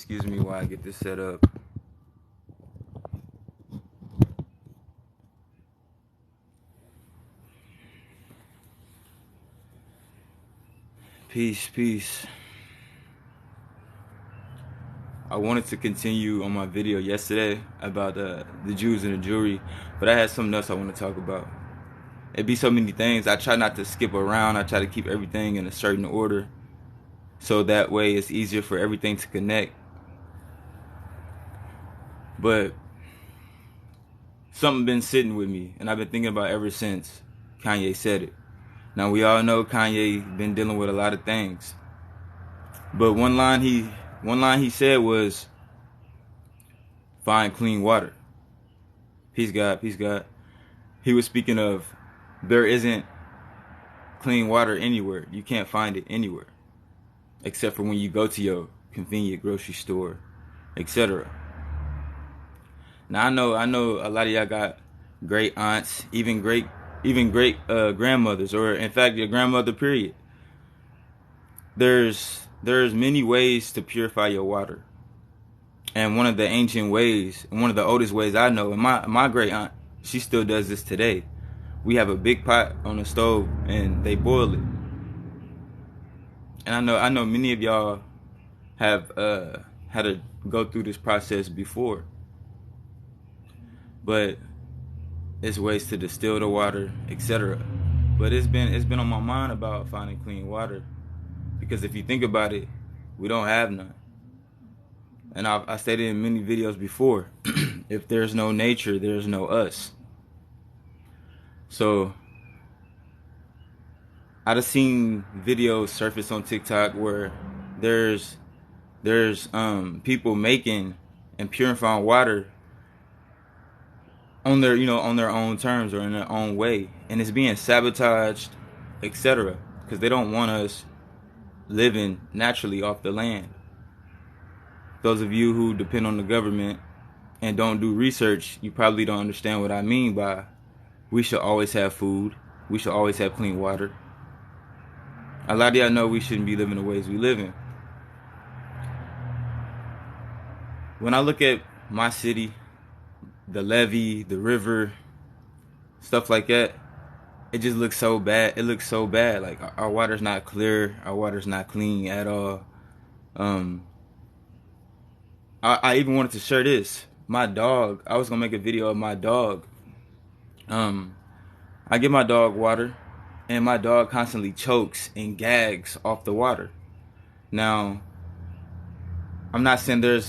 Excuse me while I get this set up. Peace. I wanted to continue on my video yesterday about the Jews and the Jewry, but I had something else I want to talk about. It'd be so many things. I try not to skip around. I try to keep everything in a certain order, so that way it's easier for everything to connect. But something been sitting with me, and I've been thinking about it ever since Kanye said it. Now we all know Kanye been dealing with a lot of things, but one line he said was, "Find clean water." Peace God. He was speaking of there isn't clean water anywhere. You can't find it anywhere, except for when you go to your convenient grocery store, etc. Now I know a lot of y'all got great aunts, even great grandmothers, or in fact your grandmother. Period. There's many ways to purify your water, and one of the ancient ways, and one of the oldest ways I know, and my great aunt, she still does this today. We have a big pot on the stove, and they boil it. And I know many of y'all have had to go through this process before, but it's ways to distill the water, etc. But it's been on my mind about finding clean water, because if you think about it, we don't have none. And I stated in many videos before, if there's no nature, there's no us. So I've seen videos surface on TikTok where there's people making and purifying water on their own terms or in their own way, and it's being sabotaged, etc. because they don't want us living naturally off the land. Those of you who depend on the government and don't do research, you probably don't understand what I mean by we should always have food, we should always have clean water. A lot of y'all know we shouldn't be living the ways we live in. When I look at my city, the levee, the river, stuff like that, it just looks so bad. It looks so bad. Like our water's not clear, our water's not clean at all. I even wanted to share this. My dog, I was gonna make a video of my dog. I give my dog water, and my dog constantly chokes and gags off the water. Now, I'm not saying there's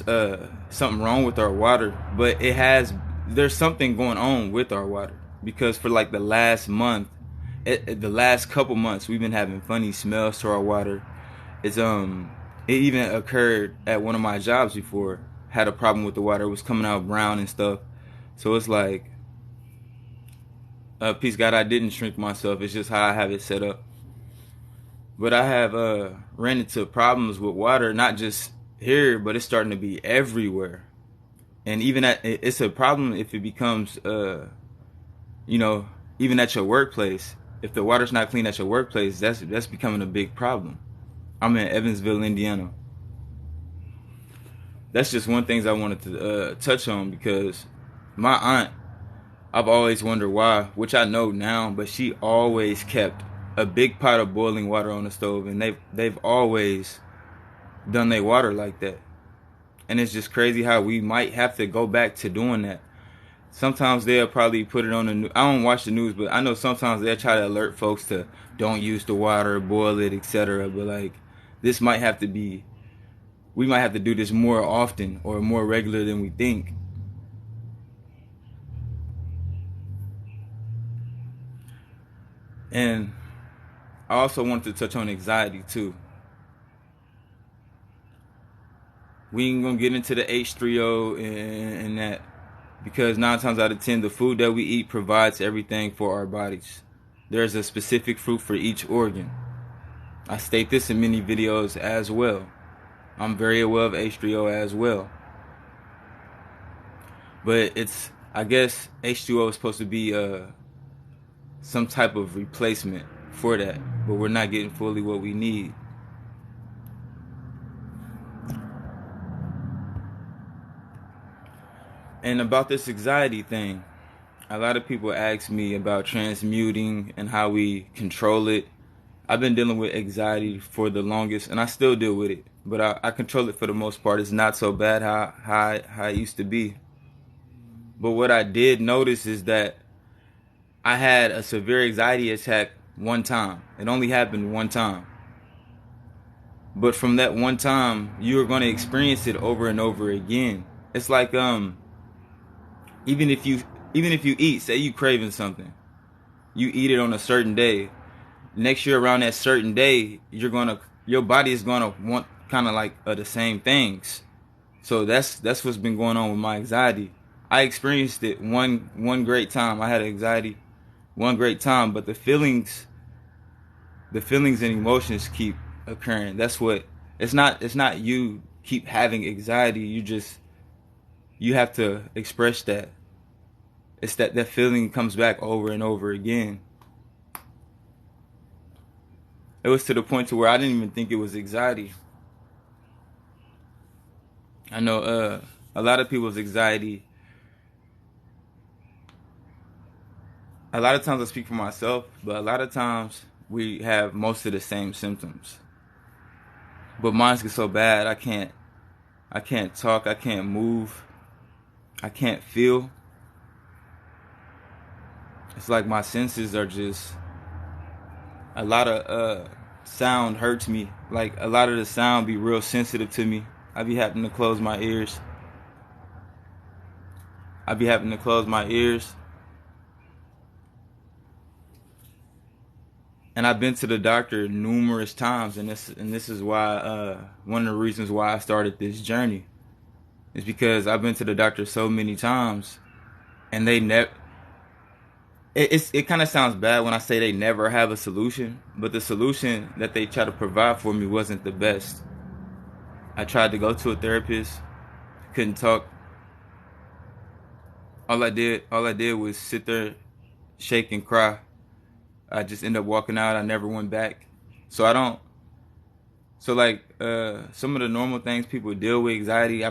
something wrong with our water, but there's something going on with our water, because for like the last month, the last couple months, we've been having funny smells to our water. It even occurred at one of my jobs before. Had a problem with the water. It was coming out brown and stuff. So it's like, peace God, I didn't shrink myself. It's just how I have it set up. But I have ran into problems with water, not just here, but it's starting to be everywhere. And even it's a problem if it becomes, even at your workplace. If the water's not clean at your workplace, that's becoming a big problem. I'm in Evansville, Indiana. That's just one thing I wanted to touch on, because my aunt, I've always wondered why, which I know now, but she always kept a big pot of boiling water on the stove, and they've always done their water like that. And it's just crazy how we might have to go back to doing that. Sometimes they'll probably put it on the news. I don't watch the news, but I know sometimes they'll try to alert folks to don't use the water, boil it, etc. But like, this might have to be, we might have to do this more often or more regular than we think. And I also wanted to touch on anxiety too. We ain't gonna get into the H3O and that, because 9 times out of 10, the food that we eat provides everything for our bodies. There's a specific fruit for each organ. I state this in many videos as well. I'm very aware of H3O as well. But I guess H2O is supposed to be some type of replacement for that, but we're not getting fully what we need. And about this anxiety thing, a lot of people ask me about transmuting and how we control it. I've been dealing with anxiety for the longest, and I still deal with it, but I control it for the most part. It's not so bad how it used to be. But what I did notice is that I had a severe anxiety attack one time. It only happened one time. But from that one time, you're going to experience it over and over again. It's like even if you even if you eat, say you craving something, you eat it on a certain day. Next year around that certain day, your body is gonna want kind of like the same things. So that's what's been going on with my anxiety. I experienced it one great time. I had anxiety one great time, but the feelings and emotions keep occurring. That's what it's not you keep having anxiety. You have to express that. It's that feeling comes back over and over again. It was to the point to where I didn't even think it was anxiety. I know a lot of people's anxiety. A lot of times I speak for myself, but a lot of times we have most of the same symptoms. But mine get so bad I can't talk, I can't move, I can't feel. It's like my senses are just a lot of sound hurts me. Like a lot of the sound be real sensitive to me. I be having to close my ears. I be having to close my ears. And I've been to the doctor numerous times, and this is why one of the reasons why I started this journey is because I've been to the doctor so many times, and they never. It kind of sounds bad when I say they never have a solution, but the solution that they try to provide for me wasn't the best. I tried to go to a therapist, couldn't talk. All I did was sit there, shake and cry. I just ended up walking out. I never went back. So I don't. So like some of the normal things people deal with anxiety,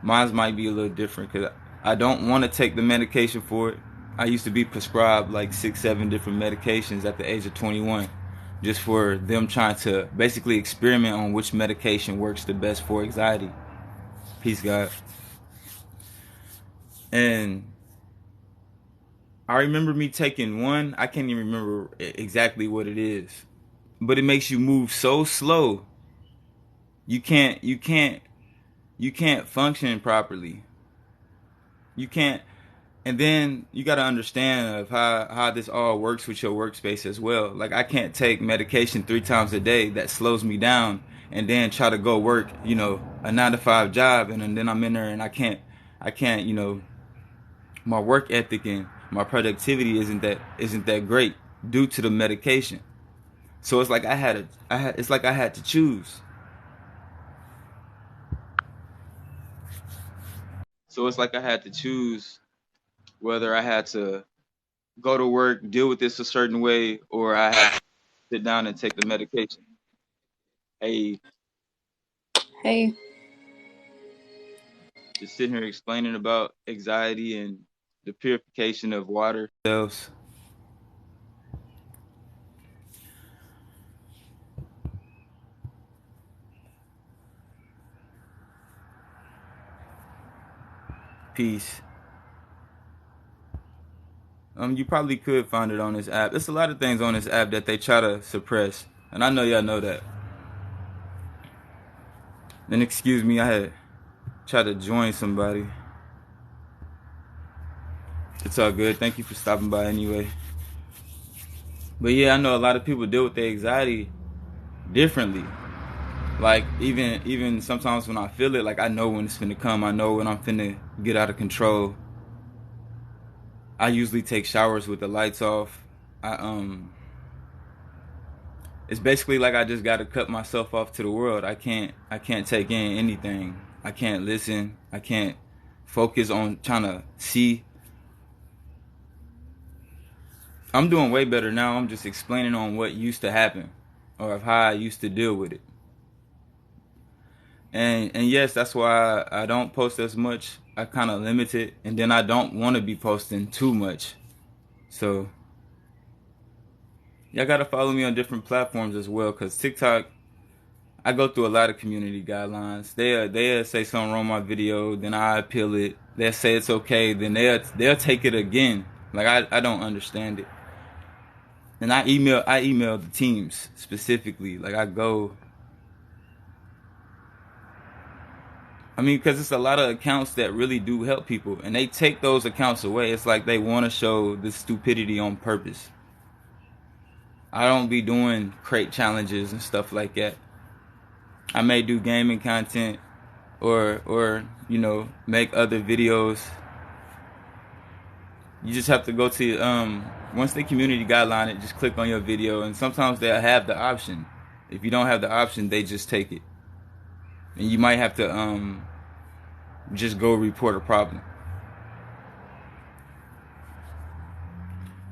mine's might be a little different because I don't want to take the medication for it. I used to be prescribed like 6, 7 different medications at the age of 21, just for them trying to basically experiment on which medication works the best for anxiety. Peace, God. And I remember me taking one. I can't even remember exactly what it is, but it makes you move so slow. You can't. You can't. You can't function properly. You can't. And then you got to understand of how this all works with your workspace as well. Like I can't take medication 3 times a day that slows me down, and then try to go work, a 9 to 5 job, and then I'm in there and I can't, my work ethic and my productivity isn't that great due to the medication. So it's like it's like I had to choose. So it's like I had to choose whether I had to go to work, deal with this a certain way, or I had to sit down and take the medication. Hey, Hey, just sitting here explaining about anxiety and the purification of water cells. Peace. You probably could find it on this app. There's a lot of things on this app that they try to suppress, and I know y'all know that. And excuse me, I had tried to join somebody. It's all good. Thank you for stopping by anyway. But yeah, I know a lot of people deal with their anxiety differently. Like even sometimes when I feel it, like I know when it's finna come. I know when I'm finna get out of control. I usually take showers with the lights off. I It's basically like I just got to cut myself off to the world. I can't take in anything. I can't listen. I can't focus on trying to see. I'm doing way better now. I'm just explaining on what used to happen or of how I used to deal with it. And yes, that's why I don't post as much. I kind of limit it, and then I don't want to be posting too much. So y'all gotta follow me on different platforms as well, cause TikTok, I go through a lot of community guidelines. They'll say something wrong with my video, then I appeal it. They'll say it's okay, then they'll take it again. Like I don't understand it. And I email the teams specifically. Like because it's a lot of accounts that really do help people, and they take those accounts away. It's like they want to show the stupidity on purpose. I don't be doing crate challenges and stuff like that. I may do gaming content or make other videos. You just have to go to once the community guideline it, just click on your video, and sometimes they'll have the option. If you don't have the option, they just take it. And you might have to just go report a problem.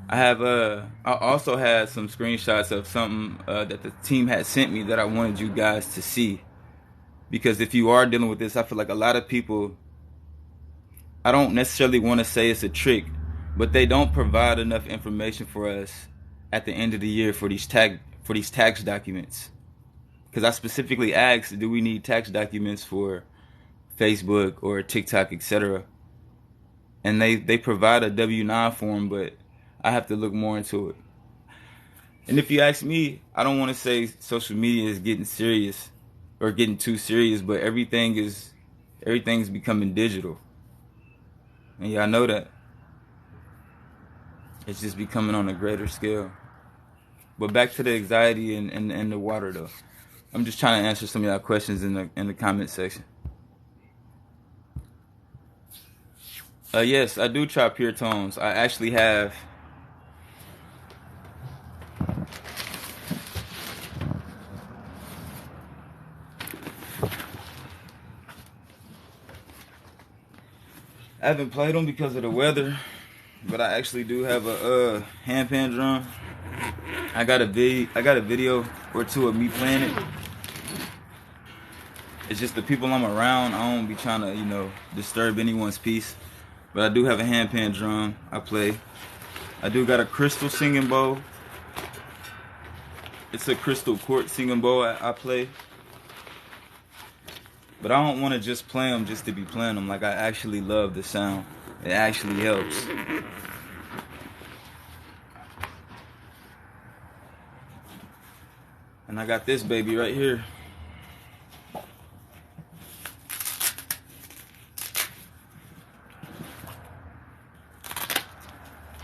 I also had some screenshots of something that the team had sent me that I wanted you guys to see. Because if you are dealing with this, I feel like a lot of people, I don't necessarily want to say it's a trick, but they don't provide enough information for us at the end of the year for these tax documents. Because I specifically asked, do we need tax documents for Facebook or TikTok, etc.? And they provide a W-9 form, but I have to look more into it. And if you ask me, I don't want to say social media is getting serious or getting too serious, but everything's becoming digital. And y'all know that. It's just becoming on a greater scale. But back to the anxiety and the water though. I'm just trying to answer some of y'all questions in the comment section. Yes, I do try pure tones. I actually have I haven't played them because of the weather, but I actually do have a handpan drum. I got a video or two of me playing it. It's just the people I'm around. I don't be trying to disturb anyone's peace. But I do have a handpan drum I play. I do got a crystal singing bowl. It's a crystal quartz singing bowl I play. But I don't want to just play them just to be playing them. Like, I actually love the sound. It actually helps. And I got this baby right here.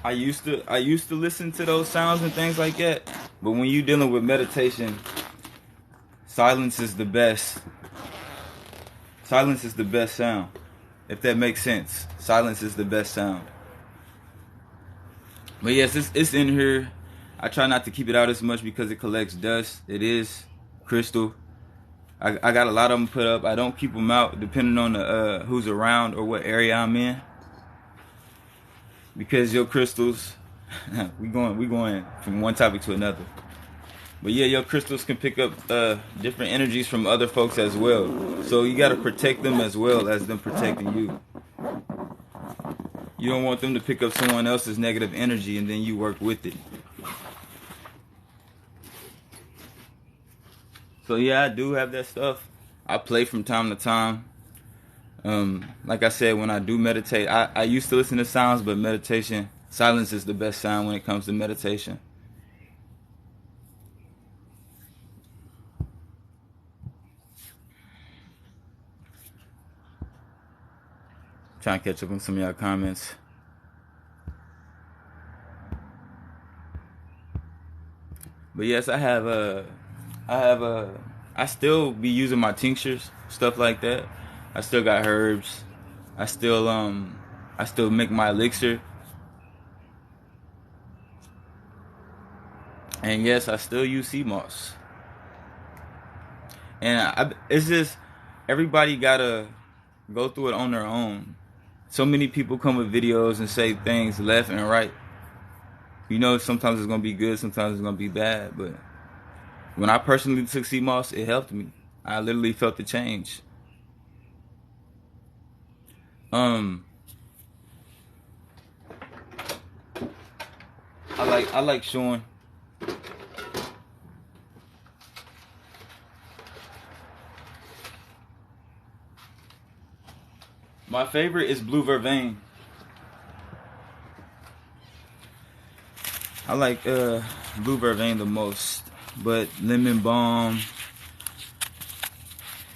I used to listen to those sounds and things like that. But when you're dealing with meditation, silence is the best. Silence is the best sound. If that makes sense. Silence is the best sound. But yes, it's in here. I try not to keep it out as much because it collects dust. It is crystal. I got a lot of them put up. I don't keep them out depending on the who's around or what area I'm in. Because your crystals, we going from one topic to another. But yeah, your crystals can pick up different energies from other folks as well. So you got to protect them as well as them protecting you. You don't want them to pick up someone else's negative energy and then you work with it. So yeah, I do have that stuff. I play from time to time. Like I said, when I do meditate, I used to listen to sounds, but meditation, silence is the best sound when it comes to meditation. Trying to catch up on some of y'all comments. But yes, I still be using my tinctures, stuff like that. I still got herbs. I still make my elixir. And yes, I still use sea moss. And it's just, everybody gotta go through it on their own. So many people come with videos and say things left and right. Sometimes it's gonna be good, sometimes it's gonna be bad. But when I personally took sea moss, it helped me. I literally felt the change. Um, I like showing. My favorite is blue vervain. I like blue vervain the most, but lemon balm,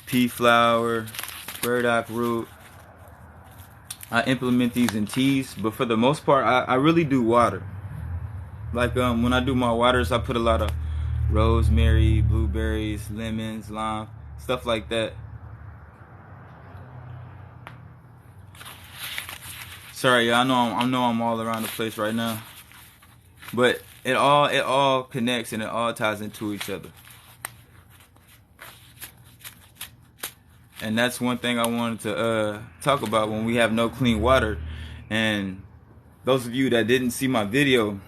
pea flower, burdock root. I implement these in teas, but for the most part, I really do water. Like when I do my waters, I put a lot of rosemary, blueberries, lemons, lime, stuff like that. Sorry, I know I'm all around the place right now, but it all connects and it all ties into each other. And that's one thing I wanted to talk about when we have no clean water. And those of you that didn't see my video,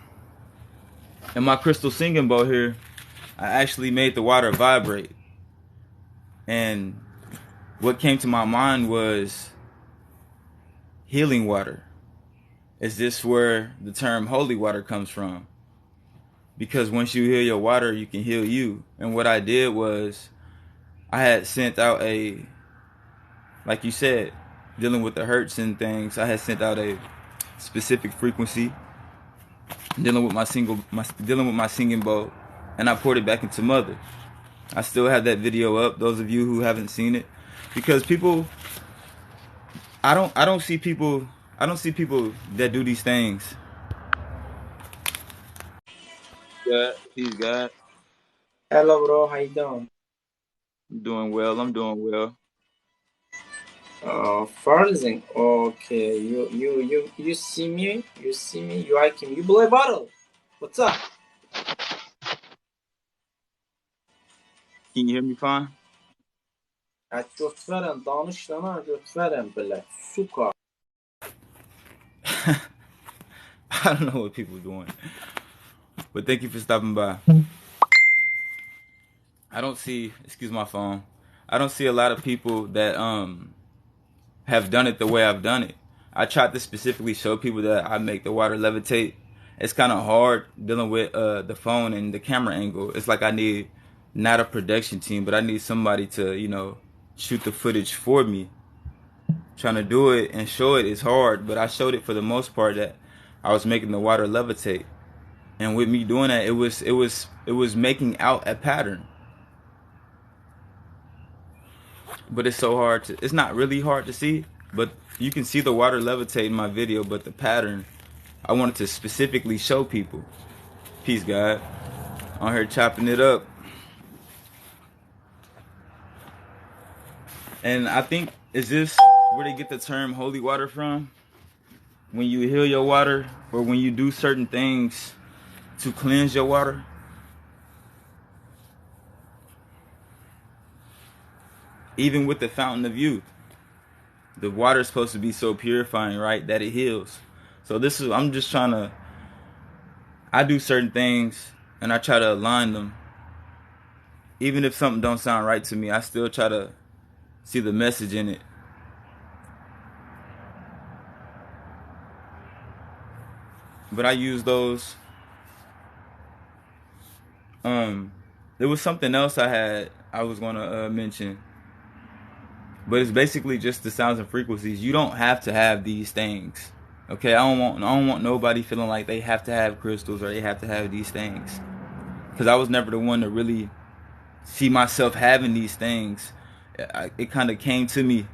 in my crystal singing bowl here, I actually made the water vibrate. And what came to my mind was healing water. Is this where the term holy water comes from? Because once you heal your water, you can heal you. And what I did was I had sent out like you said, dealing with the hurts and things, I had sent out a specific frequency, dealing with my singing bowl, and I poured it back into Mother. I still have that video up. Those of you who haven't seen it, because I don't see people that do these things. God, please God, Hello, bro. How you doing? I'm doing well. I'm doing well. Frozen. Okay. You see me? You see me? You like him? You play bottle. What's up? Can you hear me fine? Göt veren, danışlana göt veren bile. Suka. I don't know what people are doing, but thank you for stopping by. I don't see, excuse my phone. I don't see a lot of people that have done it the way I've done it. I tried to specifically show people that I make the water levitate. It's kind of hard dealing with the phone and the camera angle. It's like I need not a production team, but I need somebody to, shoot the footage for me. Trying to do it and show it is hard, but I showed it for the most part that I was making the water levitate. And with me doing that, it was making out a pattern. But it's so hard to, it's not really hard to see, but you can see the water levitate in my video, but the pattern, I wanted to specifically show people. Peace, God. On here chopping it up. And I think, is this where they get the term holy water from? When you heal your water, or when you do certain things to cleanse your water? Even with the fountain of youth, the water is supposed to be so purifying, right, that it heals. So I'm just trying to, I do certain things and I try to align them. Even if something don't sound right to me, I still try to see the message in it. But I use those. There was something else I was gonna mention. But it's basically just the sounds and frequencies. You don't have to have these things. Okay, I don't want nobody feeling like they have to have crystals or they have to have these things. Because I was never the one to really see myself having these things. It kind of came to me,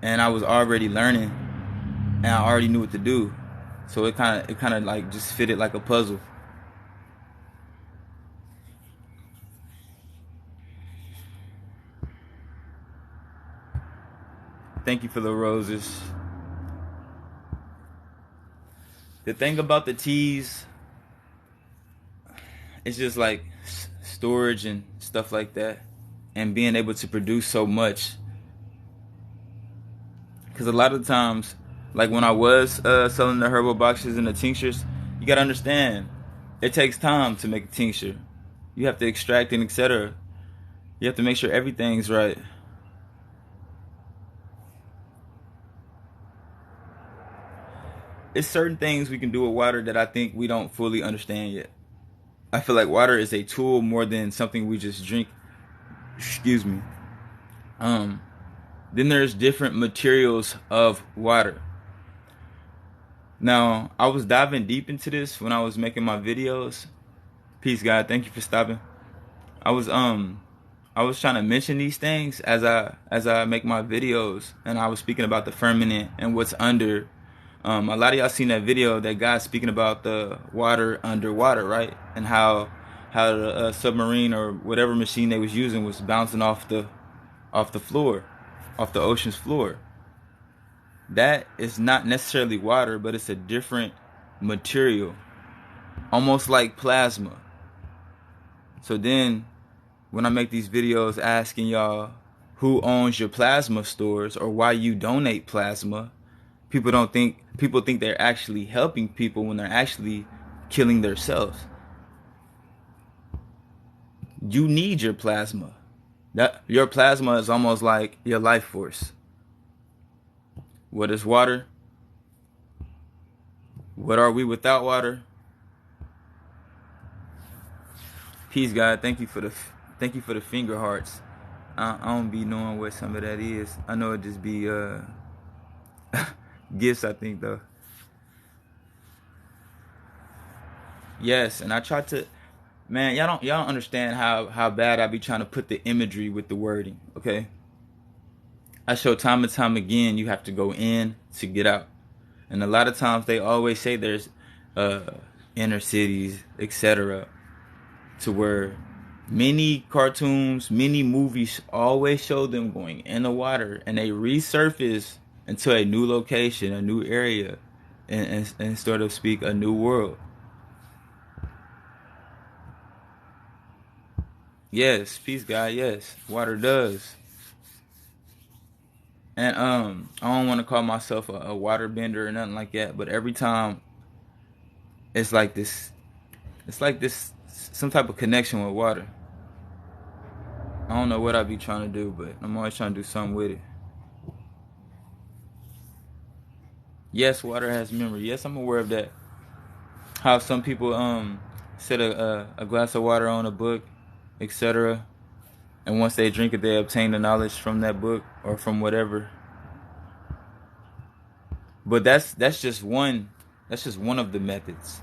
and I was already learning, and I already knew what to do. So it kind of like just fitted like a puzzle. Thank you for the roses. The thing about the teas, it's just like storage and stuff like that, and being able to produce so much. Because a lot of times, like when I was selling the herbal boxes and the tinctures, you gotta understand, it takes time to make a tincture. You have to extract and etc. You have to make sure everything's right. It's certain things we can do with water that I think we don't fully understand yet. I feel like water is a tool more than something we just drink. Excuse me. Then there's different materials of water. Now, I was diving deep into this when I was making my videos. Peace, God. Thank you for stopping. I was trying to mention these things as I make my videos, and I was speaking about the firmament and what's under. A lot of y'all seen that video that guy's speaking about the water underwater, right? And how the submarine or whatever machine they was using was bouncing off the floor, off the ocean's floor. That is not necessarily water, but it's a different material, almost like plasma. So then, when I make these videos asking y'all who owns your plasma stores or why you donate plasma, people think they're actually helping people when they're actually killing themselves. You need your plasma. Your plasma is almost like your life force. What is water? What are we without water? Peace, God. Thank you for the finger hearts. I don't be knowing what some of that is. I know it just be gifts, I think, though. Yes, and I try to, man, y'all don't understand how bad I be trying to put the imagery with the wording, okay? I show time and time again you have to go in to get out. And a lot of times they always say there's inner cities, etc. to where many cartoons, many movies always show them going in the water and they resurface into a new location, a new area, and sort of speak a new world. Yes, peace, God. Yes, water does. And I don't want to call myself a water bender or nothing like that, but every time it's like this some type of connection with water. I don't know what I be trying to do, but I'm always trying to do something with it. Yes, water has memory. Yes, I'm aware of that. How some people set a glass of water on a book, etc. And once they drink it, they obtain the knowledge from that book or from whatever. But that's just one of the methods.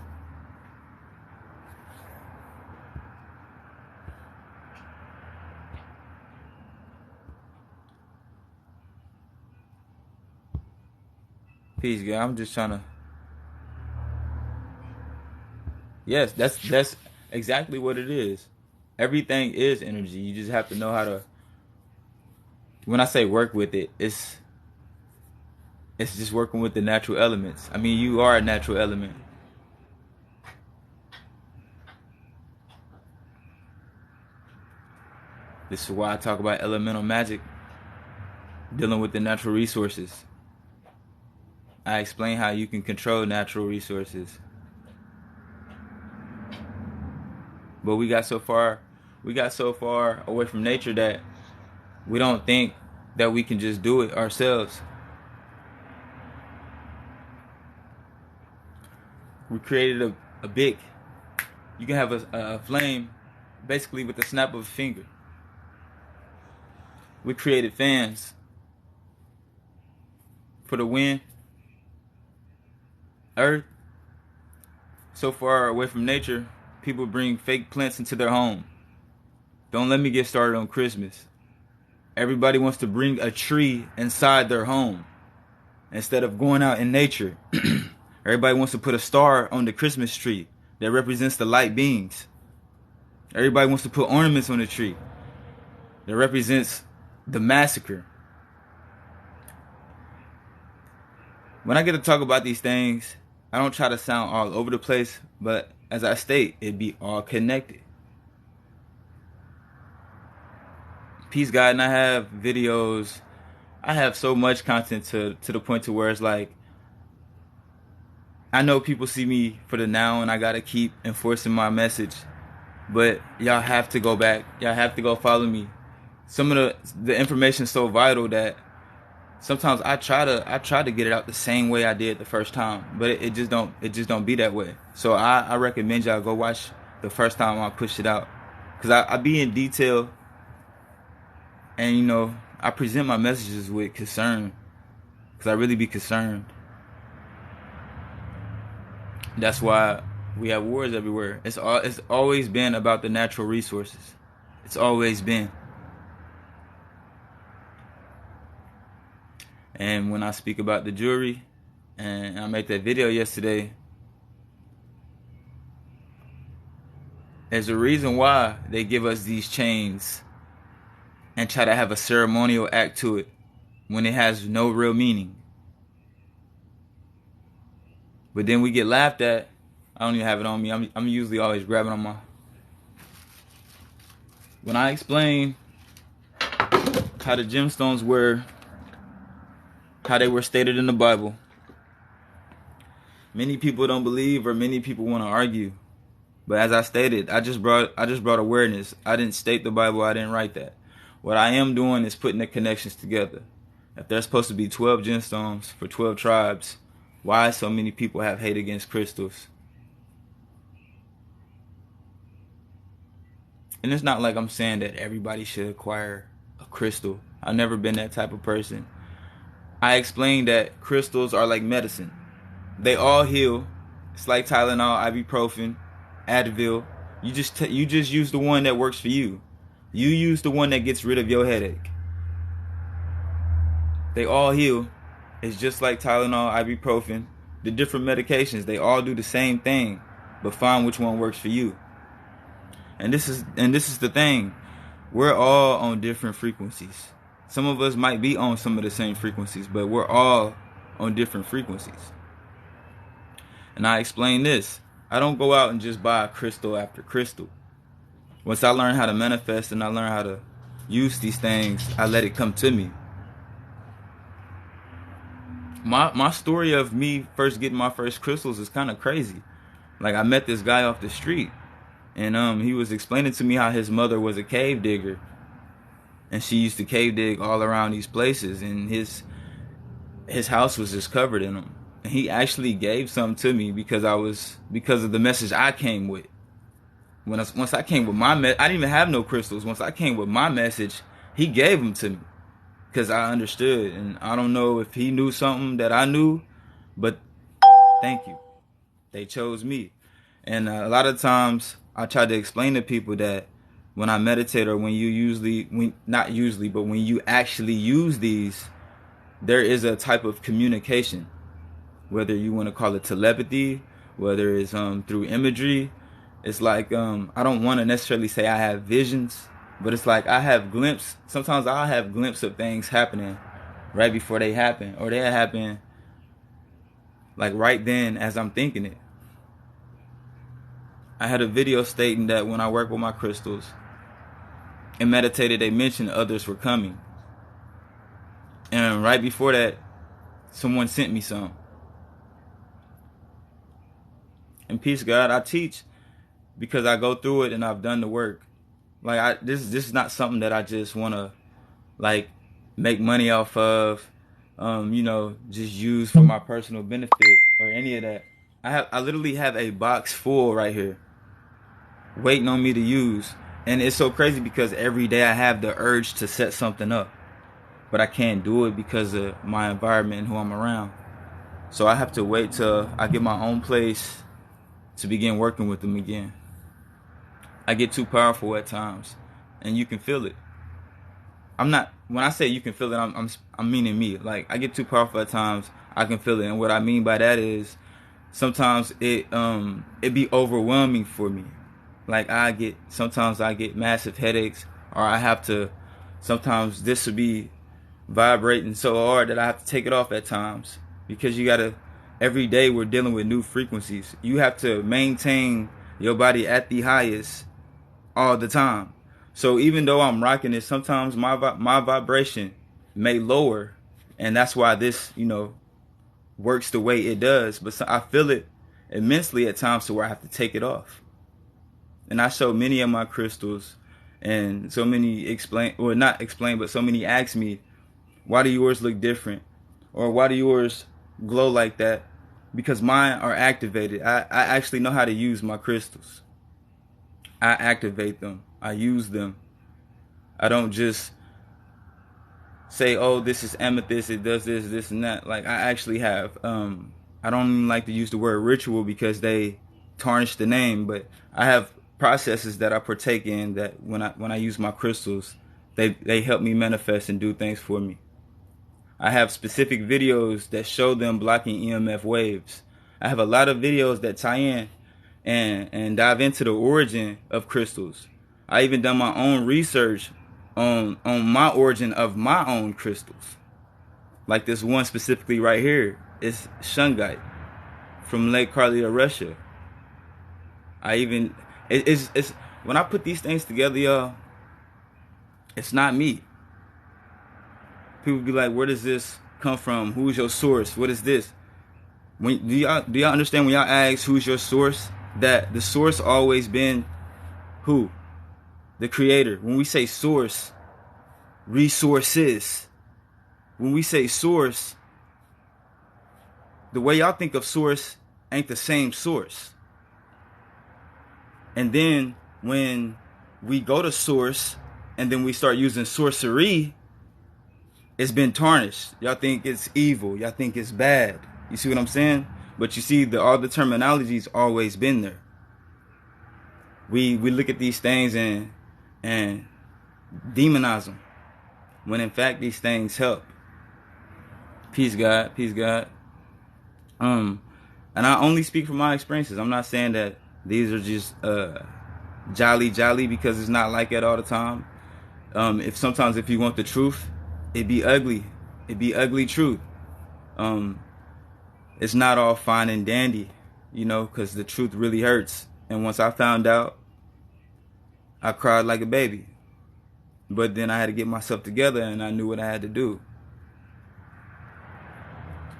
Peace, God. I'm just trying to. Yes, that's exactly what it is. Everything is energy. You just have to know how to. When I say work with it, it's just working with the natural elements. I mean, you are a natural element. This is why I talk about elemental magic, dealing with the natural resources. I explain how you can control natural resources. But we got so far away from nature that we don't think that we can just do it ourselves. We created a big, you can have a flame basically with the snap of a finger. We created fans for the wind, earth. So far away from nature, people bring fake plants into their home. Don't let me get started on Christmas. Everybody wants to bring a tree inside their home instead of going out in nature. Everybody wants to put a star on the Christmas tree that represents the light beings. Everybody wants to put ornaments on the tree that represents the massacre. When I get to talk about these things, I don't try to sound all over the place, but as I state, it be all connected. Peace, God, and I have videos. I have so much content to the point to where it's like, I know people see me for the now and I gotta keep enforcing my message, but y'all have to go back. Y'all have to go follow me. some of the information is so vital that sometimes I try to get it out the same way I did the first time, but it just don't be that way. So I recommend y'all go watch the first time I push it out, because I be in detail, and I present my messages with concern, because I really be concerned. That's why we have wars everywhere. It's always been about the natural resources. It's always been. And when I speak about the jewelry, and I made that video yesterday, there's a reason why they give us these chains and try to have a ceremonial act to it when it has no real meaning. But then we get laughed at. I don't even have it on me. I'm usually always grabbing on my... When I explain how the gemstones were, how they were stated in the Bible, many people don't believe, or many people want to argue. But as I stated, I just brought awareness. I didn't state the Bible. I didn't write that. What I am doing is putting the connections together. If there's supposed to be 12 gemstones for 12 tribes, why so many people have hate against crystals? And it's not like I'm saying that everybody should acquire a crystal. I've never been that type of person. I explained that crystals are like medicine. They all heal. It's like Tylenol, ibuprofen, Advil. You just use the one that works for you. You use the one that gets rid of your headache. They all heal. It's just like Tylenol, ibuprofen, the different medications. They all do the same thing, but find which one works for you. And this is the thing. We're all on different frequencies. Some of us might be on some of the same frequencies, but we're all on different frequencies. And I explain this. I don't go out and just buy crystal after crystal. Once I learn how to manifest and I learn how to use these things, I let it come to me. My story of me first getting my first crystals is kind of crazy. Like, I met this guy off the street, and he was explaining to me how his mother was a cave digger, and she used to cave dig all around these places, and his house was just covered in them. And he actually gave some to me because of the message I came with. Once I came with my I didn't even have no crystals. Once I came with my message, he gave them to me because I understood. And I don't know if he knew something that I knew, but thank you. They chose me. And a lot of times I try to explain to people that when I meditate, or when you actually use these, there is a type of communication, whether you want to call it telepathy, whether it's through imagery. It's like, I don't want to necessarily say I have visions, but it's like I have glimpses. Sometimes I'll have glimpses of things happening right before they happen, or they happen like right then as I'm thinking it. I had a video stating that when I work with my crystals and meditated, they mentioned others were coming. And right before that, someone sent me some. And peace, God, I teach because I go through it and I've done the work. Like, this is not something that I just want to like make money off of, just use for my personal benefit or any of that. I literally have a box full right here waiting on me to use. And it's so crazy because every day I have the urge to set something up, but I can't do it because of my environment and who I'm around. So I have to wait till I get my own place to begin working with them again. I get too powerful at times, and you can feel it. When I say you can feel it, I'm meaning me. Like, I get too powerful at times, I can feel it. And what I mean by that is sometimes it be overwhelming for me. Like, sometimes I get massive headaches, or I have to, sometimes this would be vibrating so hard that I have to take it off at times, because every day we're dealing with new frequencies. You have to maintain your body at the highest all the time. So even though I'm rocking it, sometimes my vibration may lower, and that's why this, works the way it does. But I feel it immensely at times to where I have to take it off. And I show many of my crystals, And so many so many ask me, why do yours look different? Or why do yours glow like that? Because mine are activated. I actually know how to use my crystals. I activate them. I use them. I don't just say, oh, this is amethyst, it does this, this, and that. Like, I actually have. I don't even like to use the word ritual because they tarnish the name, but I have processes that I partake in that when I use my crystals, they help me manifest and do things for me. I have specific videos that show them blocking EMF waves. I have a lot of videos that tie in and dive into the origin of crystals. I even done my own research on my origin of my own crystals. Like this one specifically right here is shungite from Lake Karlia, Russia. It's when I put these things together, y'all, it's not me. People be like, where does this come from? Who's your source? What is this? Do y'all understand when y'all ask who's your source? That the source always been who? The creator. When we say source, resources. When we say source, the way y'all think of source ain't the same source. And then when we go to source and then we start using sorcery, it's been tarnished. Y'all think it's evil. Y'all think it's bad. You see what I'm saying? But you see, all the terminology's always been there. We look at these things and demonize them, when in fact these things help. Peace, God. Peace, God. And I only speak from my experiences. I'm not saying that these are just jolly because it's not like that all the time. If you want the truth, it'd be ugly. It'd be ugly truth. It's not all fine and dandy, because the truth really hurts. And once I found out, I cried like a baby. But then I had to get myself together and I knew what I had to do.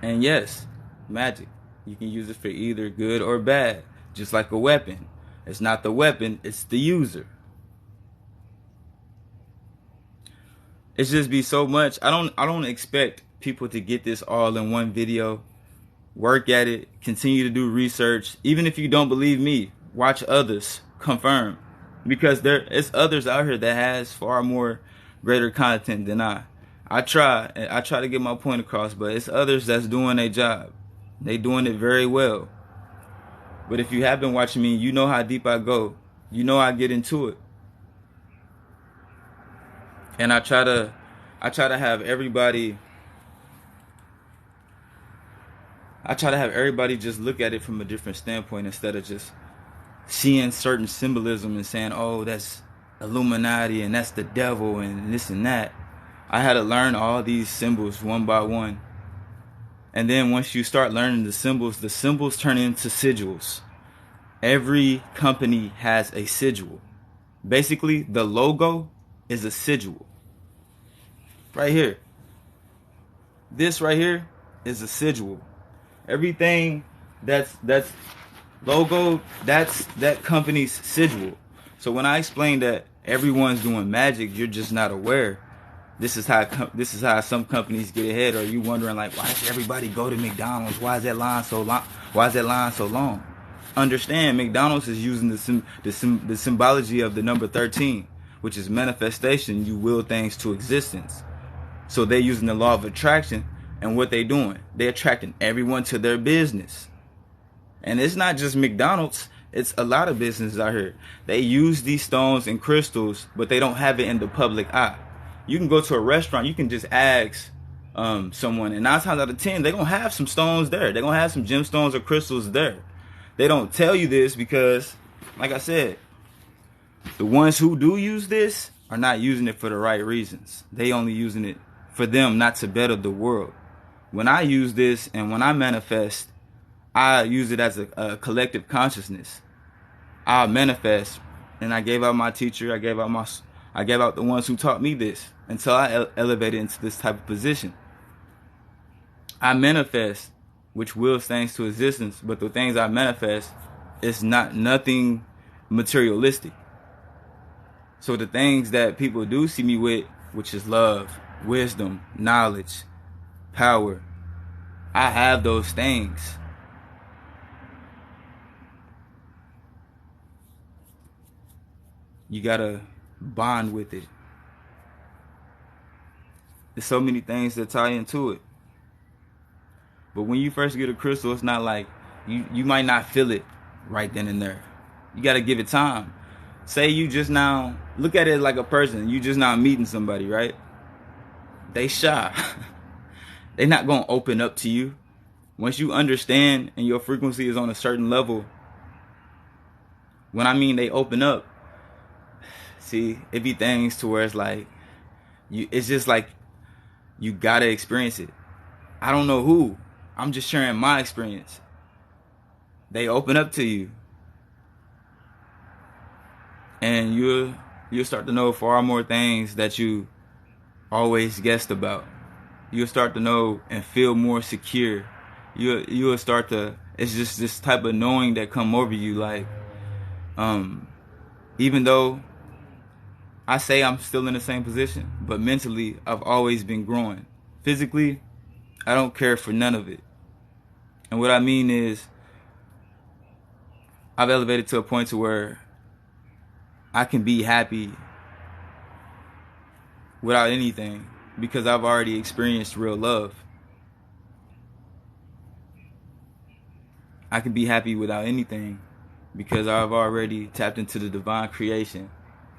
And yes, magic. You can use it for either good or bad, just like a weapon. It's not the weapon, it's the user. It's just be so much. I don't expect people to get this all in one video. Work at it, continue to do research. Even if you don't believe me, watch others confirm. Because it's others out here that has far more greater content than I. I try to get my point across, but it's others that's doing their job. They doing it very well. But if you have been watching me, you know how deep I go. You know I get into it. And I try to have everybody just look at it from a different standpoint instead of just seeing certain symbolism and saying, oh, that's Illuminati and that's the devil and this and that. I had to learn all these symbols one by one. And then once you start learning the symbols turn into sigils. Every company has a sigil. Basically, the logo is a sigil. Right here. This right here is a sigil. Everything that's logo, that's that company's sigil. So when I explain that everyone's doing magic, you're just not aware. This is how some companies get ahead. Or you wondering like, why does everybody go to McDonald's? Why is that line so long? Why is that line so long? Understand, McDonald's is using the symbology of the number 13, which is manifestation. You will things to existence. So they're using the law of attraction, and what they doing? They're attracting everyone to their business. And it's not just McDonald's. It's a lot of businesses out here. They use these stones and crystals, but they don't have it in the public eye. You can go to a restaurant, you can just ask someone, and 9 times out of 10, they're going to have some stones there. They're going to have some gemstones or crystals there. They don't tell you this because, like I said, the ones who do use this are not using it for the right reasons. They only using it for them, not to better the world. When I use this and when I manifest, I use it as a collective consciousness. I manifest, and I gave out my teacher. I gave out the ones who taught me this until I elevated into this type of position. I manifest, which wills things to existence, but the things I manifest is nothing materialistic. So the things that people do see me with, which is love, wisdom, knowledge, power, I have those things. You gotta bond with it. There's so many things that tie into it. But when you first get a crystal, it's not like you might not feel it right then and there. You gotta give it time. Say you just now look at it like a person. You just now meeting somebody, right? They shy. They not gonna open up to you. Once you understand and your frequency is on a certain level, when I mean they open up, see, it be things to where it's like it's just like you gotta experience it. I don't know who. I'm just sharing my experience. They open up to you. And you'll start to know far more things that you always guessed about. You'll start to know and feel more secure. You'll start to, it's just this type of knowing that come over you, like even though I say I'm still in the same position, but mentally I've always been growing. Physically, I don't care for none of it. And what I mean is I've elevated to a point to where I can be happy without anything because I've already experienced real love. I can be happy without anything because I've already tapped into the divine creation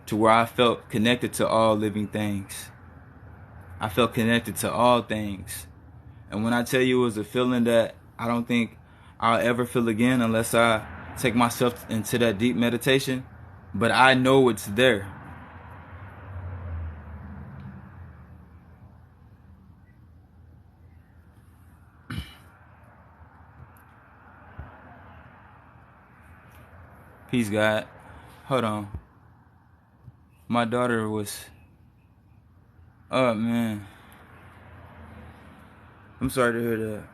to where I felt connected to all living things. I felt connected to all things. And when I tell you it was a feeling that I don't think I'll ever feel again unless I take myself into that deep meditation, but I know it's there. Peace, God. Hold on. My daughter was... Oh, man. I'm sorry to hear that.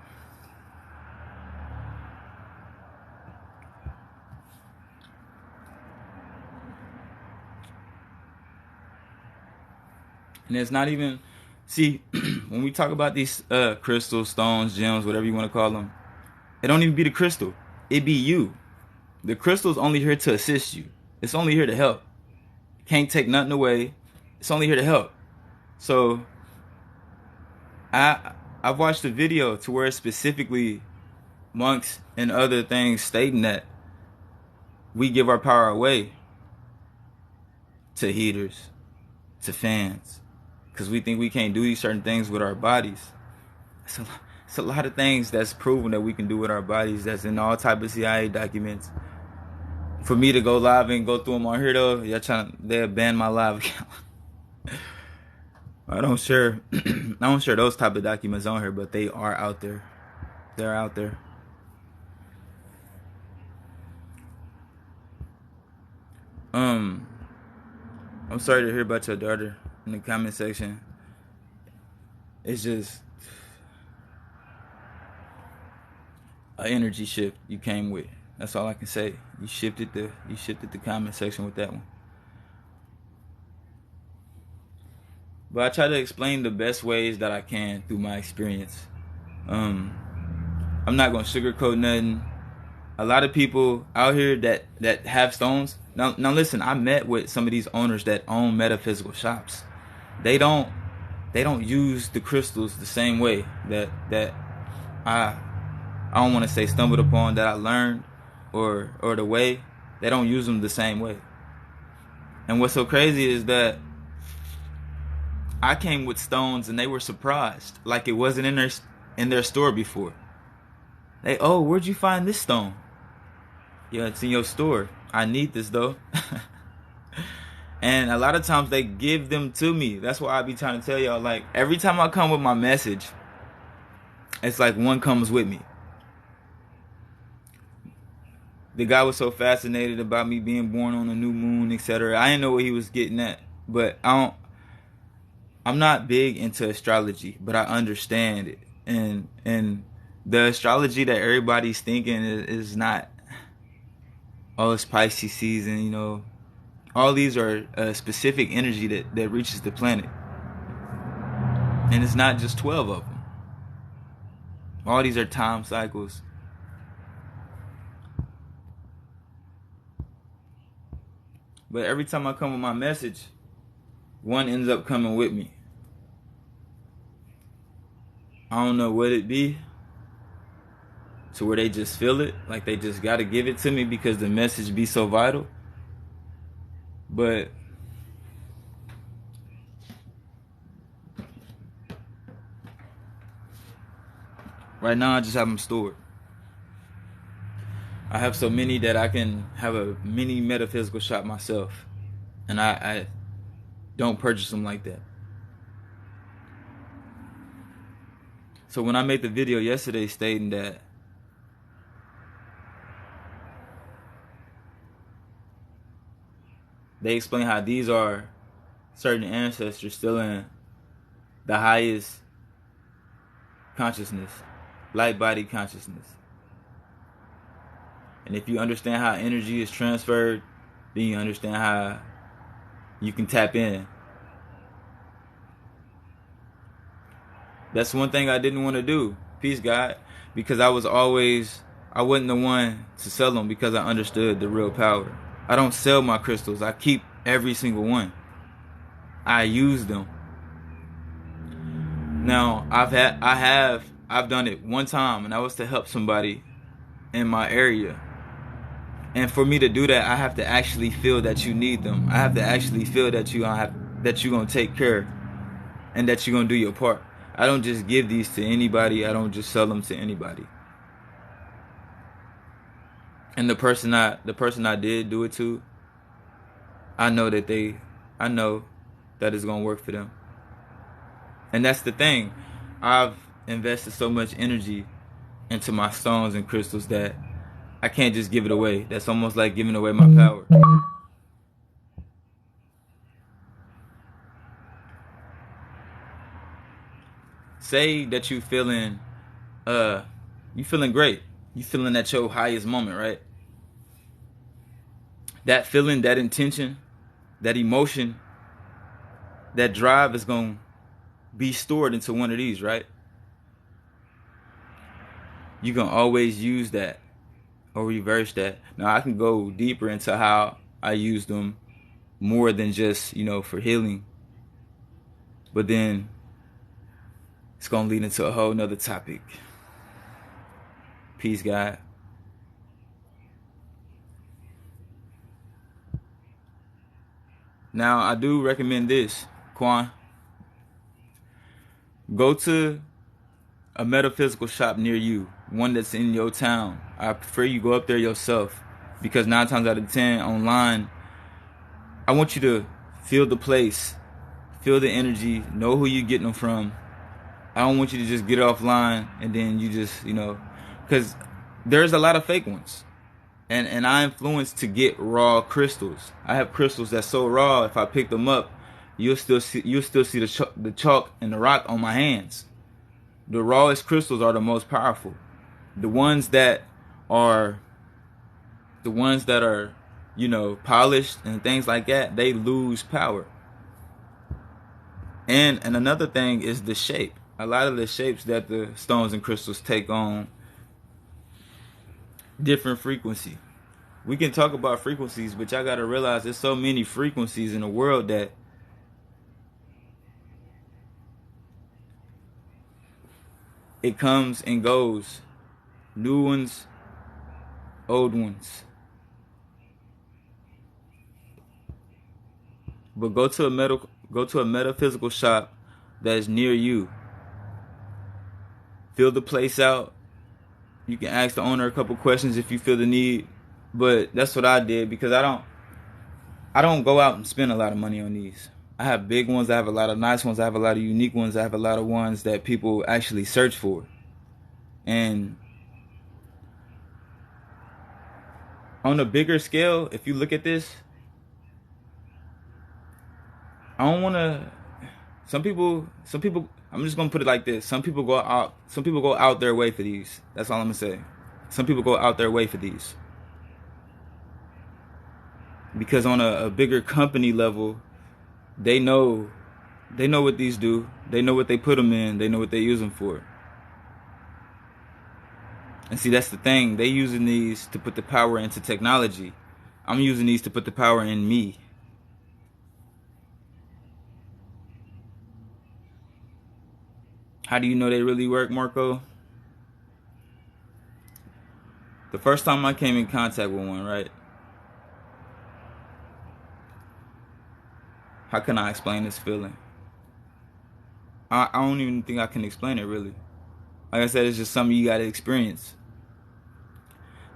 And it's not even... See, when we talk about these crystals, stones, gems, whatever you want to call them, it don't even be the crystal. It be you. The crystal's only here to assist you. It's only here to help. Can't take nothing away. It's only here to help. So, I've watched a video to where specifically monks and other things stating that we give our power away to heaters, to fans, because we think we can't do these certain things with our bodies. It's a lot of things that's proven that we can do with our bodies. That's in all type of CIA documents. For me to go live and go through them on here though, they'll ban my live account. I don't share those type of documents on here, but they are out there. They're out there. I'm sorry to hear about your daughter in the comment section. It's just an energy shift you came with. That's all I can say. You shifted the comment section with that one. But I try to explain the best ways that I can through my experience. I'm not gonna sugarcoat nothing. A lot of people out here that have stones. Now listen, I met with some of these owners that own metaphysical shops. They don't use the crystals the same way that I don't want to say stumbled upon, that I learned, or the way. They don't use them the same way. And what's so crazy is that I came with stones and they were surprised, like it wasn't in their store before. Where'd you find this stone? Yeah, it's in your store. I need this though. And a lot of times they give them to me. That's why I be trying to tell y'all, like, every time I come with my message, it's like one comes with me. The guy was so fascinated about me being born on a new moon, etc. I didn't know what he was getting at, but I'm not big into astrology, but I understand it. And the astrology that everybody's thinking is not, oh, it's Pisces season, All these are a specific energy that reaches the planet. And it's not just 12 of them. All these are time cycles. But every time I come with my message, one ends up coming with me. I don't know what it be, to where they just feel it, like they just gotta give it to me because the message be so vital. But right now I just have them stored. I have so many that I can have a mini metaphysical shop myself. And I don't purchase them like that. So when I made the video yesterday stating that they explain how these are certain ancestors still in the highest consciousness, light body consciousness. And if you understand how energy is transferred, then you understand how you can tap in. That's one thing I didn't want to do, peace God, because I wasn't the one to sell them because I understood the real power. I don't sell my crystals. I keep every single one. I use them. Now, I've done it one time, and that was to help somebody in my area. And for me to do that, I have to actually feel that you need them. I have to actually feel that you're gonna take care and that you're gonna do your part. I don't just give these to anybody. I don't just sell them to anybody. And the person I did do it to, I know that it's gonna work for them. And that's the thing. I've invested so much energy into my stones and crystals that I can't just give it away. That's almost like giving away my power. Say that you feeling great. You feeling at your highest moment, right? That feeling, that intention, that emotion, that drive is going to be stored into one of these, right? You can always use that or reverse that. Now I can go deeper into how I use them more than just, for healing. But then it's going to lead into a whole nother topic. Peace, God. Now, I do recommend this, Quan. Go to a metaphysical shop near you, one that's in your town. I prefer you go up there yourself, because 9 times out of 10 online, I want you to feel the place, feel the energy, know who you're getting them from. I don't want you to just get it offline and then you just, because there's a lot of fake ones. And I influence to get raw crystals. I have crystals that's so raw, if I pick them up, you'll still see the chalk and the rock on my hands. The rawest crystals are the most powerful. The ones that are polished and things like that, they lose power. And another thing is the shape. A lot of the shapes that the stones and crystals take on different frequency. We can talk about frequencies, but y'all gotta realize there's so many frequencies in the world that it comes and goes. New ones, old ones. But go to a metaphysical shop that's near you. Fill the place out. You can ask the owner a couple questions if you feel the need. But that's what I did, because I don't go out and spend a lot of money on these. I have big ones, I have a lot of nice ones, I have a lot of unique ones, I have a lot of ones that people actually search for. And on a bigger scale, if you look at this, I don't want to. Some people. I'm just gonna put it like this: some people go out their way for these. That's all I'm gonna say. Some people go out their way for these. because on a bigger company level, they know what these do. They know what they put them in. They know what they use them for. And see, that's the thing. They using these to put the power into technology. I'm using these to put the power in me. How do you know they really work, Marco? The first time I came in contact with one, right? How can I explain this feeling? I don't even think I can explain it really. Like I said, it's just something you gotta experience.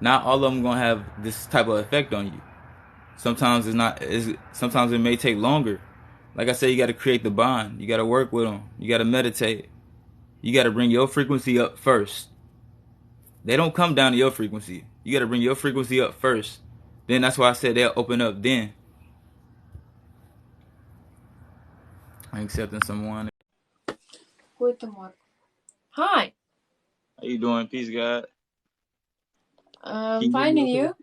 Not all of them gonna have this type of effect on you. Sometimes it's not. Sometimes it may take longer. Like I said, you gotta create the bond. You gotta work with them. You gotta meditate. You gotta bring your frequency up first. They don't come down to your frequency. You gotta bring your frequency up first. Then that's why I said they'll open up then. I'm accepting someone. Who это Марк? Hi. How you doing? Peace, God. I'm fine, and you?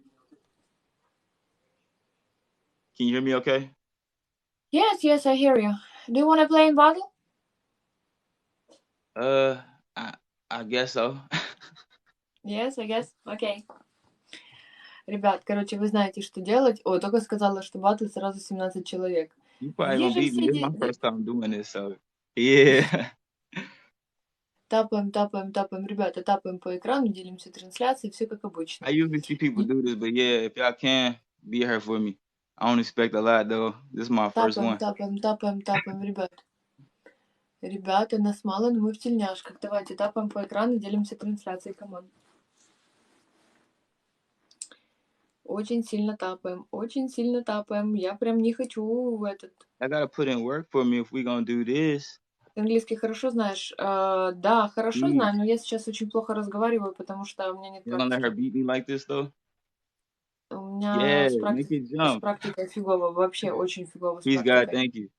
Can you hear me okay? Yes, I hear you. Do you want to play in battle? I guess so. Yes, I guess. Okay. Ребят, короче, вы знаете, что делать. О, только сказала, что батл сразу 17 человек. You probably Где gonna же beat me. все... This is my first time doing this, so yeah. Тапаем. Ребята, тапаем по экрану, делимся трансляцией, все как обычно. I usually see people do this, but yeah, if y'all can, be here for me. I don't expect a lot though. This is my first one. Тапаем, ребят. Ребята, нас мало, но мы в тельняшках. Давайте тапаем по экрану, делимся трансляцией, команд. Очень сильно тапаем. Я прям не хочу в этот... I gotta put in work for me if we gonna do this. Ты английский хорошо знаешь? Да, хорошо знаю, но я сейчас очень плохо разговариваю, потому что у меня нет You gonna let her практики. beat me like this though? У меня make it с jump. практикой фигово, вообще очень фигово с Peace, практикой. God, thank you.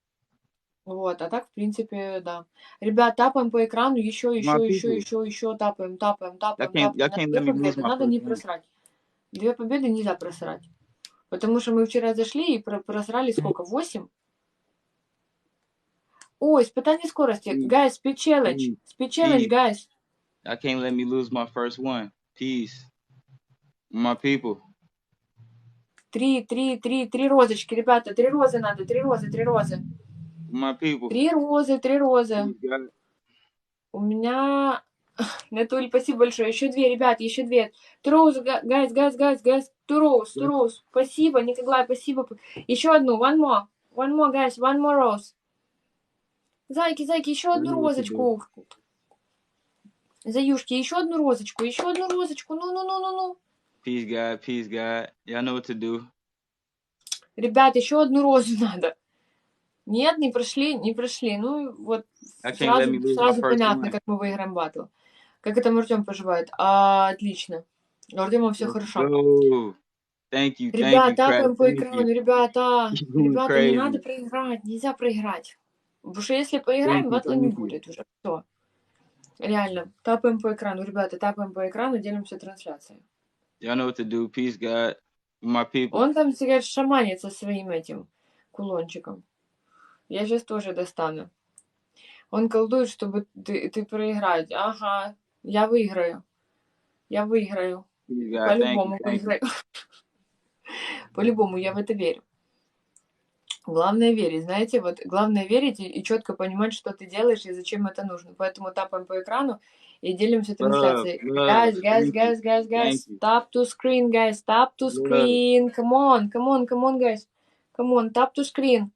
Вот, а так, в принципе, да. Ребят, тапаем по экрану, еще тапаем. Две победы, надо не просрать. 2 победы нельзя просрать. Потому что мы вчера зашли и просрали сколько? 8? Ой, испытание скорости. Guys, speed challenge. Speed challenge, guys. I can't let me lose my first one. Peace. My people. 3 розочки, ребята. 3 розы надо. 3 розы. My people. 3 розы. У меня... Натуль, спасибо большое. Еще 2, ребят, еще 2. 2 розы, guys. 2 роз. Спасибо, Николай, спасибо. Еще одну. One more, guys. One more rose. Зайки, еще одну розочку. Заюшки, еще одну розочку. Ну. Peace, God. Y'all know what to do. Ребят, еще одну розу надо. Нет, не прошли. Ну, вот сразу понятно, как мы выиграем батл. Как это Артем поживает? Отлично. У Артема все хорошо. Thank you. Ребята, тапаем по экрану, ребята, не надо проиграть, нельзя проиграть. Потому что если поиграем, батла не будет уже. Все. Реально, тапаем по экрану, ребята, делимся трансляцией. Y'all know what to do. Peace, God. My people. Он там сейчас шаманит со своим этим кулончиком. Я сейчас тоже достану. Он колдует, чтобы ты проиграть. Ага, я выиграю. По-любому выиграю. По-любому, я в это верю. Главное верить, знаете, вот главное верить и четко понимать, что ты делаешь и зачем это нужно. Поэтому тапаем по экрану и делимся трансляцией. Guys. Tap to screen, guys. Tap to screen. Come on, guys. Come on, tap to screen.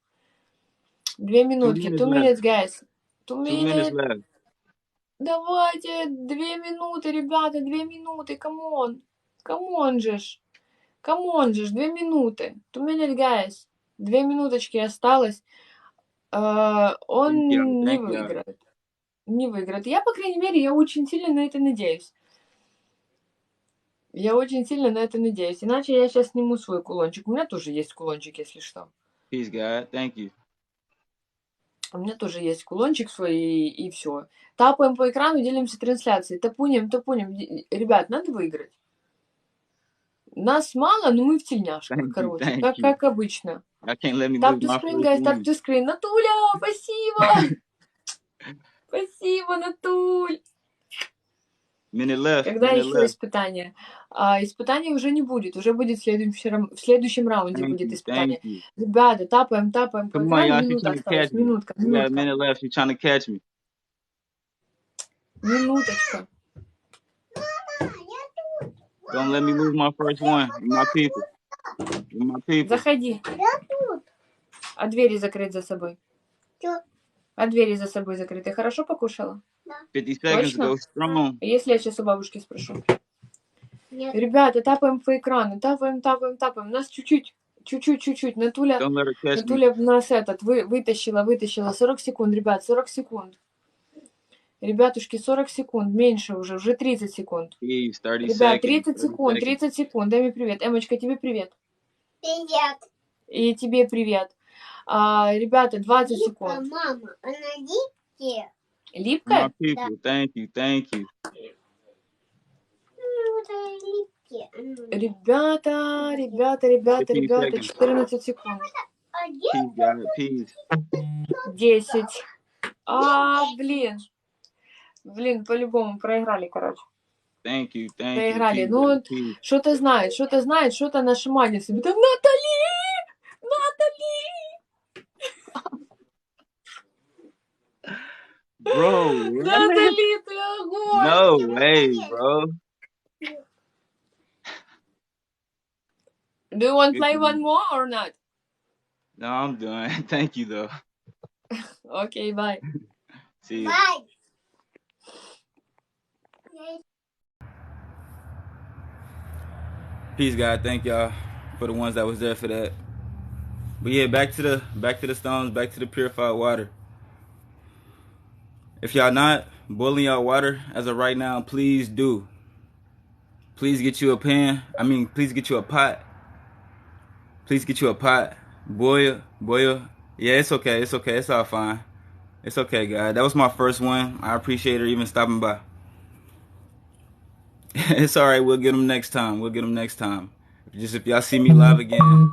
2 минутки. 2 minutes, guys. 2 minutes left. Давайте, 2 минуты, ребята, 2 минуты. Come on же. 2 минуты. 2 minutes, guys. 2 минуточки осталось. Он не выиграет. Я, по крайней мере, я очень сильно на это надеюсь. Иначе я сейчас сниму свой кулончик. У меня тоже есть кулончик, если что. Peace, God. Thank you. У меня тоже есть кулончик свой, и все. Тапаем по экрану, делимся трансляцией. Тапунем. Ребят, надо выиграть. Нас мало, но мы в тельняшках, короче, как обычно. I can't let me Tap lose to my screen, first guys, tap one. to screen. Натуля, спасибо! Спасибо, Натуль! Minute left. Когда Minute еще left. испытание? Испытания уже не будет. Уже будет в следующем раунде будет испытание. Thank you. Ребята, тапаем по Come on, экрану. y'all. She's Минута trying to catch осталась. me. Минутка. We got a minute left. She's trying to catch me. Минуточка. Don't let me lose my first one. My people. My people. Заходи. А двери закрыть за собой? А двери за собой закрыты. Хорошо покушала? 50 seconds Точно? go strong. Если я сейчас у бабушки спрошу. Ребята, тапаем по экрану. Тапаем. У нас чуть-чуть. Натуля Don't let her catch me. нас вытащила. 40 секунд, ребят, 40 секунд. Ребятушки, 40 секунд. Меньше уже 30 секунд. Please, 30 Ребят, seconds. 30 секунд. Дай мне привет. Эмочка, тебе привет. Привет. И тебе привет. Ребята, 20 секунд. Мама, она липкая. Липкая? My people, thank you. Ребята, 14 секунд. Peace, guys. Peace. 10. Блин, по-любому проиграли, короче. Thank you. Проиграли. Peace, Ну, peace. что-то знает, что-то нашаманит себе. Там Натали! Bro, Натали, ты огонь! no way, bro. Do you want to play one more or not? No, I'm done. Thank you, though. Okay, bye. See you. Bye. Peace, God. Thank y'all for the ones that was there for that. But yeah, back to the stones, back to the purified water. If y'all not boiling y'all water as of right now, please do. Please get you a pan. Please get you a pot. Please get you a pot. Boil. Yeah, it's okay. It's all fine. It's okay, guys. That was my first one. I appreciate her even stopping by. It's all right. We'll get them next time. Just if y'all see me live again.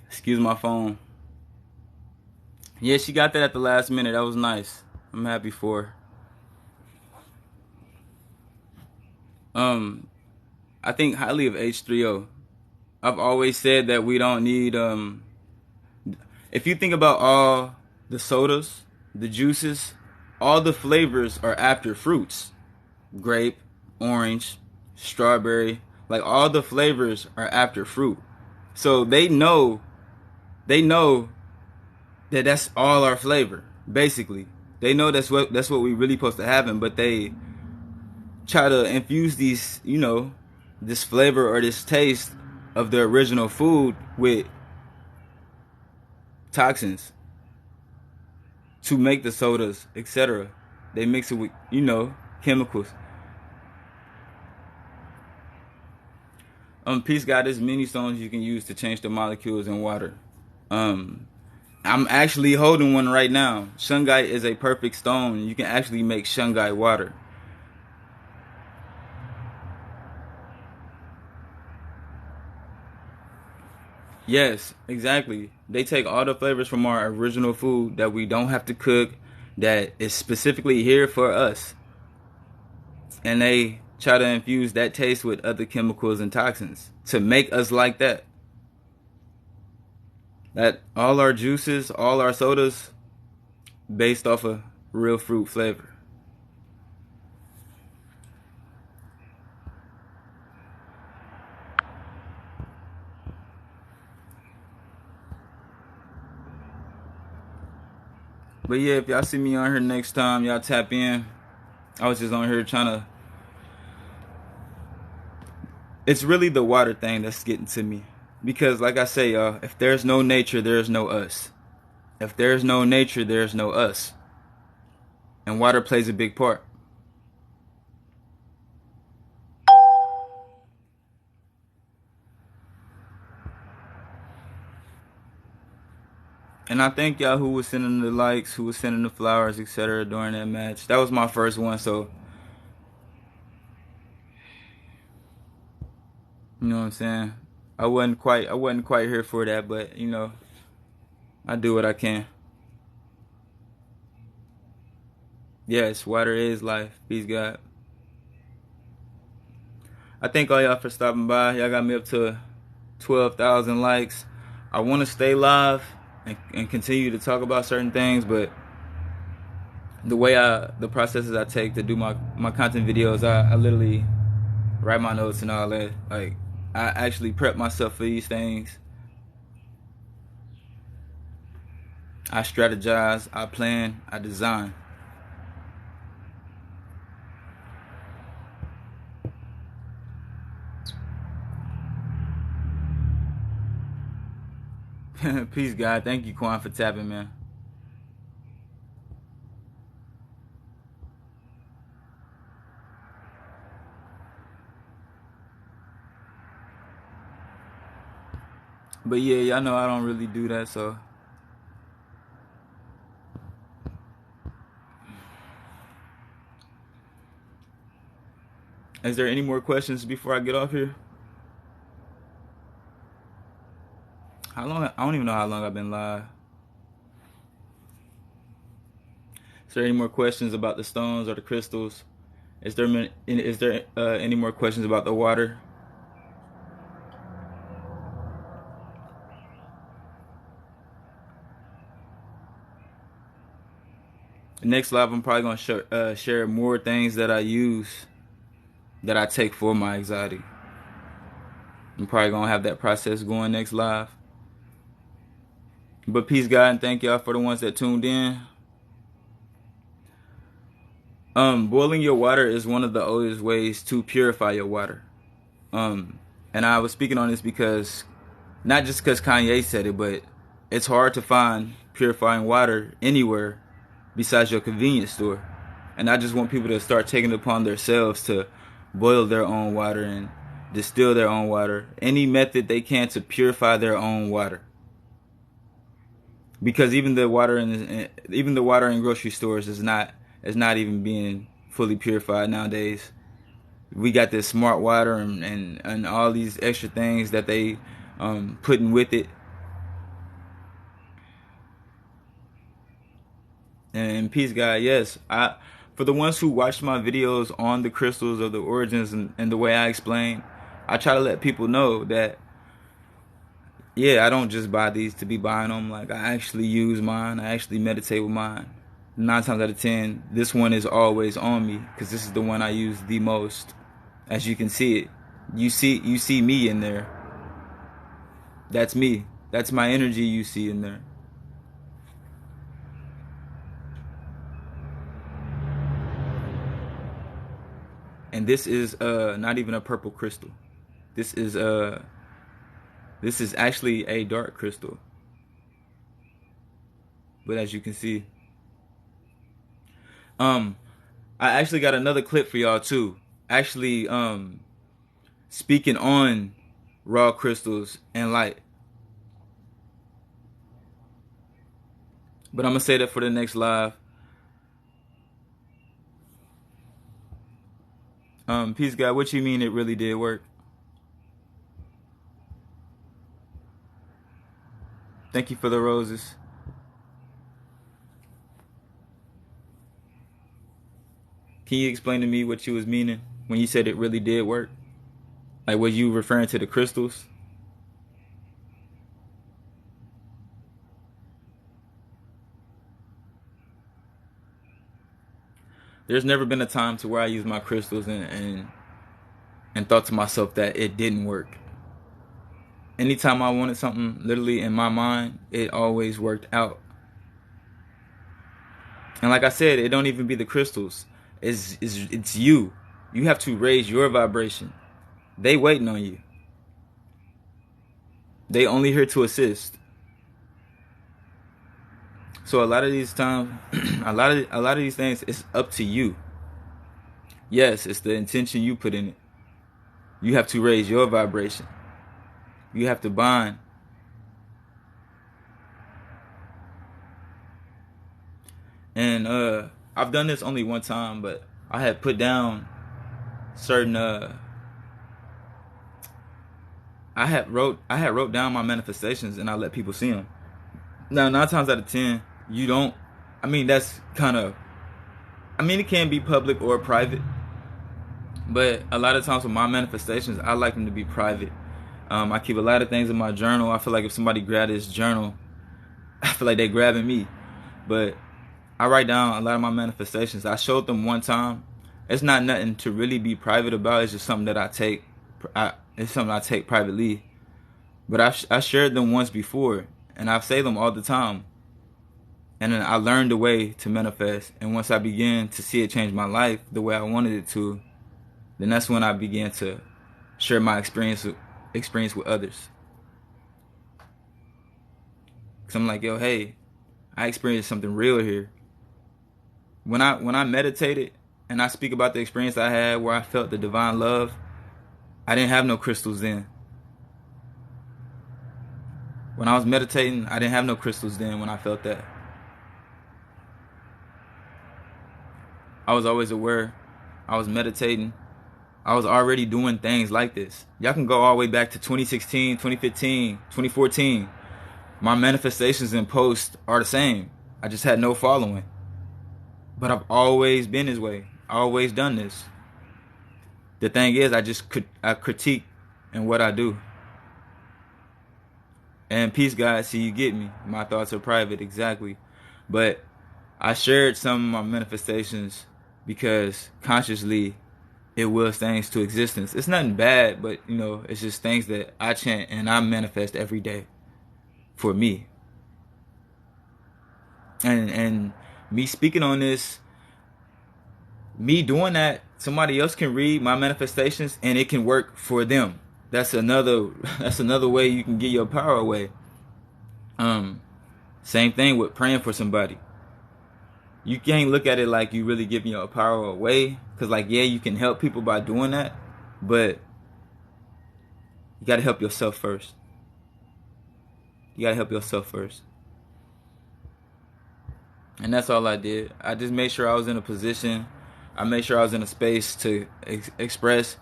Excuse my phone. Yeah, she got that at the last minute. That was nice. I'm happy for her. I think highly of H3O. I've always said that we don't need if you think about all the sodas, the juices, all the flavors are after fruits. Grape, orange, strawberry, like all the flavors are after fruit. So they know that that's all our flavor, basically. They know that's what we really supposed to have, but they try to infuse these, this flavor or this taste of the original food with toxins to make the sodas, etc. They mix it with, chemicals. Peace God, there's many stones you can use to change the molecules in water. I'm actually holding one right now. Shungite is a perfect stone. You can actually make shungite water. Yes, exactly. They take all the flavors from our original food that we don't have to cook, that is specifically here for us, and they try to infuse that taste with other chemicals and toxins to make us like that. That all our juices, all our sodas, based off of real fruit flavor. But yeah, if y'all see me on here next time, y'all tap in. I was just on here trying to... It's really the water thing that's getting to me. Because like I say, y'all, if there's no nature, there's no us. If there's no nature, there's no us. And water plays a big part. And I thank y'all who was sending the likes, who was sending the flowers, etc. during that match. That was my first one, so You know what I'm saying? I wasn't quite here for that, but you know, I do what I can. Yes, water is life. Peace God. I thank all y'all for stopping by. Y'all got me up to 12,000 likes. I want to stay live and continue to talk about certain things, but the processes I take to do my content videos, I literally write my notes and all that. Like, I actually prep myself for these things. I strategize, I plan, I design. Peace, God. Thank you, Quan, for tapping, man. But yeah, y'all know I don't really do that, so. Is there any more questions before I get off here? How long? I don't even know how long I've been live. Is there any more questions about the stones or the crystals? Is there any more questions about the water? Next live, I'm probably gonna share more things that I use, that I take for my anxiety. I'm probably gonna have that process going next live. But peace, God, and thank y'all for the ones that tuned in. Boiling your water is one of the oldest ways to purify your water. And I was speaking on this because, not just because Kanye said it, but it's hard to find purifying water anywhere besides your convenience store. And I just want people to start taking it upon themselves to boil their own water and distill their own water. Any method they can to purify their own water. Because even the water in grocery stores is not even being fully purified nowadays. We got this smart water and all these extra things that they putting with it. And peace, God. Yes, for the ones who watched my videos on the crystals of the origins and the way I explain, I try to let people know that, yeah, I don't just buy these to be buying them. Like, I actually use mine. I actually meditate with mine. 9 times out of 10, this one is always on me because this is the one I use the most. As you can see it, you see me in there. That's me. That's my energy you see in there. And this is not even a purple crystal. This is actually a dark crystal. But as you can see, I actually got another clip for y'all too. Actually, speaking on raw crystals and light. But I'm gonna say that for the next live. Peace, God. What you mean it really did work? Thank you for the roses. Can you explain to me what you was meaning when you said it really did work? Like, was you referring to the crystals? There's never been a time to where I used my crystals and thought to myself that it didn't work. Anytime I wanted something, literally in my mind, it always worked out. And like I said, it don't even be the crystals. It's you. You have to raise your vibration. They waiting on you. They only here to assist. So a lot of these times, a lot of these things, it's up to you. Yes, it's the intention you put in it. You have to raise your vibration. You have to bind. And I've done this only one time, but I had put down certain I had wrote down my manifestations and I let people see them. Now 9 times out of 10, you don't. I mean, that's kind of. I mean, it can be public or private, but a lot of times with my manifestations, I like them to be private. I keep a lot of things in my journal. I feel like if somebody grabbed this journal, I feel like they're grabbing me. But I write down a lot of my manifestations. I showed them one time. It's not nothing to really be private about. It's just something that I take. It's something I take privately. But I shared them once before, and I've saved them all the time. And then I learned the way to manifest. And once I began to see it change my life the way I wanted it to, then that's when I began to share my experience with others. Cause I'm like, yo, hey, I experienced something real here. When I meditated and I speak about the experience I had where I felt the divine love, I didn't have no crystals then. When I was meditating, I didn't have no crystals then when I felt that. I was always aware. I was meditating. I was already doing things like this. Y'all can go all the way back to 2016, 2015, 2014. My manifestations and posts are the same. I just had no following. But I've always been this way. I always done this. The thing is, I critique in what I do. And peace, guys. See, you get me. My thoughts are private, exactly. But I shared some of my manifestations because consciously it wills things to existence. It's nothing bad, but it's just things that I chant and I manifest every day for me. And me speaking on this, me doing that, somebody else can read my manifestations and it can work for them. That's another way you can get your power away. Same thing with praying for somebody. You can't look at it like you really giving your power away. Because, you can help people by doing that. But you got to help yourself first. And that's all I did. I just made sure I was in a position. I made sure I was in a space to express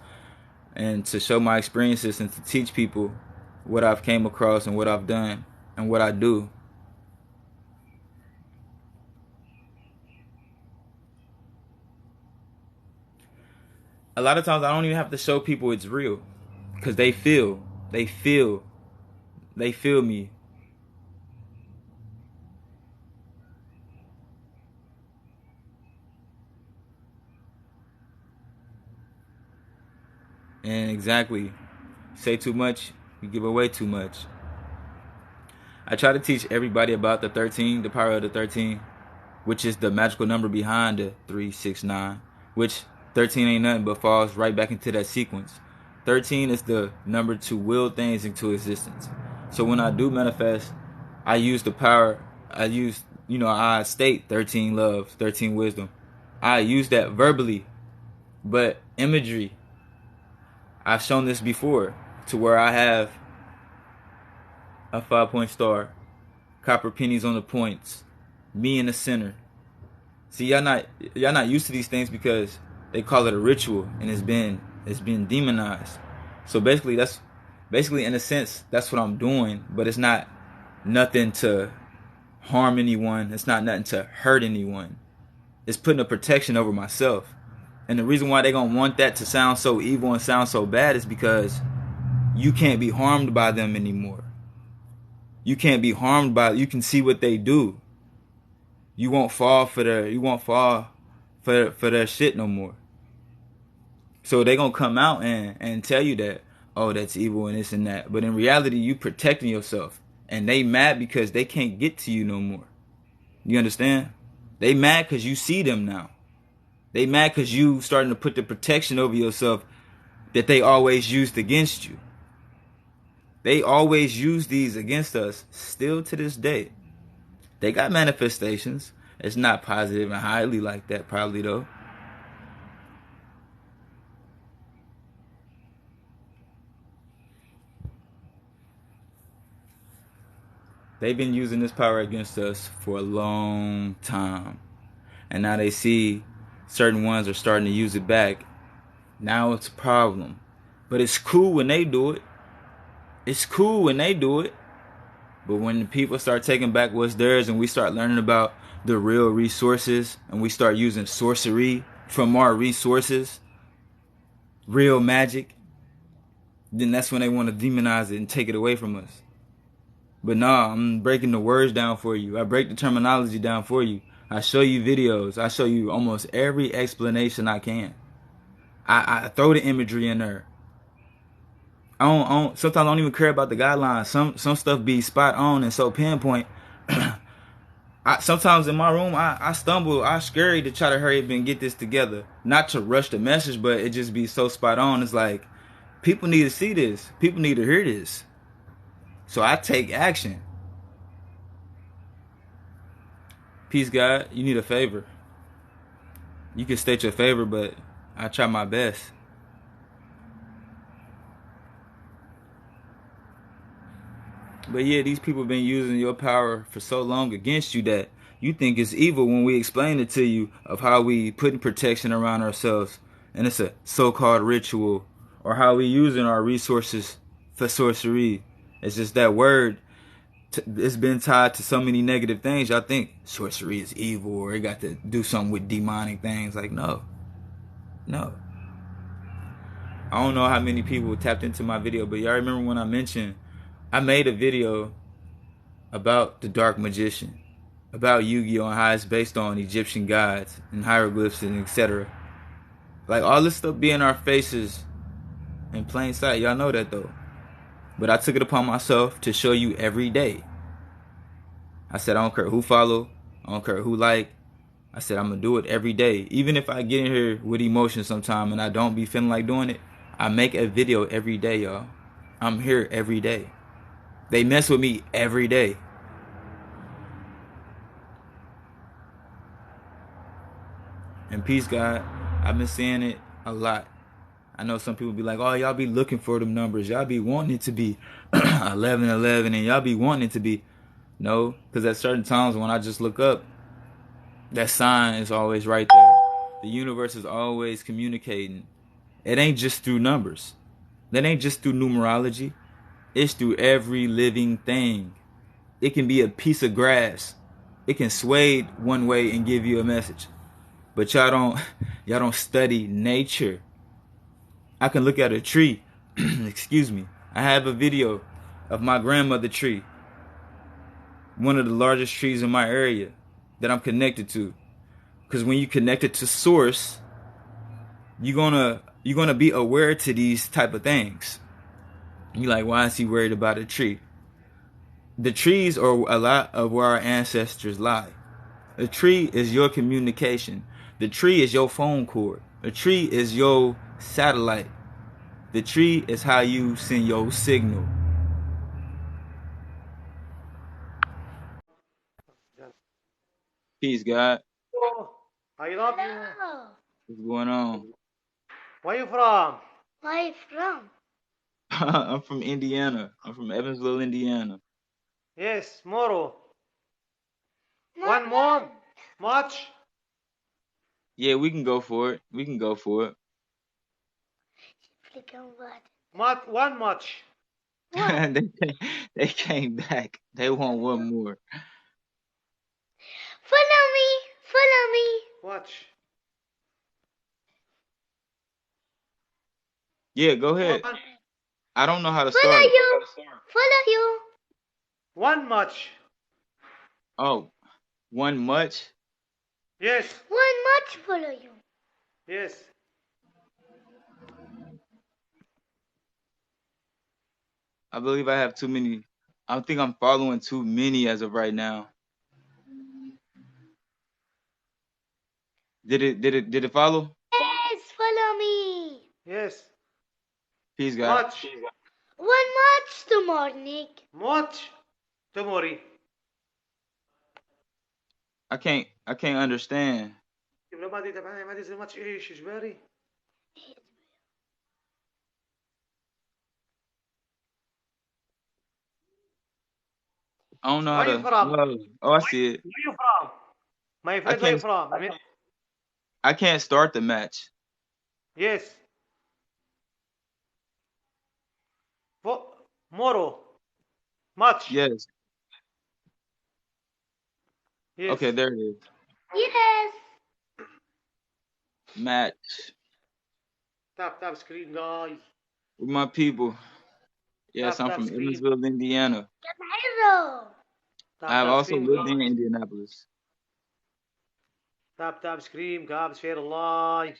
and to show my experiences and to teach people what I've came across and what I've done and what I do. A lot of times I don't even have to show people it's real because they feel me. And exactly, say too much, you give away too much. I try to teach everybody about the 13, the power of the 13, which is the magical number behind the 369, which 13 ain't nothing but falls right back into that sequence. 13 is the number to will things into existence. So when I do manifest, I use the power. I state 13 love, 13 wisdom. I use that verbally, but imagery. I've shown this before to where I have a 5-point star, copper pennies on the points, me in the center. See, y'all not used to these things because they call it a ritual and it's been demonized. So basically in a sense that's what I'm doing, but it's not nothing to harm anyone. It's not nothing to hurt anyone. It's putting a protection over myself. And the reason why they're going to want that to sound so evil and sound so bad is because you can't be harmed by them anymore. You can't be harmed by, you can see what they do. You won't fall for their shit no more. So they're going to come out and tell you that, oh, that's evil and this and that. But in reality, you protecting yourself. And they mad because they can't get to you no more. You understand? They mad because you see them now. They mad because you starting to put the protection over yourself that they always used against you. They always use these against us still to this day. They got manifestations. It's not positive and highly like that probably though. They've been using this power against us for a long time. And now they see certain ones are starting to use it back. Now it's a problem. But it's cool when they do it. it's cool when they do it, but when the people start taking back what's theirs and we start learning about the real resources and we start using sorcery from our resources, real magic, then that's when they want to demonize it and take it away from us. But nah, I'm breaking the words down for you. I break the terminology down for you. I show you videos. I show you almost every explanation I can. I throw the imagery in there. Sometimes I don't even care about the guidelines. Some stuff be spot on and so pinpoint. Sometimes in my room, I stumble. I scurry to try to hurry up and get this together. Not to rush the message, but it just be so spot on. It's like, people need to see this. People need to hear this. So I take action. Peace, God. You need a favor. You can state your favor, but I try my best. But yeah, these people have been using your power for so long against you that you think it's evil when we explain it to you of how we putting protection around ourselves. And it's a so-called ritual, or how we using our resources for sorcery. It's just that word. It's been tied to so many negative things. Y'all think sorcery is evil or it got to do something with demonic things. Like, no. I don't know how many people tapped into my video, but y'all remember when I mentioned I made a video about the Dark Magician, about Yu-Gi-Oh! And how it's based on Egyptian gods and hieroglyphs and etc. Like, all this stuff be in our faces in plain sight. Y'all know that though. But I took it upon myself to show you every day. I said, I don't care who follow, I don't care who like. I said, I'm going to do it every day. Even if I get in here with emotion sometime and I don't be feeling like doing it, I make a video every day, y'all. I'm here every day. They mess with me every day. And peace, God. I've been seeing it a lot. I know some people be like, oh, y'all be looking for them numbers. Y'all be wanting it to be 11-11 and y'all be wanting it to be. No, because at certain times when I just look up, that sign is always right there. The universe is always communicating. It ain't just through numbers. That ain't just through numerology. It's through every living thing. It can be a piece of grass. It can sway one way and give you a message. But y'all don't study nature. I can look at a tree. Excuse me. I have a video of my grandmother tree. One of the largest trees in my area that I'm connected to. Because when you connected to source, you're gonna be aware to these type of things. You're like, why is he worried about a tree? The trees are a lot of where our ancestors lie. A tree is your communication. The tree is your phone cord. A tree is your satellite. The tree is how you send your signal. Peace, God. Oh, I love you. Hello. What's going on? Where you from? Where are you from? I'm from Indiana. I'm from Evansville, Indiana. Yes, Moro. Not 1 month. Much? Yeah, we can go for it. We can go for it. Flick on what? 1 much. What? they came back. They want one more. Follow me. Follow me. Watch. Yeah, go ahead. I don't know how to Follow start. you. Follow you. 1 much. Oh, one much? Yes. 1 much follow you. Yes. I believe I have too many. I think I'm following too many as of right now. Did it follow? Yes, follow me. Yes. Peace, God. Much. 1 much to morning. Much. Tomorrow. I can't understand. ما دي much ايش اجباري؟ I don't know how Where you to. from? Oh, I see it. Where you from? My I friend, where you can't. from? I can't start the match. Yes. Moro. Much. Yes. Yes. Okay, there it is. Yes. Match Tap screen, guys. with my people. Yes, I'm Tap from screen. Evansville, Indiana. Hero. I have Tap also screen, lived in guys. Indianapolis. Tap screen. Gab share alive.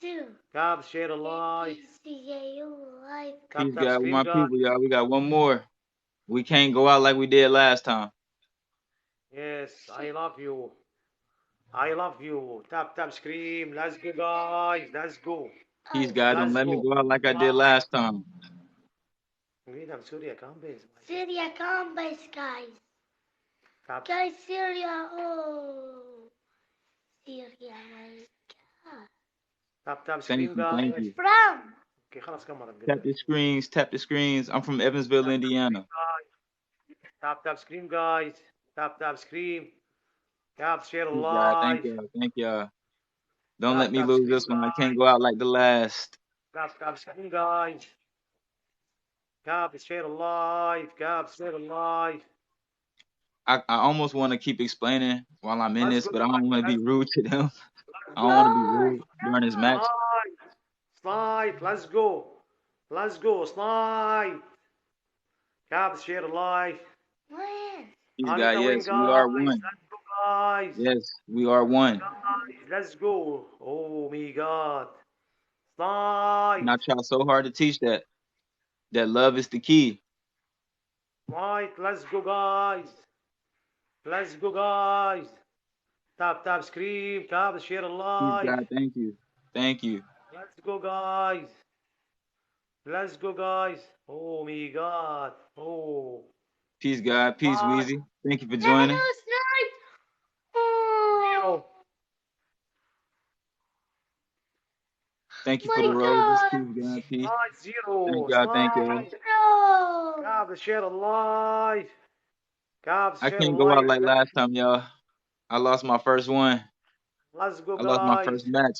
Two. Gab share alive. Peace, Tap God, with screen, my guys. people, y'all. We got one more. We can't go out like we did last time. Yes, I love you. I love you. Tap scream. Let's go, guys. Let's go. Peace, God. Don't Let's let me go. go out like I did last time. نريدها بسوريا كمان بيز. Syria come base, guys. Tap Guys, Syria. Oh. Syria, my God. tap Thank scream, you, thank guys. you. From. اوكي خلاص كم مرة Tap نقولها. the screens, tap the screens. I'm from Evansville, Indiana. Tap scream, guys. Tap scream. Tap share Peace, God. Thank live. y'all, thank y'all. Don't let me Tap lose scream, this one. I can't guys. go out like the last. Tap scream, guys. Tap share live. Tap share live. I almost want to keep explaining while I'm in Let's this, go, but I don't guys. want to be Let's rude to them. I don't want to be Go. rude during this match. Slide. Let's go. Let's go. Slide. Tap share live. When? Peace, God. Anita win, Yes, we are guys. one. Let's go, guys. Yes, we are one. Guys, let's go. Oh my God. And Slide. I try so hard to teach that love is the key. Slide. Let's go, guys. Let's go, guys. Tap scream. Tap share Peace, live. God. Thank you. Thank you. Let's go, guys. Let's go, guys. Oh my God. Oh. Peace, God. Peace, Slide. Weezy. Thank you for No, joining. Snipe. Oh. Zero. Thank you for My the roses. God. Peace, God. Peace. Slide. Zero. Thank y'all. Thank y'all. Slide. No. Tap share live. Tap I share can't go out live. like last time, y'all. I lost my first one. Let's go, I lost my guys. first match.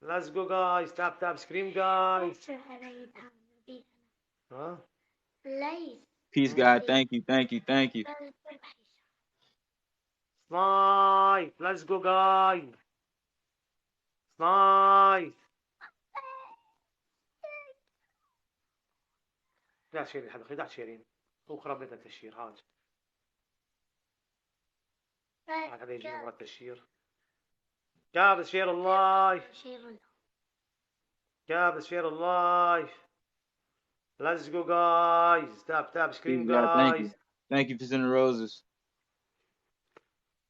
Let's go, guys. Tap scream, guys. Huh? Place. Peace, God. Thank you. Thank you. Thank you. Slide. Let's go, guys. Slide. لا شيرين حبيبي لا شيرين وخرب لنا التشهير هاج هذا يجي مرة التشهير جاب شير اللايف جاب شير اللايف let's go guys tap scream Peace, God. Thank you. guys Thank you for sending roses.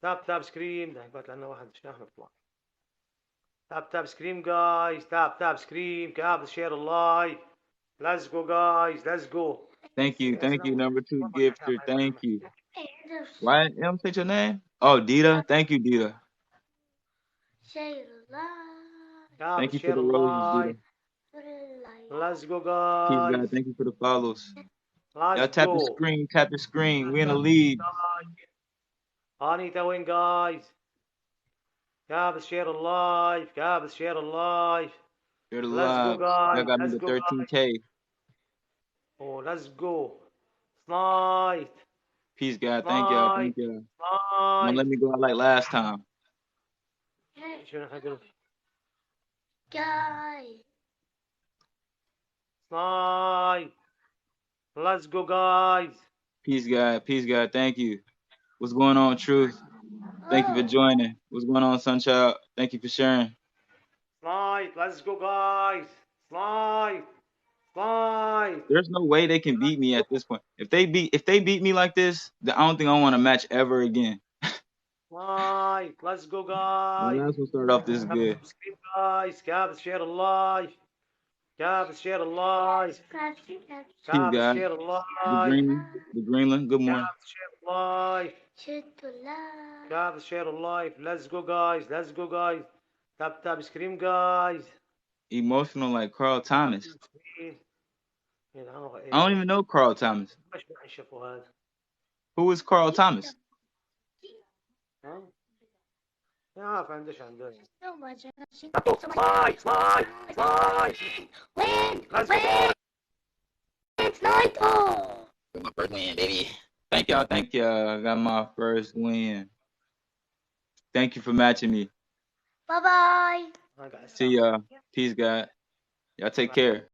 tap scream ده قلت لنا واحد مش نحن نطلع tap scream guys tap scream جاب شير اللايف let's go guys let's go Thank you. Thank you, number 2 gifter. Thank you. Why didn't say your name? Oh, Dita. Thank you, Dita. Thank you for the roses, Dita. let's go Peace, guys God. Thank you for the follows. Y'all let's tap the go screen. Tap the screen. We in the lead. Anita win guys Gab share alive Gab share alive You're the let's go live. guys Y'all got me let's to go guys 13K. oh let's go slide Peace, God. Thank y'all. slide Thank y'all. slide Don't let me go out like last time. شنو حقول Guy. slide let's go guys Peace, God. Peace, God. Thank you. What's going on, Truth? Thank you for joining. What's going on, Sunchild? Thank you for sharing. slide let's go guys slide There's no way they can beat me at this point. If they beat me like this, then I don't think I want to match ever again. slide let's go The guys last one started off this good. scream guys Gab share alive Gab share alive Peace, Gab God. share The alive Greenland. Good morning. Gab share alive Gab share alive let's go guys tap scream guys Emotional like Carl Thomas. scream I don't even know Carl Thomas. مش بنشوفوا هذا Who is Carl Thomas? ها يا فندش عندنا So much. slide Win! let's go It's Title. Got my first win, baby. Thank y'all. I got my first win. Thank you for matching me. Bye-bye. See y'all. Peace, God. Y'all take care.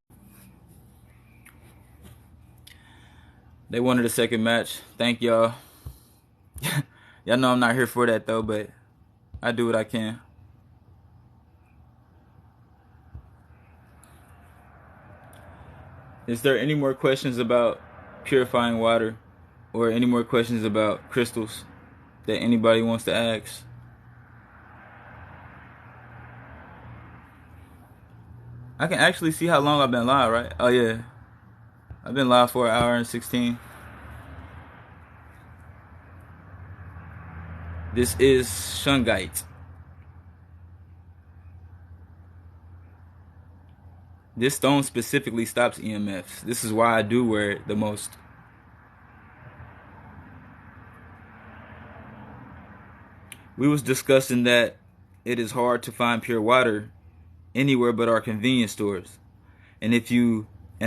They wanted a second match. Thank y'all. Y'all know I'm not here for that though, but I do what I can. Is there any more questions about purifying water or any more questions about crystals that anybody wants to ask? I can actually see how long I've been live, right? Oh yeah. I've been live for 1 hour and 16. This is shungite. This stone specifically stops EMFs. This is why I do wear it the most. We was discussing that it is hard to find pure water anywhere but our convenience stores. And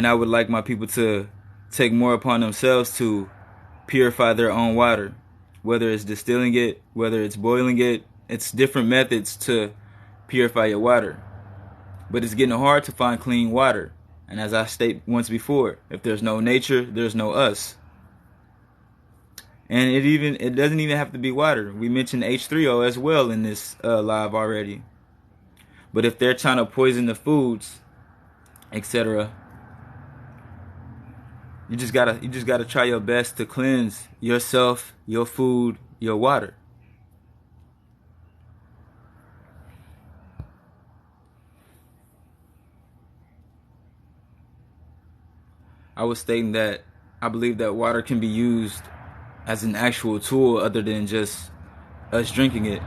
I would like my people to take more upon themselves to purify their own water. Whether it's distilling it, whether it's boiling it, it's different methods to purify your water. But it's getting hard to find clean water. And as I stated once before, if there's no nature, there's no us. And it doesn't even have to be water. We mentioned H3O as well in this live already. But if they're trying to poison the foods, etc., you just gotta try your best to cleanse yourself, your food, your water. I was stating that I believe that water can be used as an actual tool other than just us drinking it.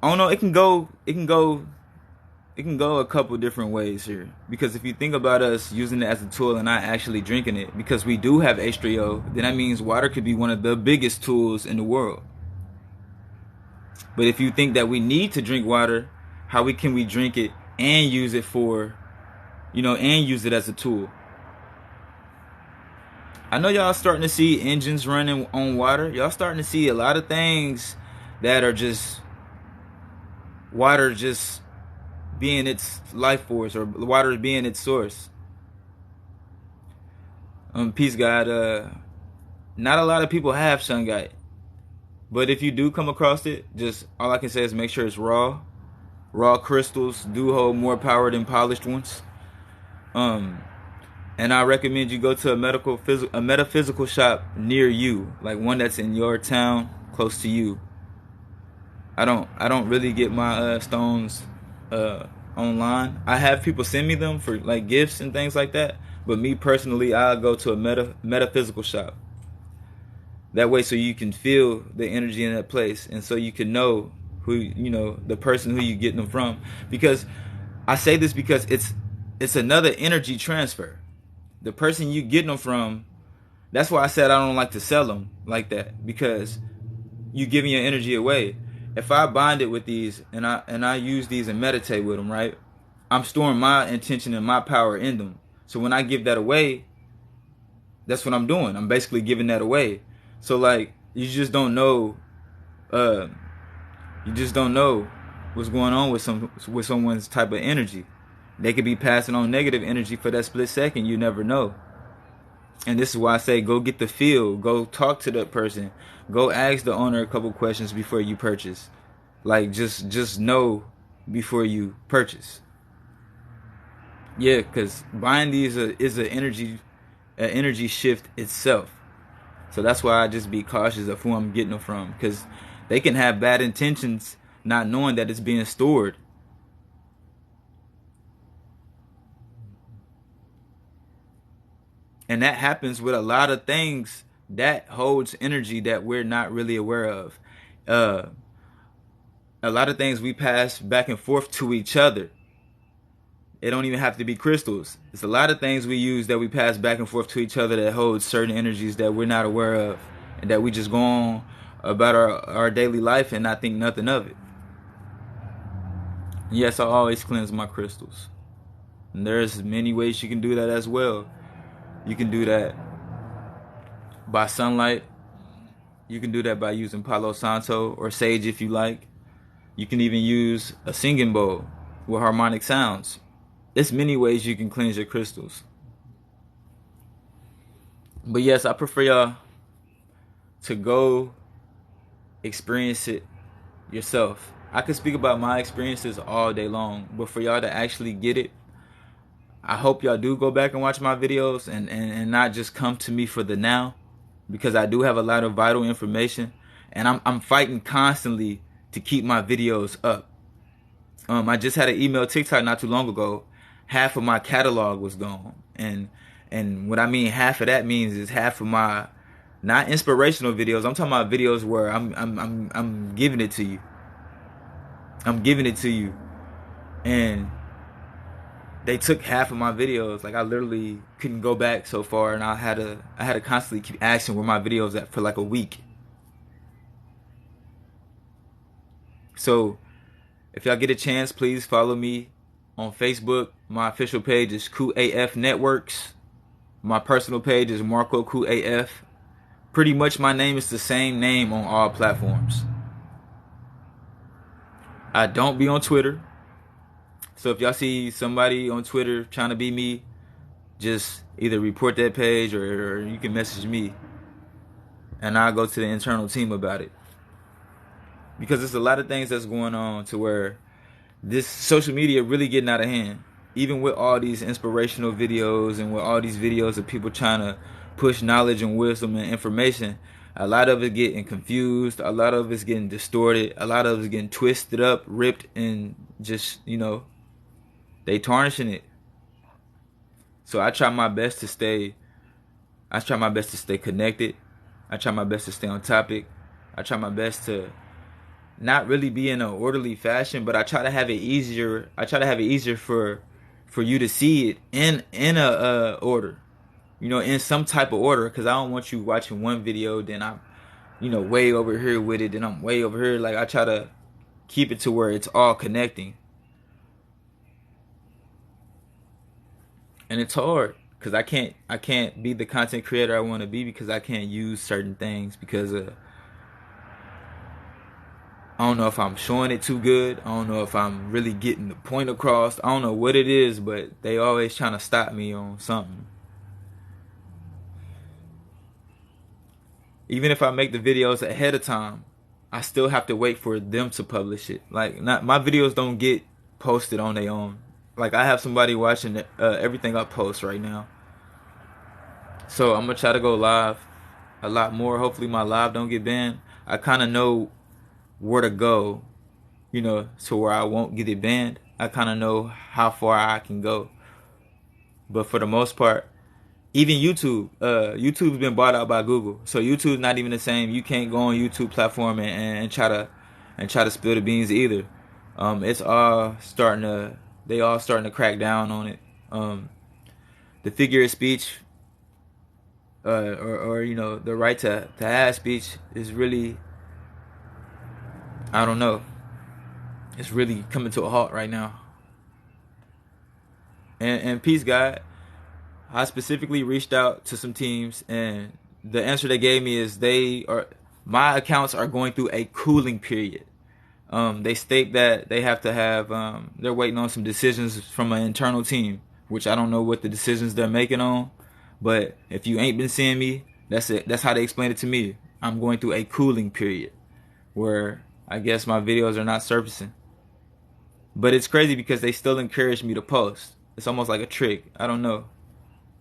I don't know, it can go a couple different ways here. Because if you think about us using it as a tool and not actually drinking it, because we do have H3O, then that means water could be one of the biggest tools in the world. But if you think that we need to drink water, how can we drink it and use it for, and use it as a tool? I know y'all starting to see engines running on water. Y'all starting to see a lot of things that are just water just being its life force, or water being its source. Peace, God. Not a lot of people have shungite, but if you do come across it, just all I can say is make sure it's raw. Raw crystals do hold more power than polished ones. And I recommend you go to a metaphysical shop near you, like one that's in your town, close to you. I don't really get my stones online. I have people send me them for like gifts and things like that. But me personally, I'll go to a metaphysical shop. That way, so you can feel the energy in that place, and so you can know who the person who you getting them from. Because I say this because it's another energy transfer. The person you getting them from, that's why I said I don't like to sell them like that, because you giving your energy away. If I bind it with these and I use these and meditate with them, right, I'm storing my intention and my power in them. So when I give that away, that's what I'm doing. I'm basically giving that away. So like you just don't know what's going on with someone's type of energy. They could be passing on negative energy for that split second. You never know. And this is why I say go get the feel. Go talk to that person. Go ask the owner a couple questions before you purchase. Like just know before you purchase. Yeah, because buying these is an energy shift itself. So that's why I just be cautious of who I'm getting them from, because they can have bad intentions, not knowing that it's being stored. And that happens with a lot of things that holds energy that we're not really aware of. A lot of things we pass back and forth to each other. It don't even have to be crystals. It's a lot of things we use that we pass back and forth to each other that hold certain energies that we're not aware of, and that we just go on about our daily life and not think nothing of it. Yes, I always cleanse my crystals. And there's many ways you can do that as well. You can do that by sunlight. You can do that by using Palo Santo or sage if you like. You can even use a singing bowl with harmonic sounds. There's many ways you can cleanse your crystals. But yes, I prefer y'all to go experience it yourself. I could speak about my experiences all day long, but for y'all to actually get it, I hope y'all do go back and watch my videos and not just come to me for the now, because I do have a lot of vital information, and I'm fighting constantly to keep my videos up. I just had an email TikTok not too long ago. Half of my catalog was gone, and what I mean half of that means is half of my not inspirational videos. I'm talking about videos where I'm giving it to you. I'm giving it to you, and they took half of my videos. Like I literally couldn't go back so far, and I had to constantly keep asking where my videos at for like a week. So if y'all get a chance, please follow me on Facebook. My official page is KooAF Networks. My personal page is Marco KooAF. Pretty much my name is the same name on all platforms. I don't be on Twitter. So if y'all see somebody on Twitter trying to be me, just either report that page or you can message me, and I'll go to the internal team about it. Because there's a lot of things that's going on to where this social media really getting out of hand. Even with all these inspirational videos and with all these videos of people trying to push knowledge and wisdom and information, a lot of it getting confused, a lot of it's getting distorted, a lot of it's getting twisted up, ripped, and just, they tarnishing it. So I try my best to stay connected. I try my best to stay on topic. I try my best to not really be in an orderly fashion, but I try to have it easier. I try to have it easier for you to see it in a order, in some type of order, because I don't want you watching one video, then I'm, way over here with it, then I'm way over here. Like I try to keep it to where it's all connecting, and it's hard because I can't be the content creator I want to be because I can't use certain things because I don't know if I'm showing it too good. I don't know if I'm really getting the point across. I don't know what it is, but they always trying to stop me on something. Even if I make the videos ahead of time, I still have to wait for them to publish it. Like, my videos don't get posted on their own. Like, I have somebody watching everything I post right now. So I'm going to try to go live a lot more. Hopefully my live don't get banned. I kind of know where to go, to where I won't get it banned. I kind of know how far I can go. But for the most part, even YouTube's been bought out by Google. So YouTube's not even the same. You can't go on YouTube platform and try to spill the beans either. They all starting to crack down on it. The figure of speech, or the right to have speech is really, I don't know. It's really coming to a halt right now. And peace, God. I specifically reached out to some teams, and the answer they gave me is my accounts are going through a cooling period. They state that they have to have, they're waiting on some decisions from an internal team, which I don't know what the decisions they're making on. But if you ain't been seeing me, that's it. That's how they explained it to me. I'm going through a cooling period where I guess my videos are not surfacing. But it's crazy because they still encourage me to post. It's almost like a trick. I don't know.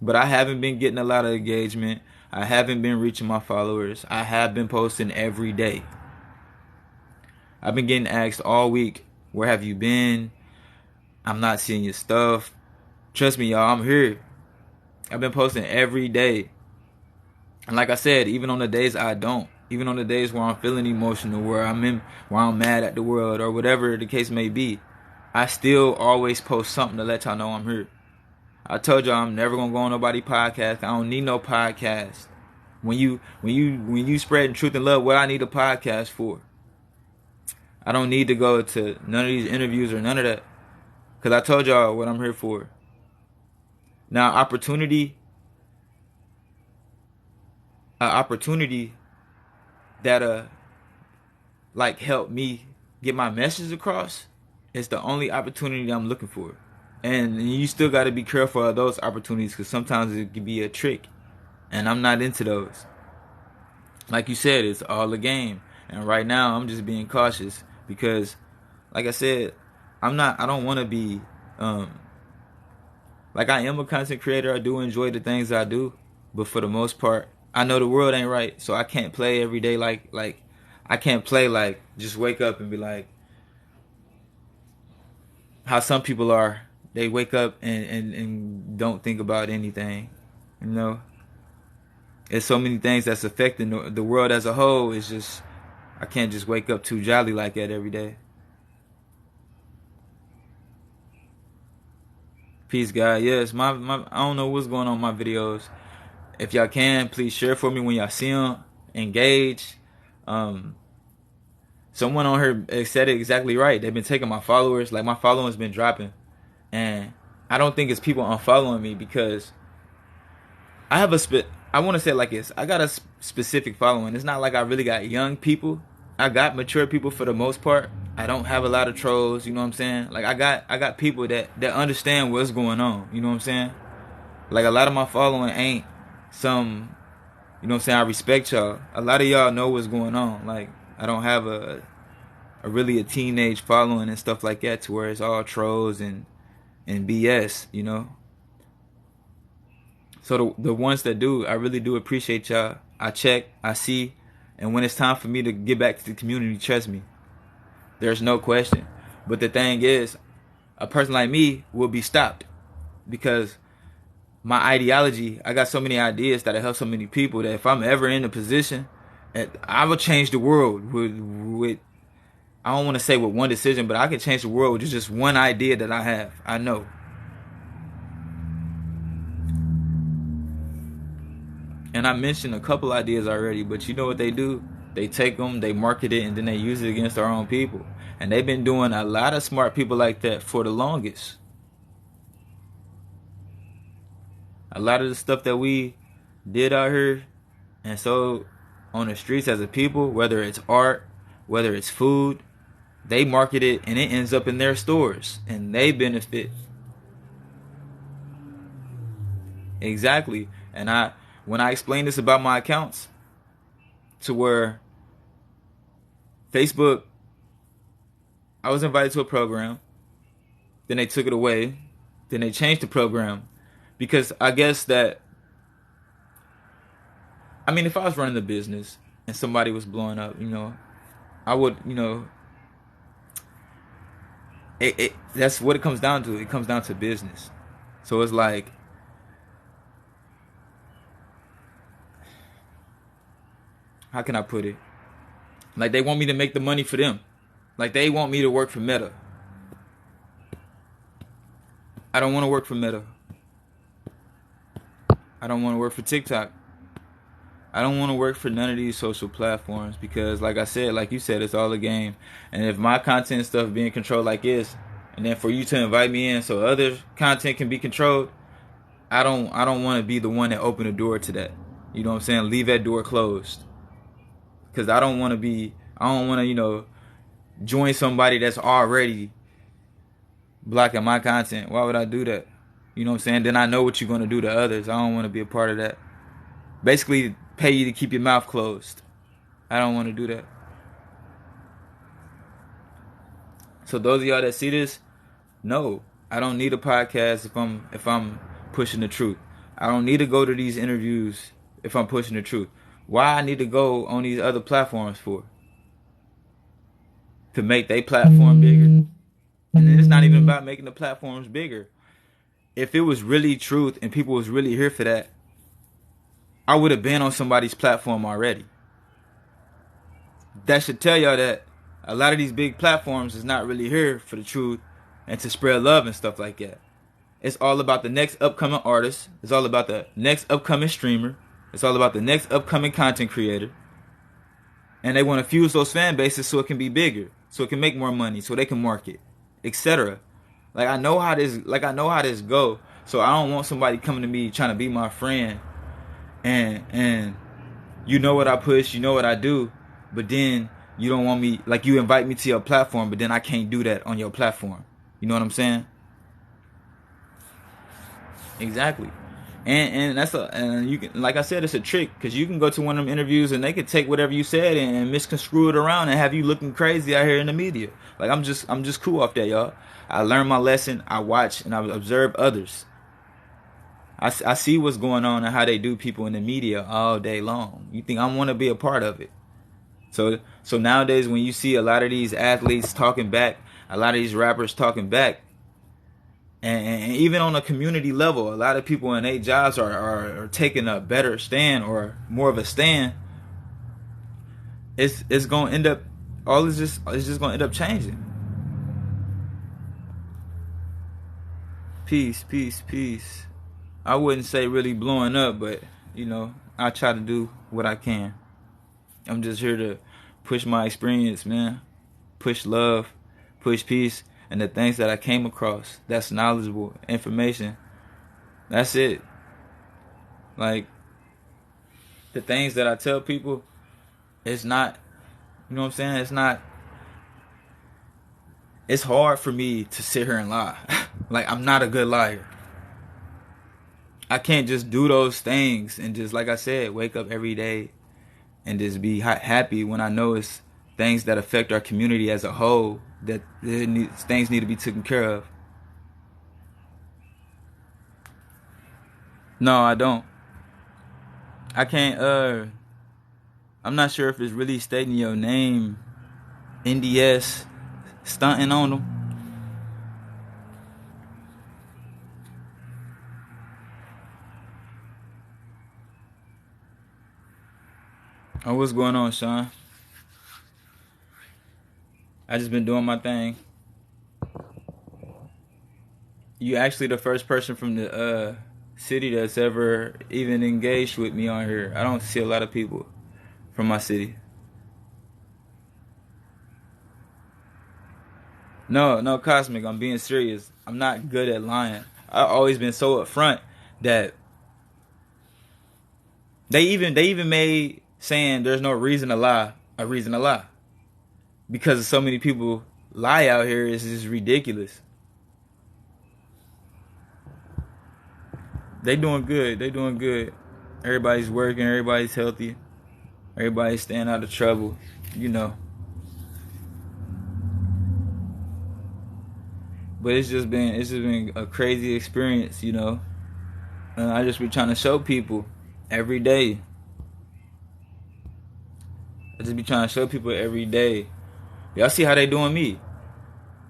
But I haven't been getting a lot of engagement. I haven't been reaching my followers. I have been posting every day. I've been getting asked all week, where have you been? I'm not seeing your stuff. Trust me, y'all, I'm here. I've been posting every day. And like I said, even on the days I don't, even on the days where I'm feeling emotional, where I'm mad at the world, or whatever the case may be, I still always post something to let y'all know I'm here. I told y'all I'm never gonna go on nobody's podcast. I don't need no podcast. When you spreading truth and love, what I need a podcast for? I don't need to go to none of these interviews or none of that, because I told y'all what I'm here for. Now, opportunity that like help me get my message across is the only opportunity I'm looking for. And you still got to be careful of those opportunities, because sometimes it can be a trick, and I'm not into those. Like you said, it's all a game, and right now I'm just being cautious because, like I said, I don't want to be like, I am a content creator. I do enjoy the things I do, but for the most part, I know the world ain't right, so I can't play every day like I can't play like just wake up and be like how some people are. They wake up and don't think about anything. You know, there's so many things that's affecting the world as a whole. It's just, I can't just wake up too jolly like that every day. Peace, guy. Yes, my I don't know what's going on in my videos. If y'all can, please share for me when y'all see them. Engage. Someone on here said it exactly right. They've been taking my followers. Like, my following's been dropping. And I don't think it's people unfollowing me because I have I want to say it like this. I got a specific following. It's not like I really got young people. I got mature people for the most part. I don't have a lot of trolls, you know what I'm saying? Like, I got people that understand what's going on, you know what I'm saying? Like, a lot of my following ain't some, you know what I'm saying, I respect y'all. A lot of y'all know what's going on. Like, I don't have a really a teenage following and stuff like that to where it's all trolls and BS, you know? So the ones that do, I really do appreciate y'all. I check, I see, and when it's time for me to get back to the community, trust me, there's no question. But the thing is, a person like me will be stopped because my ideology, I got so many ideas that I help so many people that if I'm ever in a position, I will change the world with I don't want to say with one decision, but I can change the world with just one idea that I have. I know. And I mentioned a couple ideas already, but you know what they do? They take them, they market it, and then they use it against their own people. And they've been doing a lot of smart people like that for the longest. A lot of the stuff that we did out here and so on the streets as a people, whether it's art, whether it's food, they market it and it ends up in their stores and they benefit. Exactly. And when I explain this about my accounts, to where Facebook, I was invited to a program, then they took it away, then they changed the program, because I guess that, I mean, if I was running the business and somebody was blowing up, you know, I would, you know, that's what it comes down to. It comes down to business. So it's like, how can I put it? Like, they want me to make the money for them. Like, they want me to work for Meta. I don't want to work for Meta. I don't want to work for TikTok. I don't want to work for none of these social platforms because, like I said, like you said, it's all a game. And if my content stuff being controlled like this, and then for you to invite me in so other content can be controlled, I don't want to be the one that open the door to that. You know what I'm saying? Leave that door closed. Because I don't want to, you know, join somebody that's already blocking my content. Why would I do that? You know what I'm saying? Then I know what you're going to do to others. I don't want to be a part of that. Basically, pay you to keep your mouth closed. I don't want to do that. So those of y'all that see this, no, I don't need a podcast if I'm pushing the truth. I don't need to go to these interviews if I'm pushing the truth. Why I need to go on these other platforms for? To make their platform bigger. And then it's not even about making the platforms bigger. If it was really truth and people was really here for that, I would have been on somebody's platform already. That should tell y'all that a lot of these big platforms is not really here for the truth and to spread love and stuff like that. It's all about the next upcoming artist. It's all about the next upcoming streamer. It's all about the next upcoming content creator. And they want to fuse those fan bases so it can be bigger, so it can make more money, so they can market, etc. I know how this go. So I don't want somebody coming to me trying to be my friend, and you know what I push, you know what I do, but then you don't want me, like, you invite me to your platform, but then I can't do that on your platform. You know what I'm saying? Exactly. And and you can, like I said, it's a trick, because you can go to one of them interviews and they could take whatever you said and misconstrue it around and have you looking crazy out here in the media. Like, I'm just cool off that, y'all. I learned my lesson. I watch and I observe others. I see what's going on and how they do people in the media all day long. You think I want to be a part of it? So nowadays, when you see a lot of these athletes talking back, a lot of these rappers talking back, and even on a community level, a lot of people in their jobs are taking a better stand, or more of a stand. It's gonna end up, it's just gonna end up changing. Peace, peace, peace. I wouldn't say really blowing up, but I try to do what I can. I'm just here to push my experience, man. Push love, push peace, and the things that I came across that's knowledgeable information. That's it. Like, the things that I tell people, it's not, you know what I'm saying? It's hard for me to sit here and lie. Like, I'm not a good liar. I can't just do those things and just, like I said, wake up every day and just be happy when I know it's things that affect our community as a whole, that things need to be taken care of. No, I don't. I can't, I'm not sure if it's really stating your name, NDS, stunting on them. Oh, what's going on, Sean? I just been doing my thing. You actually the first person from the city that's ever even engaged with me on here. I don't see a lot of people from my city. No, Cosmic, I'm being serious. I'm not good at lying. I've always been so upfront that they even made saying there's no reason to lie a reason to lie. Because so many people lie out here, is just ridiculous. They doing good. Everybody's working, everybody's healthy, everybody's staying out of trouble, But it's just been a crazy experience, And I just be trying to show people every day. Y'all see how they doing me?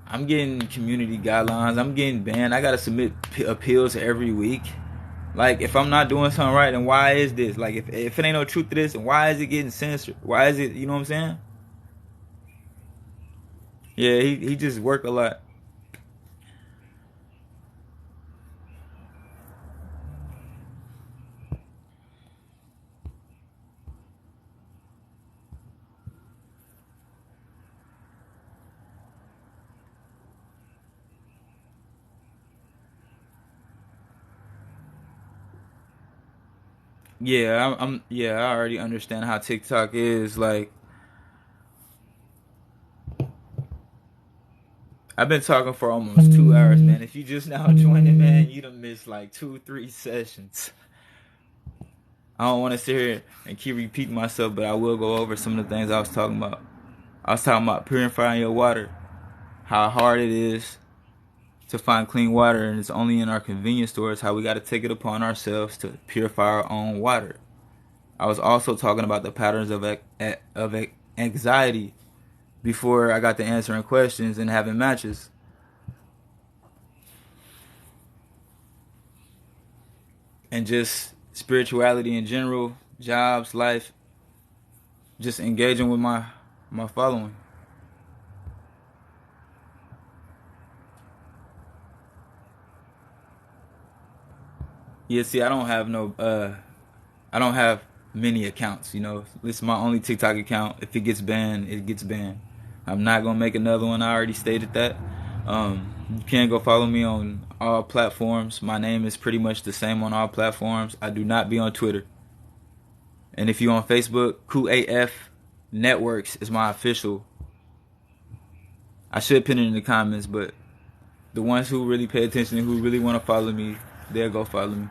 I'm getting community guidelines. I'm getting banned. I gotta submit appeals every week. Like, if I'm not doing something right, then why is this? Like, if it ain't no truth to this, then why is it getting censored? Why is it, you know what I'm saying? Yeah, he just work a lot. Yeah, I already understand how TikTok is. Like, I've been talking for almost 2 hours, man. If you just now joining, man, you done missed like 2-3 sessions. I don't want to sit here and keep repeating myself, but I will go over some of the things I was talking about. I was talking about purifying your water, how hard it is to find clean water, and it's only in our convenience stores, how we got to take it upon ourselves to purify our own water. I was also talking about the patterns of anxiety before I got to answering questions and having matches. And just spirituality in general, jobs, life, just engaging with my following. Yeah, see, I don't have many accounts, This is my only TikTok account. If it gets banned, it gets banned. I'm not gonna make another one. I already stated that. You can go follow me on all platforms. My name is pretty much the same on all platforms. I do not be on Twitter. And if you're on Facebook, KUAF Networks is my official. I should pin it in the comments, but the ones who really pay attention and who really want to follow me, they'll go follow me.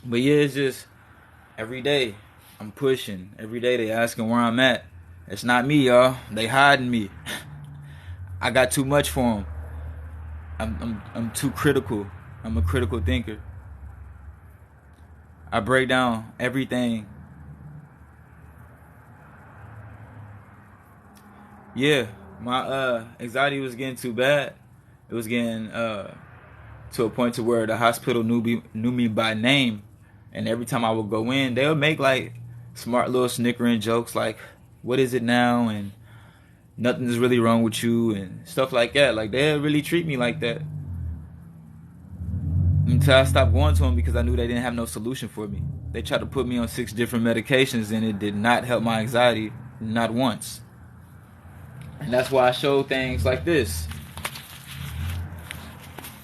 But yeah, it's just every day I'm pushing. Every day they asking where I'm at. It's not me, y'all. They hiding me. I got too much for them. I'm too critical. I'm a critical thinker. I break down everything. Yeah, my anxiety was getting too bad. It was getting to a point to where the hospital knew me by name, and every time I would go in, they would make like smart little snickering jokes like, "What is it now?" and "Nothing's really wrong with you," and stuff like that. Like they really treat me like that. Until I stopped going to them because I knew they didn't have no solution for me. They tried to put me on 6 different medications and it did not help my anxiety, not once. And that's why I show things like this.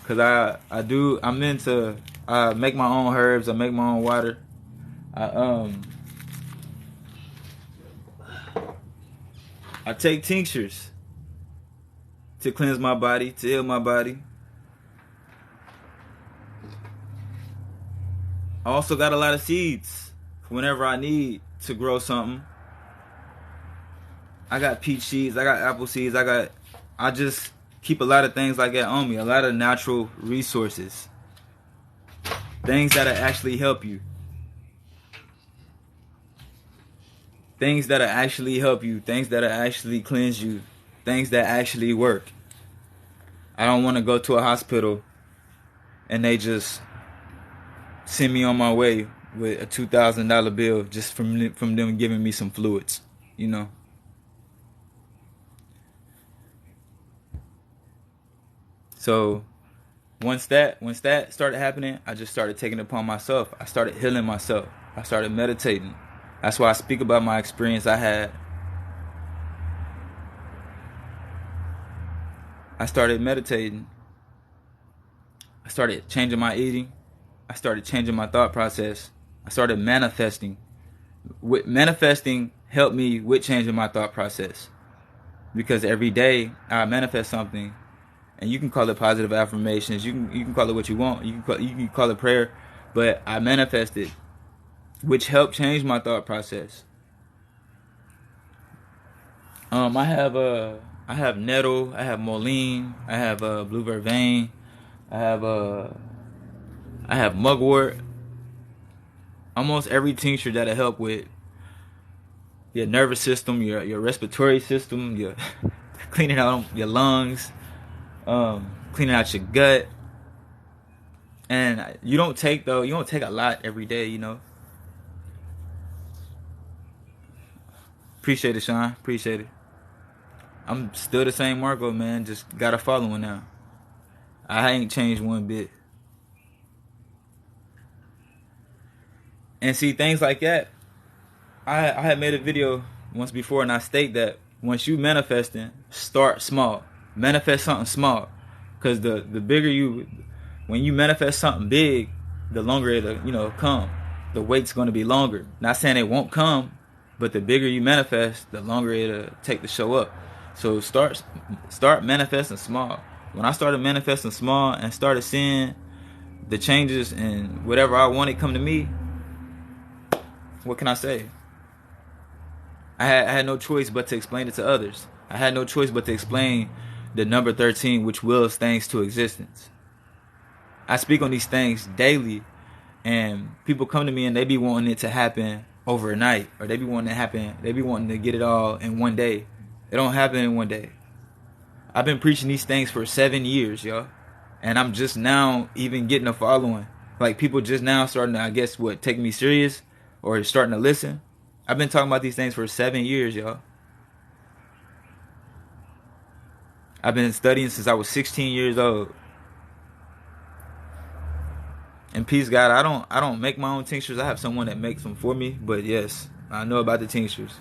Cause I make my own herbs, I make my own water. I take tinctures to cleanse my body, to heal my body. I also got a lot of seeds whenever I need to grow something. I got peach seeds, I got apple seeds, I just keep a lot of things like that on me, a lot of natural resources. Things that'll actually help you. Things that'll actually help you, things that'll actually cleanse you, things that actually work. I don't want to go to a hospital and they just send me on my way with a $2,000 bill just from them giving me some fluids, you know. So once that started happening, I just started taking it upon myself. I started healing myself. I started meditating. That's why I speak about my experience I had. I started meditating. I started changing my eating. I started changing my thought process. I started manifesting. Manifesting helped me with changing my thought process. Because every day I manifest something, and you can call it positive affirmations. You can call it what you want. You can call it prayer, but I manifested, which helped change my thought process. I have nettle, I have moline, I have blue vervain, I have mugwort. Almost every tincture that'll help with your nervous system, your respiratory system, your cleaning out your lungs, cleaning out your gut. And you don't take a lot every day, you know. Appreciate it, Sean. Appreciate it. I'm still the same Marco, man. Just got a following now. I ain't changed one bit. And see, things like that, I had made a video once before, and I state that once you manifesting, start small. Manifest something small. Because the bigger when you manifest something big, the longer it'll come. The wait's going to be longer. Not saying it won't come, but the bigger you manifest, the longer it'll take to show up. So start manifesting small. When I started manifesting small and started seeing the changes and whatever I wanted come to me, what can I say? I had no choice but to explain it to others. I had no choice but to explain the number 13, which wills things to existence. I speak on these things daily, and people come to me and they be wanting it to happen overnight, or they be wanting to get it all in one day. It don't happen in one day. I've been preaching these things for 7 years, y'all. And I'm just now even getting a following. Like, people just now starting to, I guess, take me serious or starting to listen. I've been talking about these things for 7 years, y'all. I've been studying since I was 16 years old. And peace, God, I don't make my own tinctures. I have someone that makes them for me. But yes, I know about the tinctures.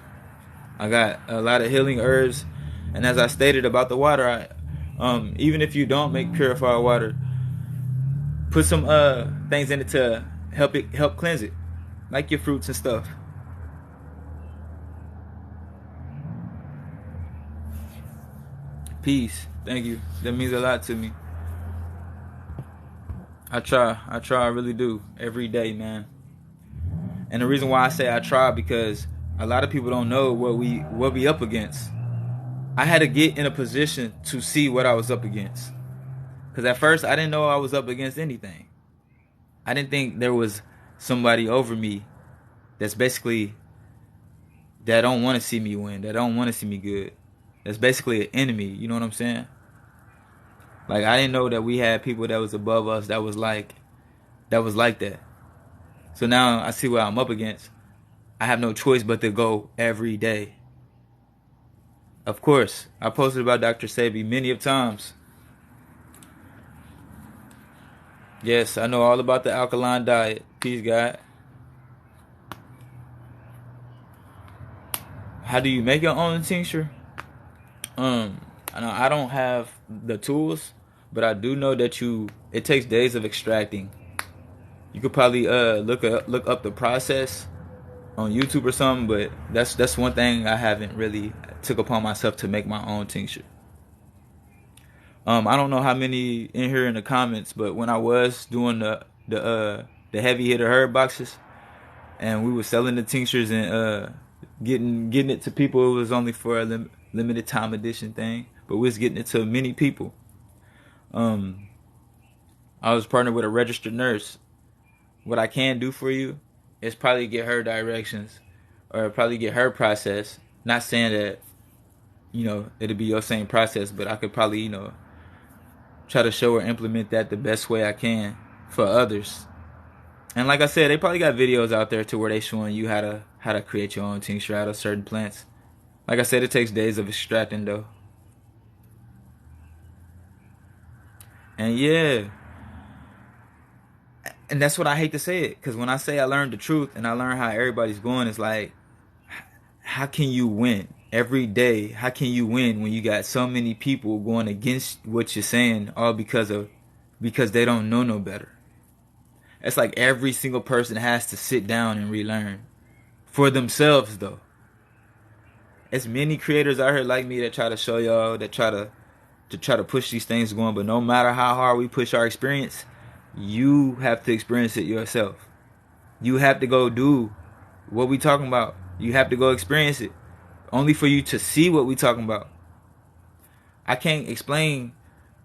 I got a lot of healing herbs And as I stated about the water, even if you don't make purified water, put some things in it to help cleanse it, like your fruits and stuff. Peace. Thank you. That means a lot to me. I try, I really do, every day, man. And the reason why I say I try, because a lot of people don't know what we up against. I had to get in a position to see what I was up against. Because at first, I didn't know I was up against anything. I didn't think there was somebody over me that's basically, that don't want to see me win, that don't want to see me good. That's basically an enemy, you know what I'm saying? Like, I didn't know that we had people that was above us that was like that. So now I see what I'm up against. I have no choice but to go every day. Of course, I posted about Dr. Sebi many of times. Yes, I know all about the alkaline diet. Peace, God. How do you make your own tincture? I don't have the tools, but I do know that it takes days of extracting. You could probably look up the process on YouTube or something, but that's one thing I haven't really took upon myself to make my own tincture. I don't know how many in here in the comments, but when I was doing the heavy hitter herb boxes, and we were selling the tinctures and getting it to people, it was only for a limited time edition thing, but we was getting it to many people. I was partnered with a registered nurse. What I can do for you is probably get her directions or probably get her process. Not saying that, it'll be your same process, but I could probably, try to show or implement that the best way I can for others. And like I said, they probably got videos out there to where they showing you how to create your own tincture out of certain plants. Like I said, it takes days of extracting though. And yeah. And that's what I hate to say it, because when I say I learned the truth and I learned how everybody's going, it's like, how can you win every day? How can you win when you got so many people going against what you're saying, all because they don't know no better? It's like every single person has to sit down and relearn for themselves, though. There's many creators out here like me that try to show y'all, that try to push these things going, but no matter how hard we push our experience, you have to experience it yourself. You have to go do what we talking about. You have to go experience it, only for you to see what we talking about. I can't explain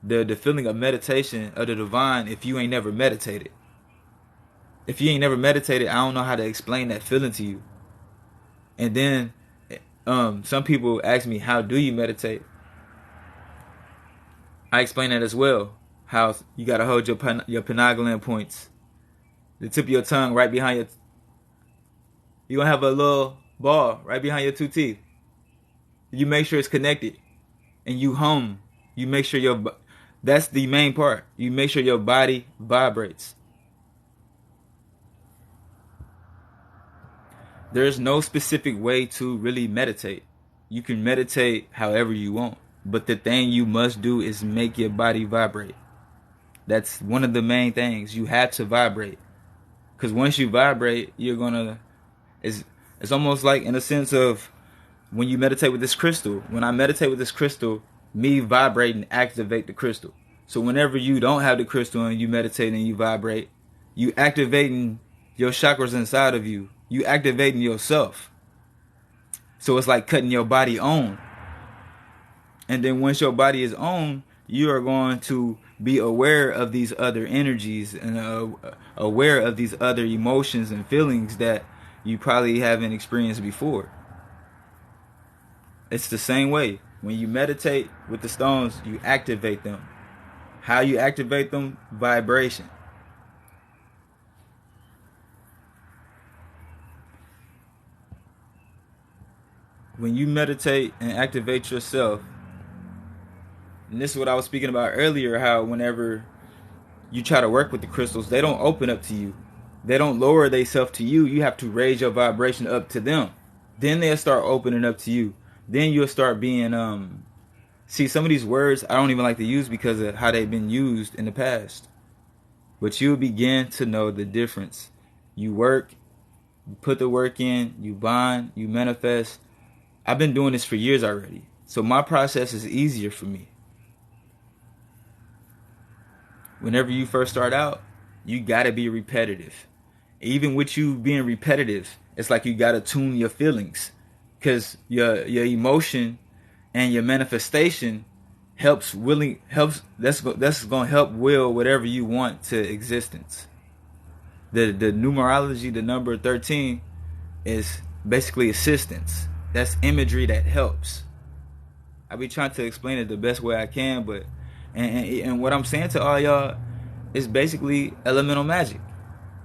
the feeling of meditation of the divine if you ain't never meditated. If you ain't never meditated, I don't know how to explain that feeling to you. And then some people ask me, how do you meditate? I explain that as well. How you got to hold your pineal gland points, the tip of your tongue right behind your... You're going to have a little ball right behind your two teeth. You make sure it's connected. And you hum. You make sure that's the main part. You make sure your body vibrates. There's no specific way to really meditate. You can meditate however you want. But the thing you must do is make your body vibrate. That's one of the main things. You have to vibrate. Because once you vibrate, you're going to... It's almost like in a sense of when you meditate with this crystal. When I meditate with this crystal, me vibrating activate the crystal. So whenever you don't have the crystal and you meditate and you vibrate, you activating your chakras inside of you. You activating yourself. So it's like cutting your body on. And then once your body is on, you are going to be aware of these other energies and aware of these other emotions and feelings that you probably haven't experienced before. It's the same way. When you meditate with the stones, you activate them. How you activate them? Vibration. When you meditate and activate yourself, and this is what I was speaking about earlier, how whenever you try to work with the crystals, they don't open up to you. They don't lower themselves to you. You have to raise your vibration up to them. Then they'll start opening up to you. Then you'll start being See, some of these words I don't even like to use because of how they've been used in the past. But you'll begin to know the difference. You work, you put the work in, you bond, you manifest. I've been doing this for years already. So my process is easier for me. Whenever you first start out, you gotta be repetitive. Even with you being repetitive, it's like you gotta tune your feelings, because your emotion and your manifestation that's gonna help will whatever you want to existence. The numerology, the number 13, is basically assistance. That's imagery that helps. I be trying to explain it the best way I can, but and what I'm saying to all y'all is basically elemental magic.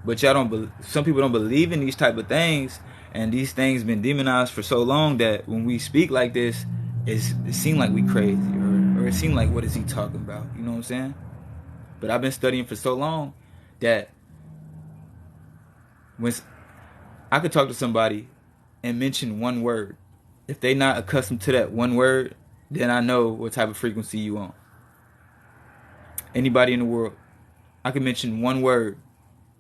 But y'all don't. Some people don't believe in these type of things, and these things been demonized for so long that when we speak like this, it seems like we crazy, or it seems like, what is he talking about? You know what I'm saying? But I've been studying for so long that when I could talk to somebody and mention one word, if they not accustomed to that one word, then I know what type of frequency you on. Anybody in the world, I can mention one word.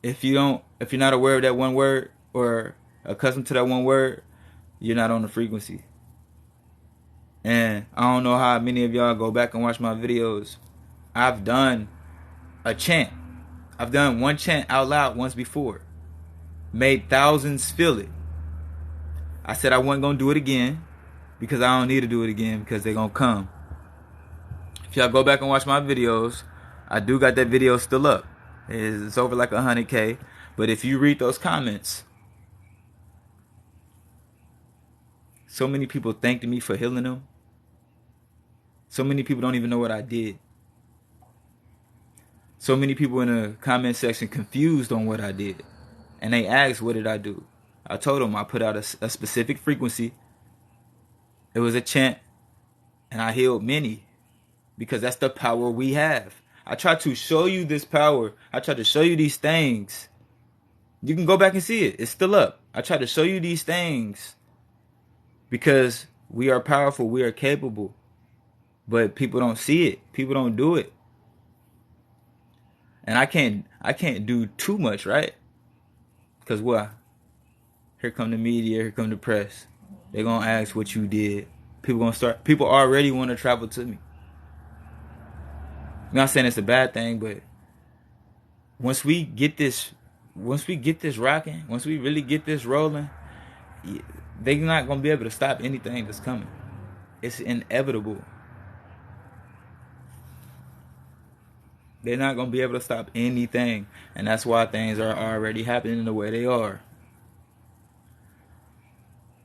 If you're not aware of that one word or accustomed to that one word, you're not on the frequency. And I don't know how many of y'all go back and watch my videos. I've done a chant. I've done one chant out loud once before. Made thousands feel it. I said I wasn't going to do it again because I don't need to do it again because they're going to come. If y'all go back and watch my videos, I do got that video still up. It's over like 100K. But if you read those comments, so many people thanked me for healing them. So many people don't even know what I did. So many people in the comment section confused on what I did. And they asked, what did I do? I told them I put out a specific frequency. It was a chant. And I healed many. Because that's the power we have. I try to show you this power. I try to show you these things. You can go back and see it. It's still up. I try to show you these things. Because we are powerful. We are capable. But people don't see it. People don't do it. And I can't do too much, right? Because what? Here come the media, here come the press. They're going to ask what you did. People already want to travel to me. I'm not saying it's a bad thing, but once we get this rocking, once we really get this rolling, they're not going to be able to stop anything that's coming. It's inevitable. They're not going to be able to stop anything. And that's why things are already happening the way they are.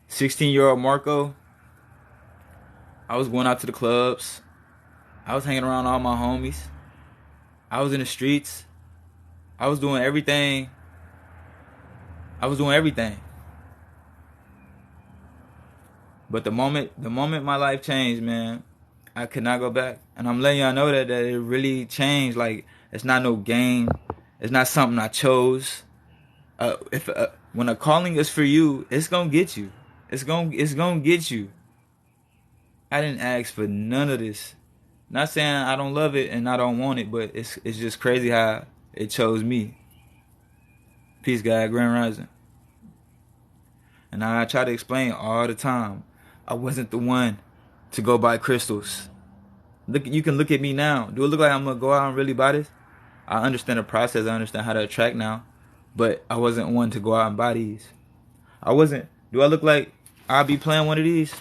16-year-old Marco, I was going out to the clubs. I was hanging around all my homies. I was in the streets. I was doing everything. But the moment my life changed, man, I could not go back. And I'm letting y'all know that it really changed. Like, it's not no game. It's not something I chose. When a calling is for you, it's gonna get you. It's gonna get you. I didn't ask for none of this. Not saying I don't love it and I don't want it, but it's just crazy how it chose me. Peace, God, Grand Rising. And I try to explain all the time, I wasn't the one to go buy crystals. You can look at me now. Do it look like I'm gonna go out and really buy this? I understand the process. I understand how to attract now, but I wasn't one to go out and buy these. I wasn't. Do I look like I'll be playing one of these?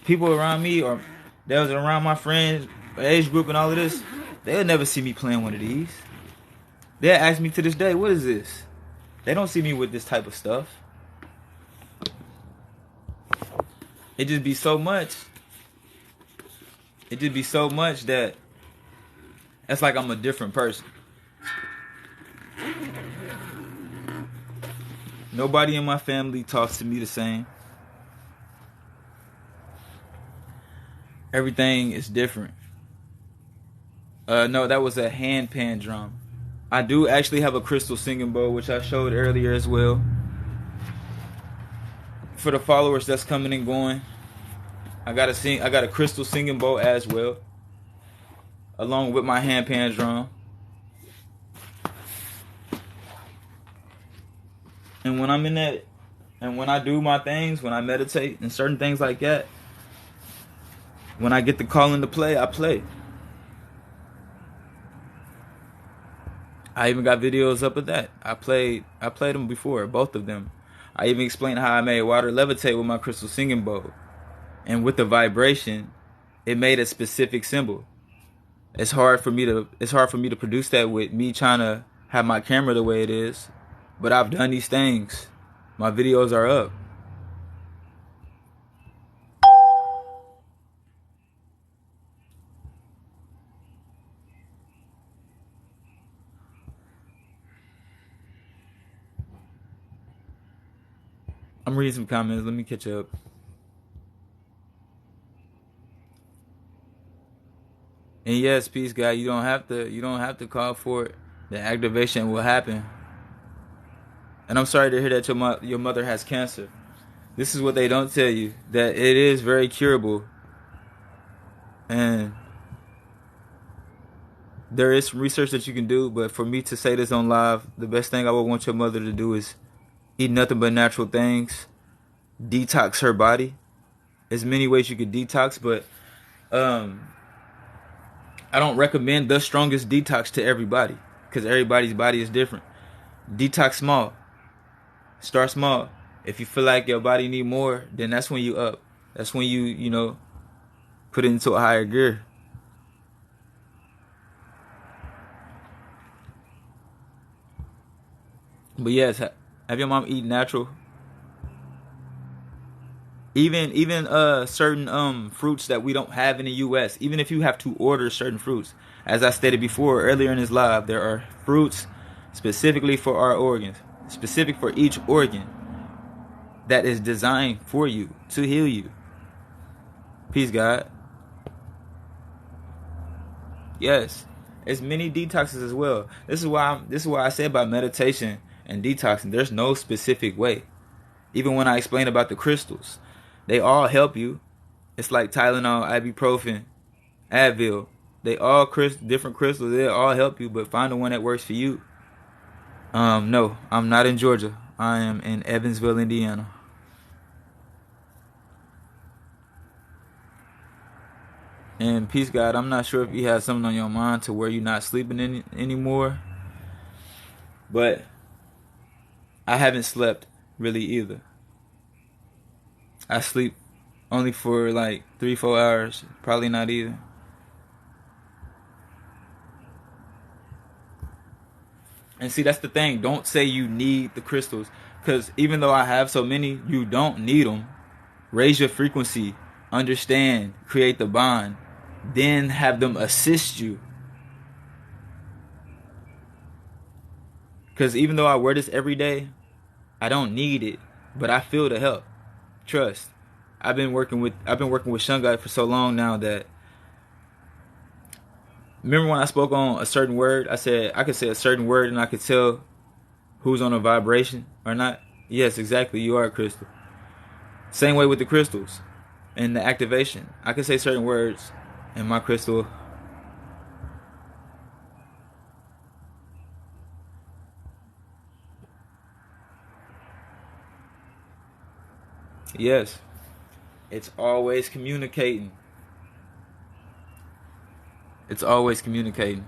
People around me, or that was around my friends, age group and all of this, they'll never see me playing one of these. They'll ask me to this day, what is this? They don't see me with this type of stuff. It just be so much. It just be so much that it's like I'm a different person. Nobody in my family talks to me the same. Everything is different. No, that was a hand pan drum. I do actually have a crystal singing bowl, which I showed earlier as well. For the followers that's coming and going, I got a crystal singing bowl as well, along with my hand pan drum. And when I'm in that, and when I do my things, when I meditate and certain things like that, when I get the calling to play, I play. I even got videos up of that. I played them before, both of them. I even explained how I made water levitate with my crystal singing bowl. And with the vibration, it made a specific symbol. It's hard for me to produce that with me trying to have my camera the way it is. But I've done these things. My videos are up. I'm reading some comments. Let me catch up. And yes, peace, guy. You don't have to call for it. The activation will happen. And I'm sorry to hear that your mother has cancer. This is what they don't tell you, that it is very curable. And there is some research that you can do, but for me to say this on live, the best thing I would want your mother to do is eat nothing but natural things, detox her body. There's many ways you could detox, but I don't recommend the strongest detox to everybody, because everybody's body is different. Detox small. Start small. If you feel like your body need more, then that's when you up. That's when you put it into a higher gear. But yes, have your mom eat natural. Even certain fruits that we don't have in the U.S. Even if you have to order certain fruits, as I stated before earlier in this live, there are fruits specifically for our organs, specific for each organ, that is designed for you to heal you. Peace, God. Yes, it's many detoxes as well. This is why I say about meditation and detoxing. There's no specific way. Even when I explain about the crystals, they all help you. It's like Tylenol, ibuprofen, Advil. They all different crystals. They all help you, but find the one that works for you. No, I'm not in Georgia. I am in Evansville, Indiana. And peace, God. I'm not sure if you have something on your mind to where you're not sleeping anymore. But I haven't slept really either. I sleep only for like 3-4 hours. Probably not either. And see, that's the thing. Don't say you need the crystals, because even though I have so many, you don't need them. Raise your frequency. Understand. Create the bond. Then have them assist you. Because even though I wear this every day, I don't need it, but I feel the help. Trust. I've been working with Shungai for so long now that, remember when I spoke on a certain word? I said I could say a certain word and I could tell who's on a vibration or not. Yes, exactly. You are a crystal. Same way with the crystals and the activation. I could say certain words and my crystal. Yes. It's always communicating. It's always communicating.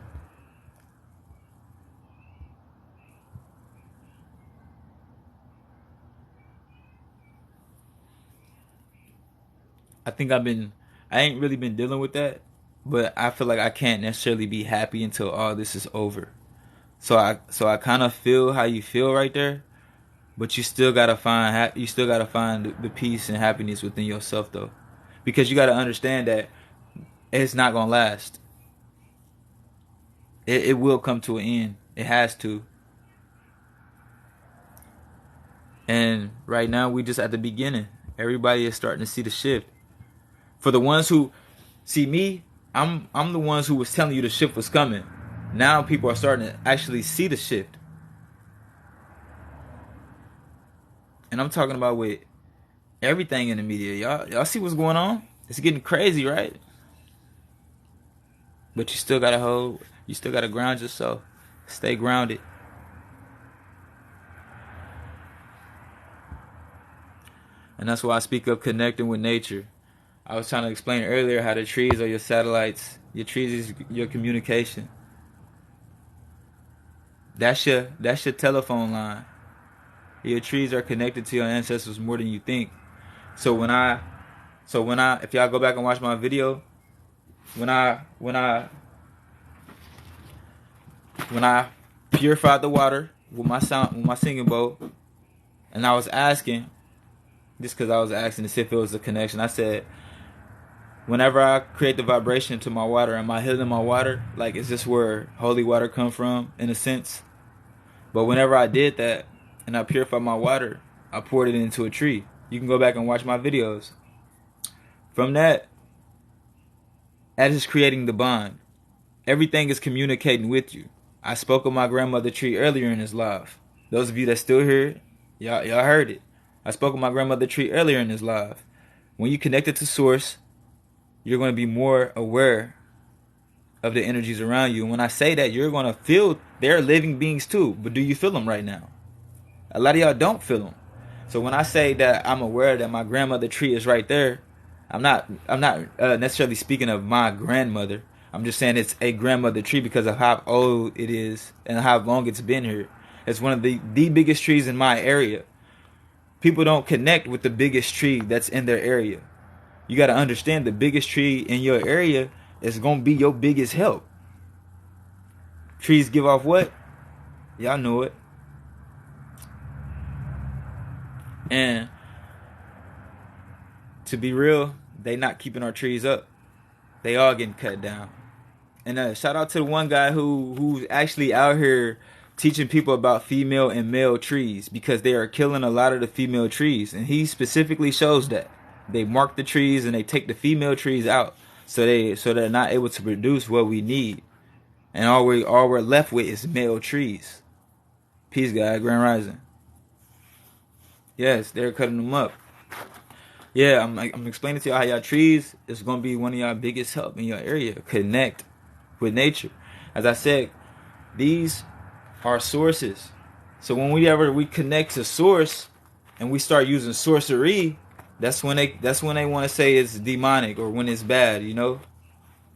I think I ain't really been dealing with that, but I feel like I can't necessarily be happy until all this is over. So I kind of feel how you feel right there, but you still gotta find the peace and happiness within yourself though, because you gotta understand that it's not gonna last. It will come to an end. It has to. And right now we just at the beginning. Everybody is starting to see the shift. For the ones who see me, I'm the ones who was telling you the shift was coming. Now people are starting to actually see the shift. And I'm talking about with everything in the media. Y'all see what's going on? It's getting crazy, right? But you still gotta ground yourself. Stay grounded. And that's why I speak of connecting with nature. I was trying to explain earlier how the trees are your satellites. Your trees is your communication. That's your telephone line. Your trees are connected to your ancestors more than you think. So when I if y'all go back and watch my video, when I purified the water with my singing bowl, and I was asking, just because I was asking to see if it was a connection, I said, whenever I create the vibration to my water, am I healing my water? Like, is this where holy water come from, in a sense? But whenever I did that, and I purified my water, I poured it into a tree. You can go back and watch my videos. From that is creating the bond. Everything is communicating with you. I spoke of my grandmother tree earlier in this live. Those of you that still hear it, y'all heard it. I spoke of my grandmother tree earlier in this live. When you connect it to source, you're going to be more aware of the energies around you. And when I say that, you're going to feel they're living beings too. But do you feel them right now? A lot of y'all don't feel them. So when I say that I'm aware that my grandmother tree is right there, I'm not necessarily speaking of my grandmother. I'm just saying it's a grandmother tree because of how old it is and how long it's been here. It's one of the biggest trees in my area. People don't connect with the biggest tree that's in their area. You got to understand the biggest tree in your area is going to be your biggest help. Trees give off what? Y'all know it. And to be real, they not keeping our trees up. They all getting cut down. And shout out to the one guy who's actually out here teaching people about female and male trees, because they are killing a lot of the female trees. And he specifically shows that. They mark the trees and they take the female trees out so they're not able to produce what we need. And all we're left with is male trees. Peace, God, Grand Rising. Yes, they're cutting them up. Yeah, I'm explaining to y'all how y'all trees is gonna be one of y'all biggest help in your area. Connect with nature. As I said, these are sources. So when we connect to source and we start using sorcery, that's when they want to say it's demonic or when it's bad, you know.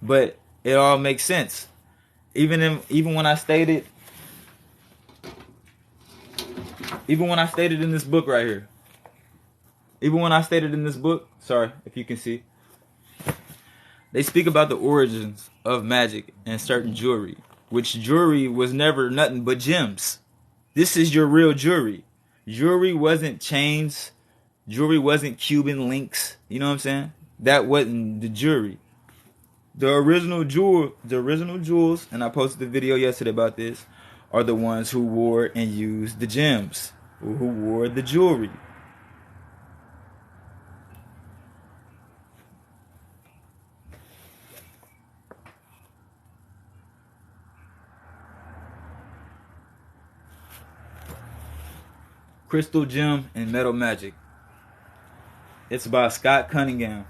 But it all makes sense. Even when I stated in this book right here. Even when I stated in this book, sorry if you can see, they speak about the origins of magic and certain jewelry, which jewelry was never nothing but gems. This is your real jewelry. Jewelry wasn't chains. Jewelry wasn't Cuban links. You know what I'm saying? That wasn't the jewelry. The original jewels, and I posted a video yesterday about this, are the ones who wore and used the gems, or who wore the jewelry. Crystal Gem and Metal Magic. It's by Scott Cunningham.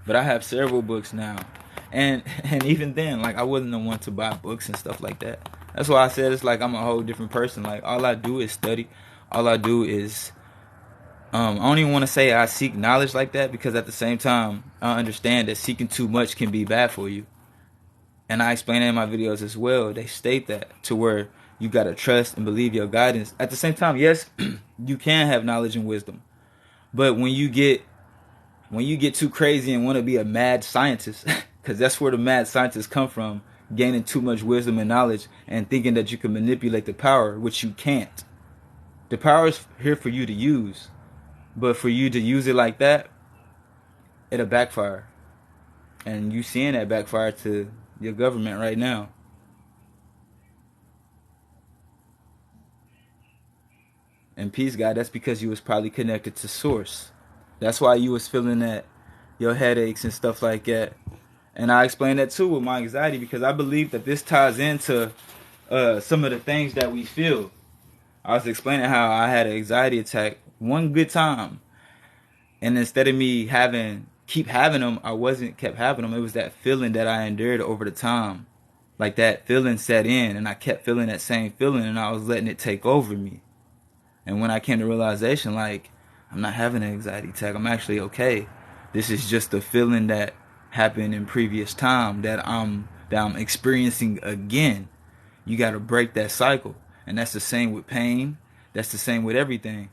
But I have several books now. And even then, like, I wasn't the one to buy books and stuff like that. That's why I said it's like I'm a whole different person. Like, all I do is study. All I do is I don't even want to say I seek knowledge like that, because at the same time, I understand that seeking too much can be bad for you. And I explain it in my videos as well. They state that to where you got to trust and believe your guidance. At the same time, yes, you can have knowledge and wisdom. But when you get too crazy and want to be a mad scientist, because that's where the mad scientists come from, gaining too much wisdom and knowledge and thinking that you can manipulate the power, which you can't. The power is here for you to use. But for you to use it like that, it'll backfire. And you seeing that backfire to your government right now. And peace, God, that's because you was probably connected to source. That's why you was feeling that, your headaches and stuff like that. And I explained that too with my anxiety, because I believe that this ties into some of the things that we feel. I was explaining how I had an anxiety attack one good time, and instead of me keep having them, I wasn't kept having them. It was that feeling that I endured over the time. Like that feeling set in, and I kept feeling that same feeling, and I was letting it take over me. And when I came to realization, like, I'm not having an anxiety attack, I'm actually okay. This is just a feeling that happened in previous time that I'm experiencing again. You got to break that cycle, and that's the same with pain. That's the same with everything.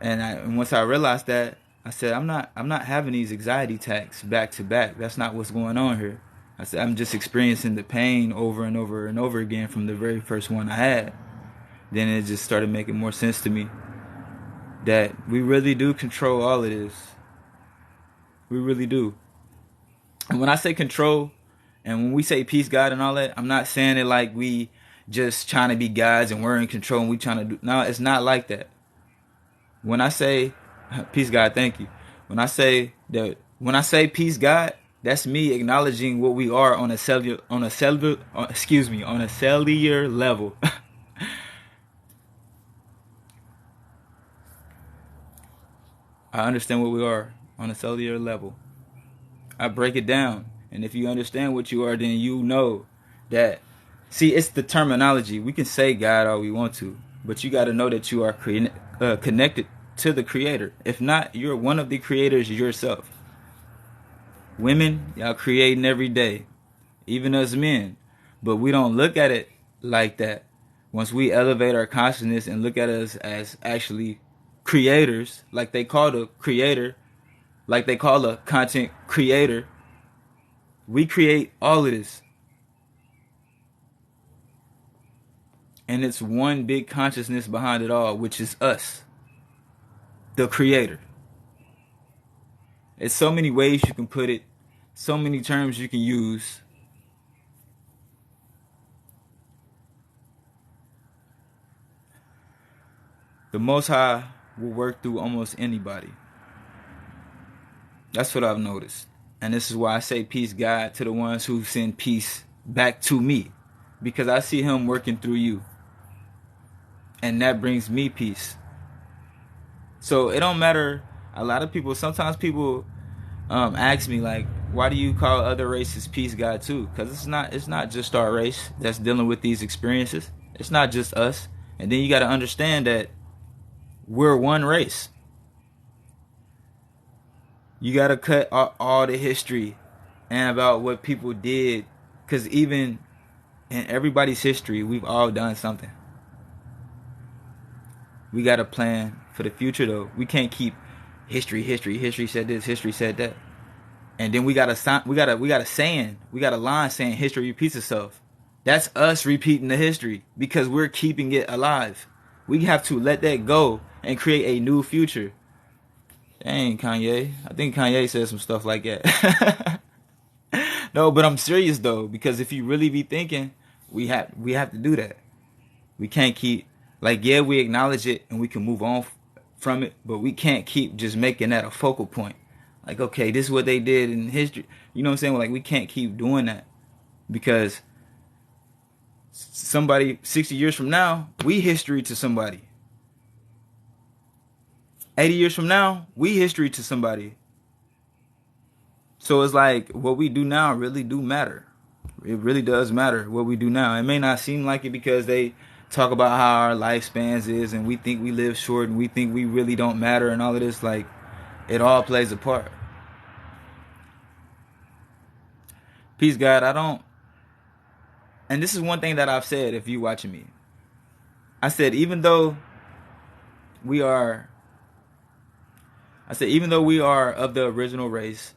And once I realized that, I said, I'm not having these anxiety attacks back to back. That's not what's going on here. I said, I'm just experiencing the pain over and over and over again from the very first one I had. Then it just started making more sense to me that we really do control all of this. We really do. And when I say control, and when we say peace, God, and all that, I'm not saying it like we just trying to be guys and we're in control and we trying to do. No, it's not like that. When I say peace, God, thank you. When I say peace, God, that's me acknowledging what we are on a cellular level. I understand what we are on a cellular level. I break it down, and if you understand what you are, then you know that. See, it's the terminology. We can say God all we want to, but you got to know that you are connected to the Creator. If not, you're one of the creators yourself. Women, y'all creating every day, even us men, but we don't look at it like that. Once we elevate our consciousness and look at us as actually creators, like they call the creator, like they call a content creator, we create all of this. And it's one big consciousness behind it all, which is us, the creator. It's so many ways you can put it, so many terms you can use. The Most High will work through almost anybody. That's what I've noticed. And this is why I say peace, God, to the ones who send peace back to me. Because I see him working through you. And that brings me peace. So it don't matter. A lot of people, sometimes people ask me, like, why do you call other races peace, God, too? Because it's not just our race that's dealing with these experiences. It's not just us. And then you got to understand that we're one race. You got to cut all the history and about what people did. Because even in everybody's history, we've all done something. We got to plan for the future, though. We can't keep history said this, history said that. And then we got a line saying history repeats itself. That's us repeating the history because we're keeping it alive. We have to let that go and create a new future. Dang, Kanye. I think Kanye said some stuff like that. No, but I'm serious though, because if you really be thinking, we have to do that. We can't keep, like, yeah, we acknowledge it and we can move on from it, but we can't keep just making that a focal point. Like, okay, this is what they did in history. You know what I'm saying? Like, we can't keep doing that because somebody 60 years from now, we history to somebody. 80 years from now, we history to somebody. So it's like what we do now really do matter. It really does matter what we do now. It may not seem like it because they talk about how our lifespans is and we think we live short and we think we really don't matter and all of this. Like, it all plays a part. Peace, God. And this is one thing that I've said if you watching me. I said, even though we are of the original race,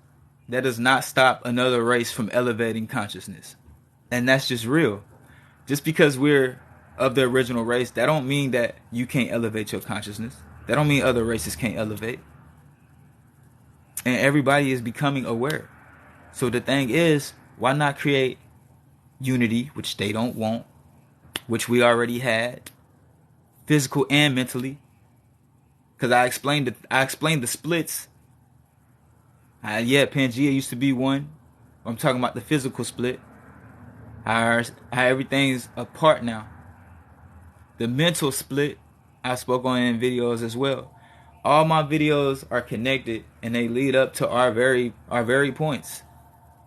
that does not stop another race from elevating consciousness. And that's just real. Just because we're of the original race, that don't mean that you can't elevate your consciousness. That don't mean other races can't elevate. And everybody is becoming aware. So the thing is, why not create unity, which they don't want, which we already had, physical and mentally? Because I explained the splits. Yeah, Pangea used to be one. I'm talking about the physical split. how everything's apart now. The mental split I spoke on in videos as well. All my videos are connected and they lead up to our very points.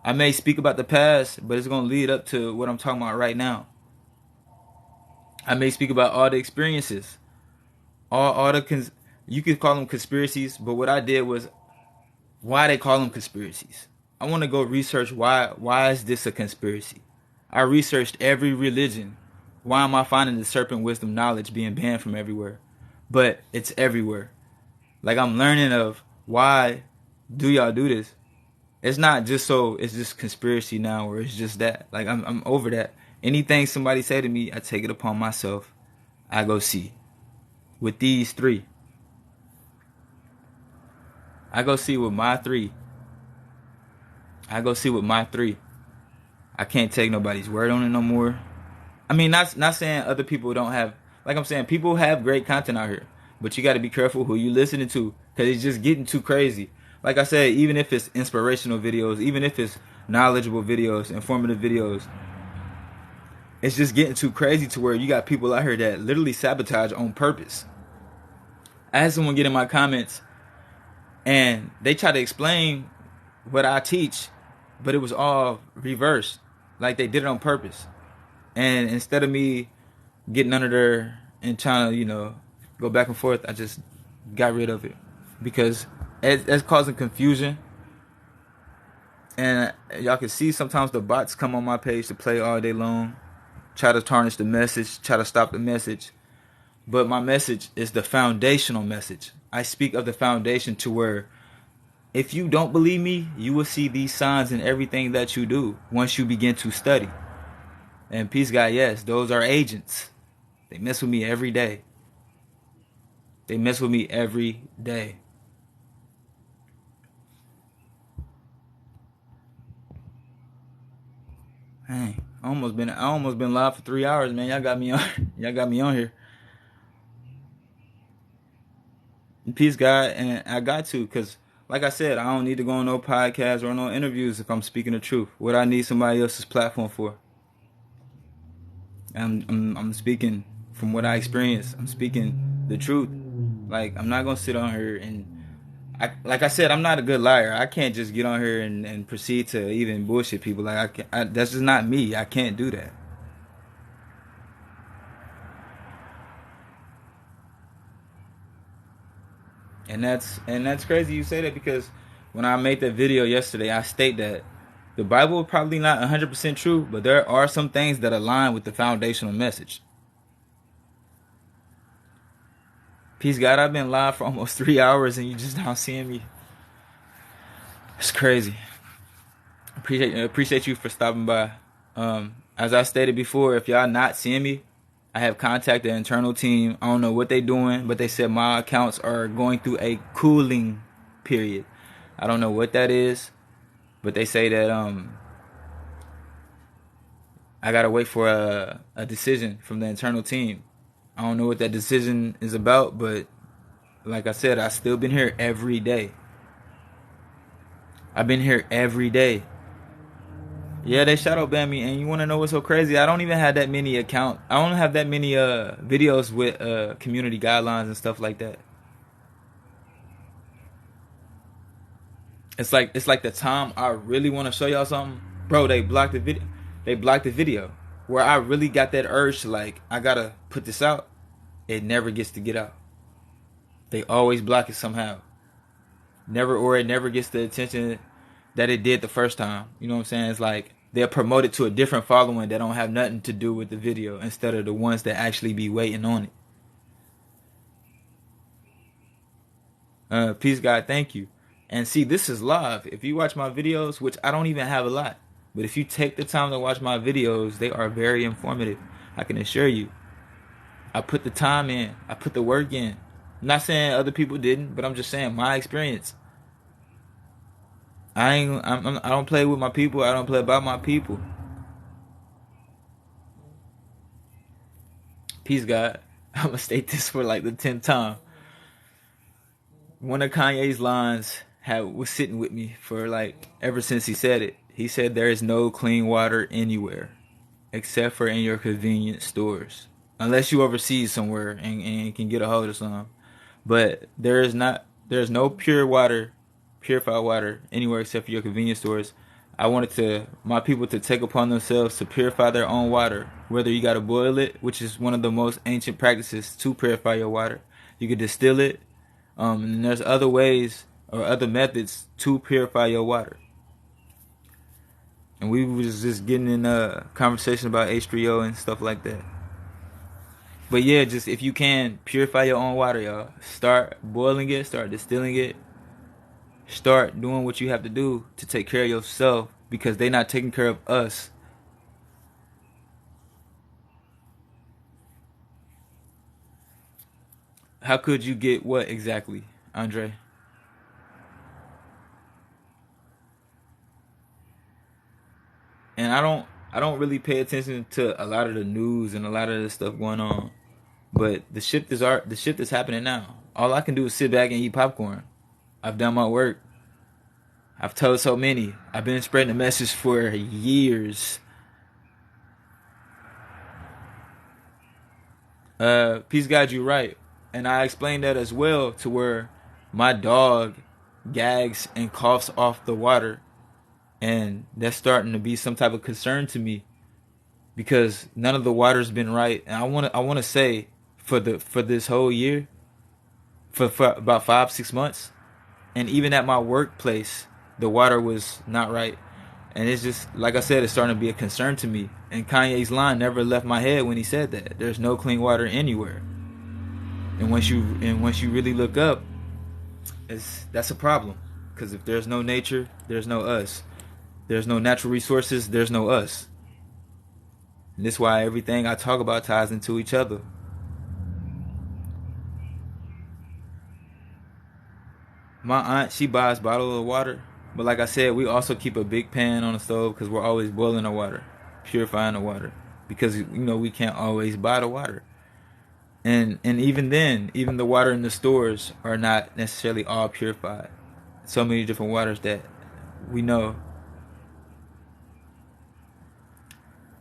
I may speak about the past, but it's going to lead up to what I'm talking about right now. I may speak about all the experiences, all the you could call them conspiracies, but what I did was why they call them conspiracies. I want to go research why is this a conspiracy? I researched every religion. Why am I finding the serpent wisdom knowledge being banned from everywhere? But it's everywhere. Like I'm learning of why do y'all do this? It's not just so it's just conspiracy now or it's just that. Like I'm over that. Anything somebody say to me, I take it upon myself. I go see. With these three. I go see with my three. I can't take nobody's word on it no more. I mean, not saying other people don't have. Like I'm saying, people have great content out here, but you got to be careful who you listening to because it's just getting too crazy. Like I said, even if it's inspirational videos, even if it's knowledgeable videos, informative videos, it's just getting too crazy to where you got people out here that literally sabotage on purpose. I had someone get in my comments and they try to explain what I teach, but it was all reversed. Like they did it on purpose. And instead of me getting under there and trying to, go back and forth, I just got rid of it. Because it's causing confusion. And y'all can see sometimes the bots come on my page to play all day long. Try to tarnish the message, try to stop the message. But my message is the foundational message. I speak of the foundation to where if you don't believe me, you will see these signs in everything that you do once you begin to study. And peace God, yes, those are agents. They mess with me every day. Dang, I almost been live for 3 hours, man. Y'all got me on here. And peace God, and I got to, cause like I said, I don't need to go on no podcasts or no interviews if I'm speaking the truth. What I need somebody else's platform for. I'm speaking from what I experienced. I'm speaking the truth. Like I'm not gonna sit on here and like I said, I'm not a good liar. I can't just get on here and proceed to even bullshit people. Like that's just not me. I can't do that. And that's crazy you say that because when I made that video yesterday, I state that the Bible is probably not 100% true, but there are some things that align with the foundational message. Peace God, I've been live for almost 3 hours and you just not seeing me. It's crazy. Appreciate you for stopping by. As I stated before, if y'all not seeing me, I have contacted the internal team. I don't know what they're doing, but they said my accounts are going through a cooling period. I don't know what that is, but they say that I gotta wait for a decision from the internal team. I don't know what that decision is about, but like I said, I've still been here every day. I've been here every day. Yeah, they shadow banned me, and you want to know what's so crazy? I don't even have that many accounts. I don't have that many videos with community guidelines and stuff like that. It's like the time I really want to show y'all something, bro. They blocked the video. Where I really got that urge to like, I gotta put this out. It never gets to get out. They always block it somehow. It never gets the attention that it did the first time. You know what I'm saying? It's like they'll promote it to a different following that don't have nothing to do with the video instead of the ones that actually be waiting on it. Peace God, thank you. And see, this is live. If you watch my videos, which I don't even have a lot, but if you take the time to watch my videos, they are very informative. I can assure you. I put the time in. I put the work in. I'm not saying other people didn't, but I'm just saying my experience. I don't play with my people. I don't play about my people. Peace, God. I'm gonna state this for like the 10th time. One of Kanye's lines was sitting with me for like ever since he said it. He said there is no clean water anywhere. except for in your convenience stores, unless you overseas somewhere and can get a hold of some. But there's no purified water anywhere except for your convenience stores. I wanted my people to take upon themselves to purify their own water. Whether you got to boil it, which is one of the most ancient practices to purify your water. You could distill it. And there's other ways or other methods to purify your water. And we was just getting in a conversation about H3O and stuff like that. But yeah, just if you can, purify your own water, y'all. Start boiling it, start distilling it. Start doing what you have to do to take care of yourself, because they're not taking care of us. How could you get what exactly, Andre? And I don't really pay attention to a lot of the news and a lot of the stuff going on. But the shift is happening now. All I can do is sit back and eat popcorn. I've done my work. I've told so many. I've been spreading the message for years. Peace God, you right. And I explained that as well, to where my dog gags and coughs off the water. And that's starting to be some type of concern to me, because none of the water's been right. And I want to say for this whole year, for about 5-6 months, and even at my workplace, the water was not right. And it's just, like I said, it's starting to be a concern to me. And Kanye's line never left my head when he said that there's no clean water anywhere. And once you really look up, that's a problem. Because if there's no nature, there's no us. There's no natural resources, there's no us. And that's why everything I talk about ties into each other. My aunt, she buys bottles of water. But like I said, we also keep a big pan on the stove, because we're always boiling the water, purifying the water. Because, we can't always buy the water. And even then, even the water in the stores are not necessarily all purified. So many different waters that we know.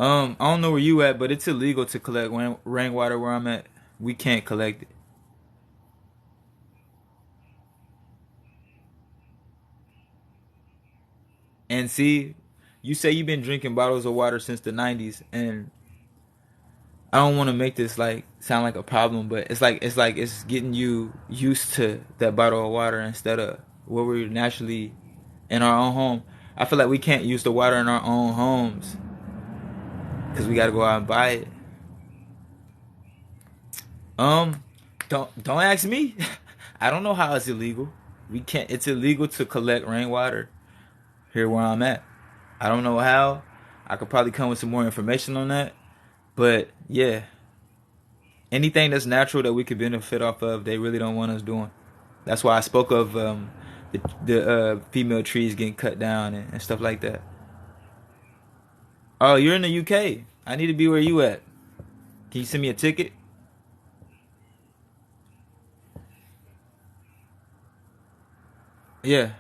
I don't know where you at, but it's illegal to collect rainwater where I'm at. We can't collect it. And see, you say you've been drinking bottles of water since the 90s, and I don't want to make this sound like a problem, but it's getting you used to that bottle of water instead of what we're naturally in our own home. I feel like we can't use the water in our own homes, because we got to go out and buy it. Don't ask me. I don't know how it's illegal. It's illegal to collect rainwater here where I'm at. I don't know how. I could probably come with some more information on that. But yeah, anything that's natural that we could benefit off of, they really don't want us doing. That's why I spoke of the female trees getting cut down and stuff like that. Oh, you're in the UK. I need to be where you at. Can you send me a ticket? Yeah.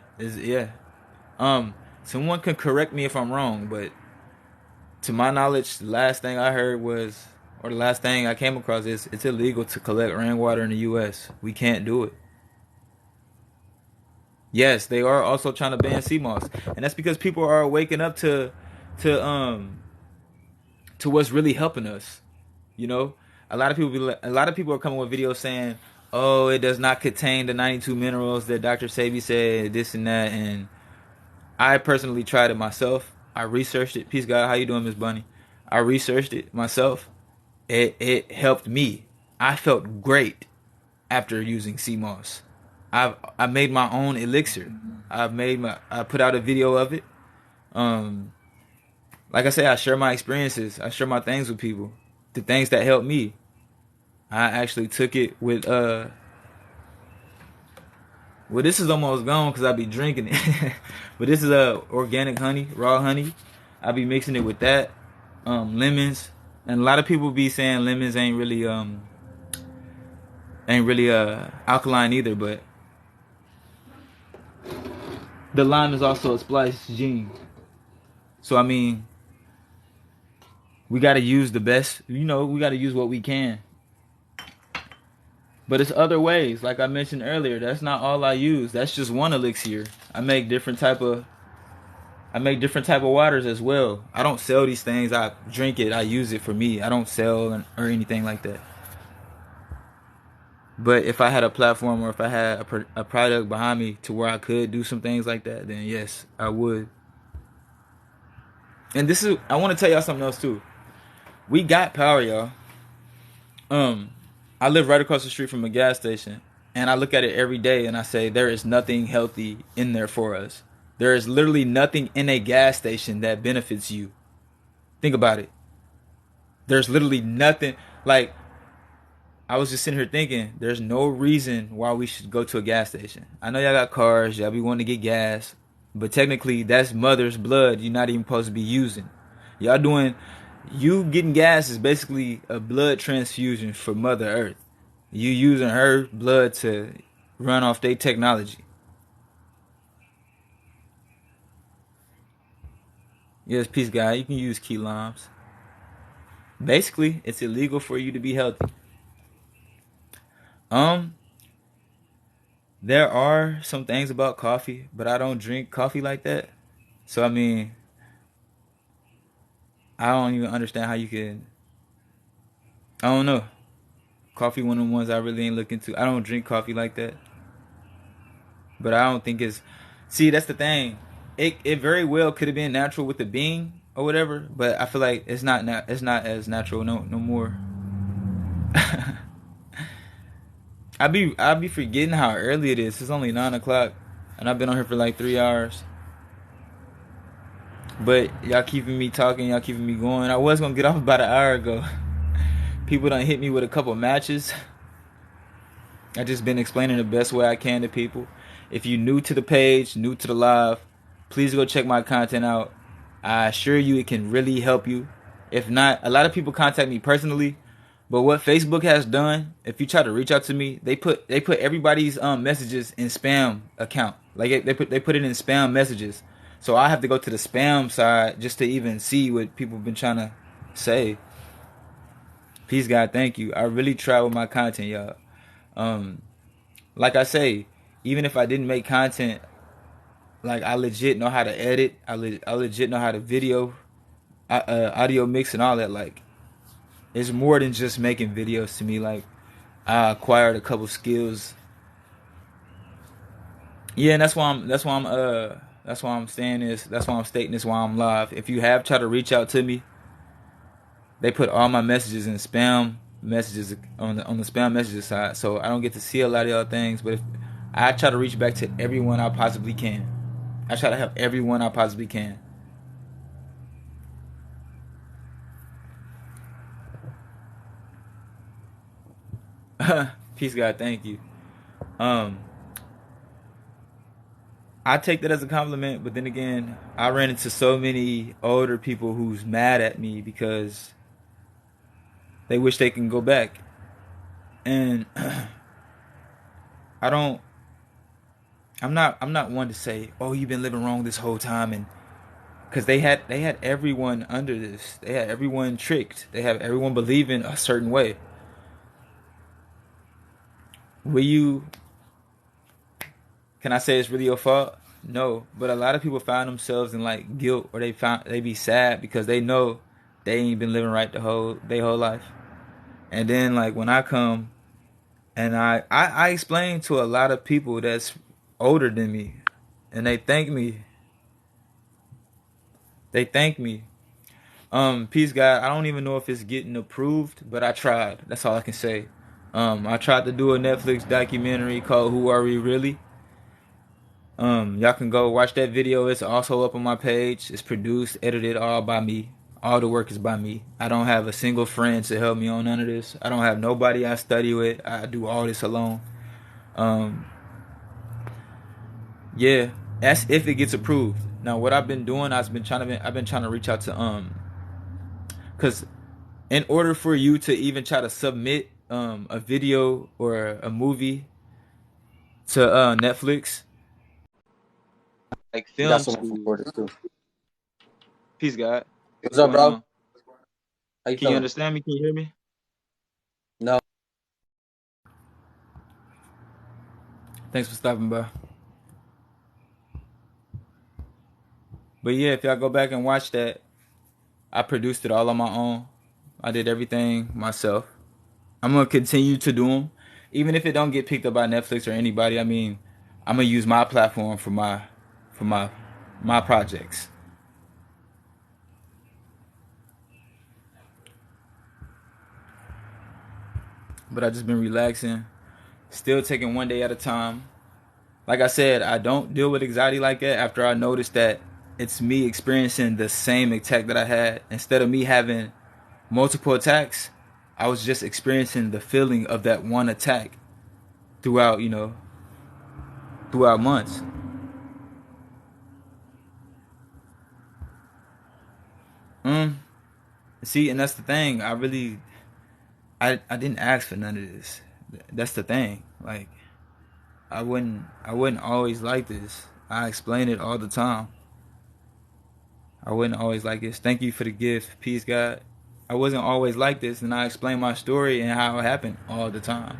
Someone can correct me if I'm wrong, but to my knowledge, the last thing I heard was, or the last thing I came across is, it's illegal to collect rainwater in the U.S. We can't do it. Yes, they are also trying to ban sea moss, and that's because people are waking up to what's really helping us. A lot of people are coming with videos saying, "Oh, it does not contain the 92 minerals that Dr. Sebi said, this and that." And I personally tried it myself. I researched it. Peace God, how you doing, Miss Bunny? I researched it myself. It helped me. I felt great after using sea moss. I made my own elixir. I put out a video of it. Like I said, I share my experiences. I share my things with people. The things that helped me. I actually took it with well, this is almost gone because I be drinking it. But this is organic honey, raw honey. I be mixing it with that. Lemons. And a lot of people be saying lemons ain't really alkaline either, but the lime is also a splice gene. So I mean, we got to use the best. We got to use what we can. But it's other ways, like I mentioned earlier. That's not all I use. That's just one elixir. I make different type of waters as well. I don't sell these things. I drink it. I use it for me. I don't sell or anything like that. But if I had a platform or if I had a product behind me to where I could do some things like that, then yes, I would. And I want to tell y'all something else too. We got power, y'all. I live right across the street from a gas station, and I look at it every day and I say there is nothing healthy in there for us. There is literally nothing in a gas station that benefits you. Think about it. There's literally nothing. Like, I was just sitting here thinking, there's no reason why we should go to a gas station. I know y'all got cars, y'all be wanting to get gas, but technically that's mother's blood you're not even supposed to be using. You getting gas is basically a blood transfusion for Mother Earth. You using her blood to run off their technology. Yes, peace, guy. You can use key limes. Basically, it's illegal for you to be healthy. There are some things about coffee, but I don't drink coffee like that. So I mean, I don't even understand how you can. I don't know. Coffee, one of the ones I really ain't looking to. I don't drink coffee like that. But I don't think it's. See, that's the thing. It very well could have been natural with the bean or whatever, but I feel like it's not as natural no more. I be forgetting how early it is. It's only 9:00, and I've been on here for like 3 hours. But y'all keeping me talking, y'all keeping me going. I was gonna get off about an hour ago. People done hit me with a couple matches. I just been explaining the best way I can to people. If you new to the page, new to the live, please go check my content out. I assure you it can really help you. If not, a lot of people contact me personally, but what Facebook has done, if you try to reach out to me, they put everybody's messages in spam account. Like they put it in spam messages. So I have to go to the spam side just to even see what people have been trying to say. Peace, God, thank you. I really try with my content, y'all. Like I say, even if I didn't make content, like I legit know how to edit. I legit know how to video, audio mix and all that. Like, it's more than just making videos to me. Like, I acquired a couple skills. Yeah, and that's why I'm stating this while I'm live. If you have tried to reach out to me, they put all my messages in spam messages on the spam messages side, so I don't get to see a lot of y'all things. But if I try to reach back to everyone I possibly can, I try to help everyone I possibly can. Peace, God, thank you. I take that as a compliment, but then again, I ran into so many older people who's mad at me because they wish they can go back. And I'm not one to say, "Oh, you've been living wrong this whole time," and because they had everyone under this. They had everyone tricked. They have everyone believing a certain way. Can I say it's really your fault? No, but a lot of people find themselves in like guilt, or they be sad because they know they ain't been living right their whole life. And then like when I come and I explain to a lot of people that's older than me, and they thank me. Peace, God. I don't even know if it's getting approved, but I tried. That's all I can say. I tried to do a Netflix documentary called "Who Are We Really?" Y'all can go watch that video. It's also up on my page. It's produced, edited, all by me. All the work is by me. I don't have a single friend to help me on none of this. I don't have nobody I study with. I do all this alone. Yeah, that's if it gets approved. Now, what I've been doing, I've been trying to reach out to because in order for you to even try to submit a video or a movie to Netflix, like film got someone from school. Florida too. Peace, God. What's up, bro? Can you understand me? Can you hear me? No. Thanks for stopping by. But yeah, if y'all go back and watch that, I produced it all on my own. I did everything myself. I'm gonna continue to do them, even if it don't get picked up by Netflix or anybody. I mean, I'm gonna use my platform for my projects. But I just been relaxing, still taking one day at a time. Like I said, I don't deal with anxiety like that after I noticed that it's me experiencing the same attack that I had. Instead of me having multiple attacks, I was just experiencing the feeling of that one attack throughout, throughout months. See, and that's the thing. I didn't ask for none of this. That's the thing. Like, I wouldn't always like this. I explain it all the time. I wouldn't always like this. Thank you for the gift. Peace, God. I wasn't always like this, and I explain my story and how it happened all the time.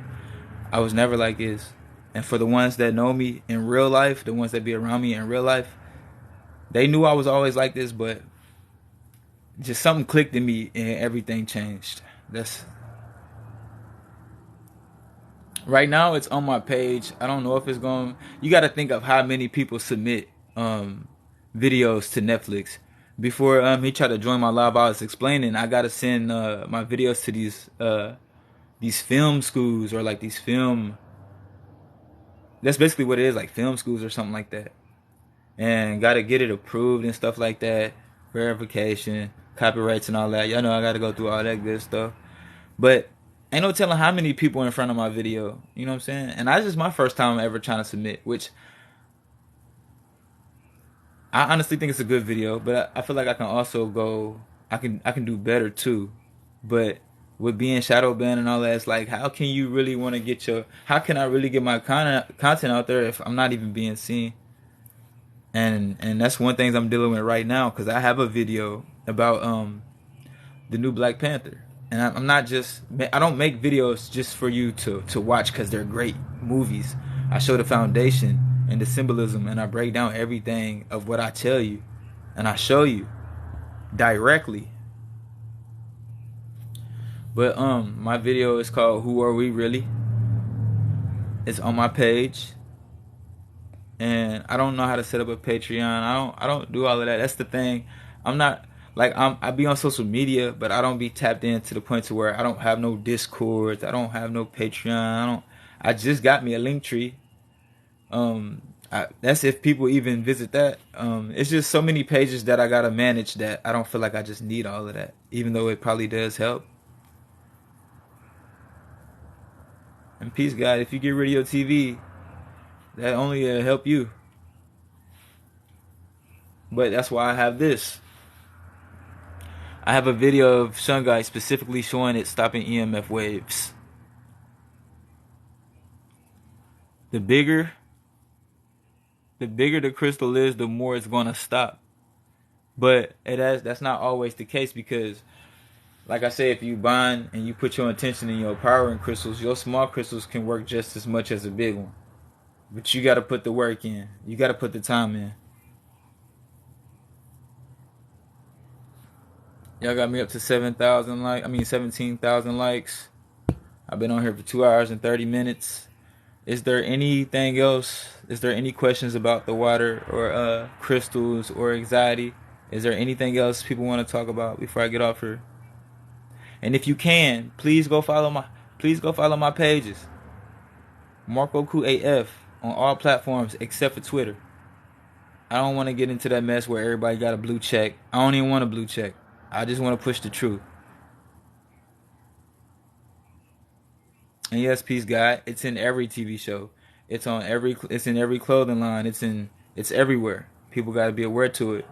I was never like this. And for the ones that know me in real life, the ones that be around me in real life, they knew I was always like this, but just something clicked in me and everything changed. That's right now it's on my page. I don't know if it's going. You got to think of how many people submit videos to Netflix. Before he tried to join my live, I was explaining I got to send my videos to these film schools or like these film. That's basically what it is, like film schools or something like that. And got to get it approved and stuff like that, verification, copyrights and all that. Y'all know I got to go through all that good stuff. But ain't no telling how many people in front of my video. You know what I'm saying? And that's just my first time ever trying to submit, which I honestly think it's a good video. But I feel like I can also go. I can do better too. But with being shadow banned and all that, it's like, how can you really want to get your? How can I really get my content out there if I'm not even being seen? And that's one thing I'm dealing with right now, because I have a video about the new Black Panther. And I'm not just, I don't make videos just for you to watch because they're great movies. I show the foundation and the symbolism, and I break down everything of what I tell you, and I show you directly. But my video is called "Who Are We Really?" It's on my page, and I don't know how to set up a Patreon. I don't do all of that. That's the thing. I'm not. Like, I be on social media, but I don't be tapped in to the point to where I don't have no Discords. I don't have no Patreon. I just got me a link tree. That's if people even visit that. It's just so many pages that I gotta manage that I don't feel like I just need all of that, even though it probably does help. And peace, God. If you get rid of your TV, that only help you. But that's why I have this. I have a video of Shungai specifically showing it stopping EMF waves. The bigger the crystal is, the more it's going to stop. But that's not always the case, because, like I say, if you bind and you put your intention in your powering crystals, your small crystals can work just as much as a big one. But you got to put the work in. You got to put the time in. Y'all got me up to 17,000 likes. I've been on here for 2 hours and 30 minutes. Is there anything else? Is there any questions about the water or crystals or anxiety? Is there anything else people want to talk about before I get off here? And if you can, please go follow my pages. Marco Ku AF on all platforms except for Twitter. I don't want to get into that mess where everybody got a blue check. I don't even want a blue check. I just want to push the truth. And yes, peace, God. It's in every TV show. It's in every clothing line. It's everywhere. People got to be aware to it.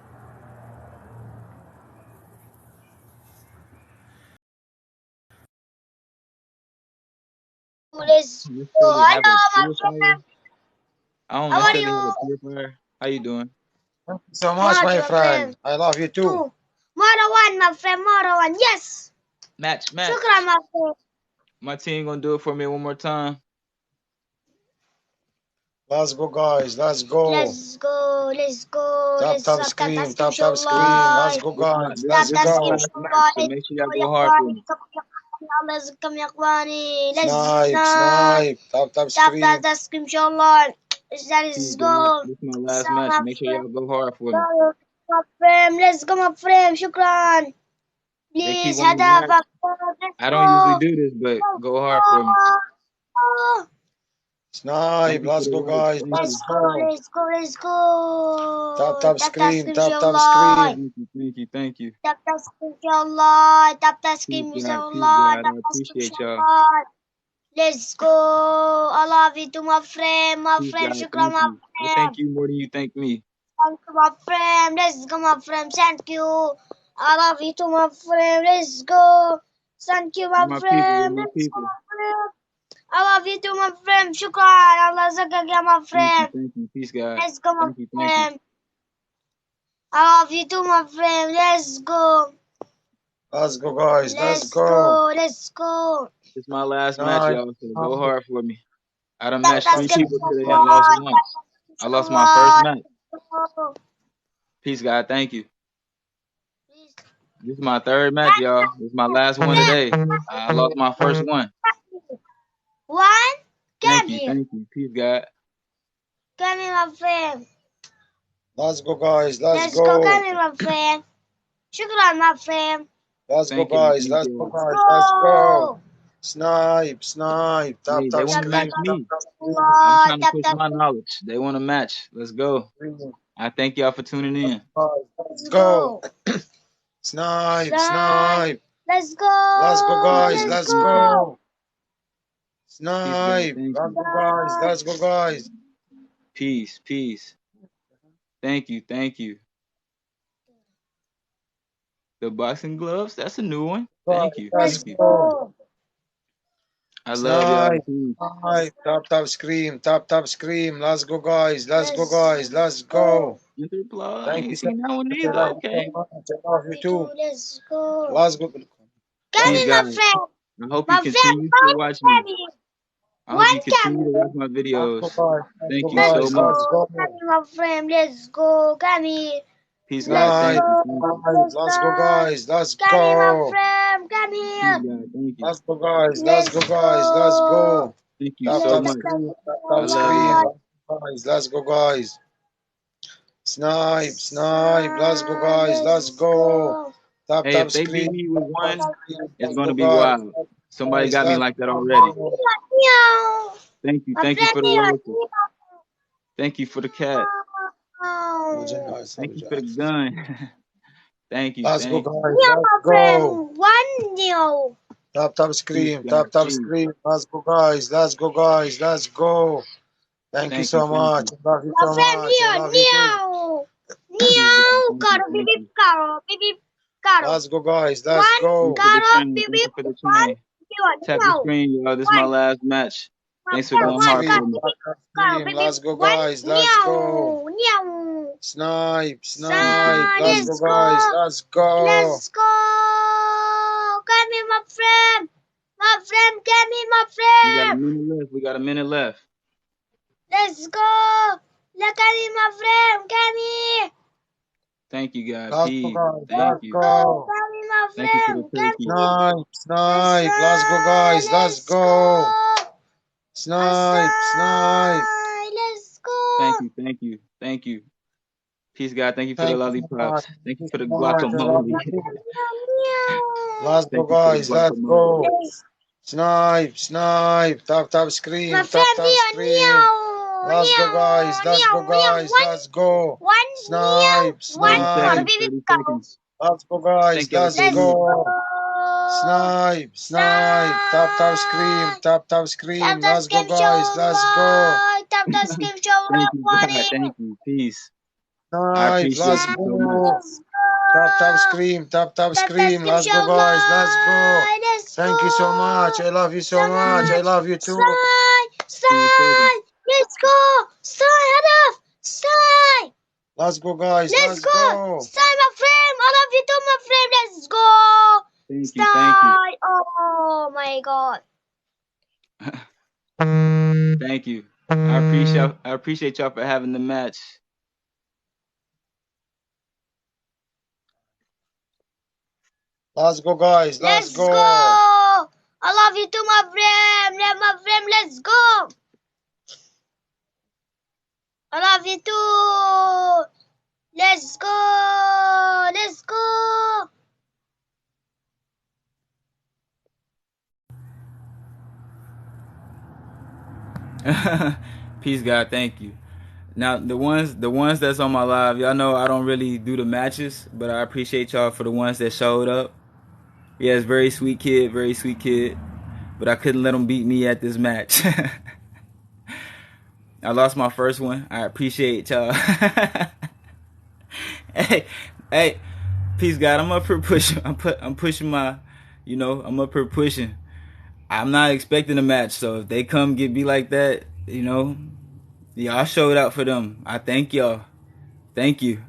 Hello, my friend. How are you? How you doing? Thank you so much, my friend. I love you too. Marwan, my friend, Marwan. Yes. Match. شكرا my friend. My team gonna do it for me one more time. Let's go, guys. Let's go. Let's go. Tap scream. Tap scream. Let's go, guys. This Let's is my go. last match, so make sure y'all go hard for me. Snipe. Tap scream. scream inshallah. Let's go. This is my last match. Make sure y'all go hard for me. My friend, let's go my friend. شكرا. They keep Please wanting to match. هدفك. I don't usually do this, but go hard for me. Snipe. Let's go, guys. Let's go. Let's go. Tap scream. Tap scream. Thank you. Tap scream inshallah. Tap scream Peace, inshallah. God. I appreciate y'all. Let's go. I love you to my friend. My Peace, friend, God. shukran, my I friend. thank you more than you thank me. Thank you, my friend. Let's go, my friend. Thank you. I love you to my friend. Let's go. Thank you, my friend. Let's go, my friend. I love you to my friend. Shukran. Allah zakak ya, my friend. Thank you. Peace, God. Let's go, my Thank you. friend. I love you to my friend. Let's go. Let's go, guys. Let's go. Let's go. It's my last match, y'all. So go hard for me. I done That's matched 3 people today. I lost once. I lost my first match. Peace, God. Thank you. This is my 3rd match, y'all. This is my last one today. I lost my first one. One? Thank you. Peace, God. Come here, my friend. Let's go, guys. Let's go. Come here, my friend. Shukran, my friend. Let's go, guys. Let's go. Snipe. Tap they want to match me. I'm trying to push my knowledge. They want to match. Let's go. I thank y'all for tuning in. Let's go. Snipe. Let's go. Let's go, guys. Let's go. Snipe. Let's go, guys. Peace. Thank you. The boxing gloves, that's a new one. Thank you. I love y'all. Tap scream. Let's go, guys. Let's go. Thank you. Seen that one either. Okay. I love you too. Let's go. Let's go. Please, my friend. I hope you continue to watch me. I hope you continue to watch my videos. Thank you so much. Come here, my friend. Let's go. Come here. Peace, God. Thank you. Let's go, guys. Let's go. Come here, my friend. Come here. Let's go, guys. Let's go. Thank you so much. Let's go, guys. Snipe. Let's go, guys. Let's go. Hey, if they beat me with one, it's going to be wild. Somebody got me like that already. Thank you for the loyalty. Thank you for the cat. Thank you for the gun. Thank you. Let's go, guys. Let's go. One new. Tap scream. Let's go, guys. Let's go. Thank you so much. Love you so much. Let's go, guys. Let's go. Thank you for the train. Tap the screen, y'all. This is my last match. Thanks for going hard for me. Let's go, guys. Let's go. Snipe. Let's go, guys. Let's go. Let's go. Come here, my friend. My friend, come here, my friend. We got a minute left. Let's go. Look at me, my friend. Come here. Thank you, guys. Thank you. Come here, my friend. Snipe. Let's go, guys. Let's go. Snipe. Let's go. Thank you. Peace, God. Thank you for the lollipops. Thank you for the guacamole. Let's go, guys. Let's go. Snipe. Tap scream. My friend, Let's go, guys. Let's go. Snipe. Let's go, guys. Let's go. Snipe. Tap scream. Let's go, guys. Let's go. Thank you. Peace. Snipe. Let's go. Tap scream. Let's go, guys. Let's go. Thank you so much. I love you so much. I love you too. Let's go. Sign. Let's go, guys. Let's go. Sign, my friend. I love you too, my friend. Let's go. Thank you. Start. Oh my God. Thank you. I appreciate y'all for having the match. Let's go, guys. Let's go. I love you too, my friend. My friend, let's go. I love you too. Let's go. Let's go. Peace, God. Thank you. Now the ones that's on my live, y'all know I don't really do the matches, but I appreciate y'all for the ones that showed up. Yeah, it's very sweet kid, but I couldn't let him beat me at this match. I lost my first one. I appreciate y'all. hey, peace, God. I'm up here pushing. I'm pushing my, I'm up here pushing. I'm not expecting a match, so if they come get me like that, y'all showed out for them. I thank y'all. Thank you.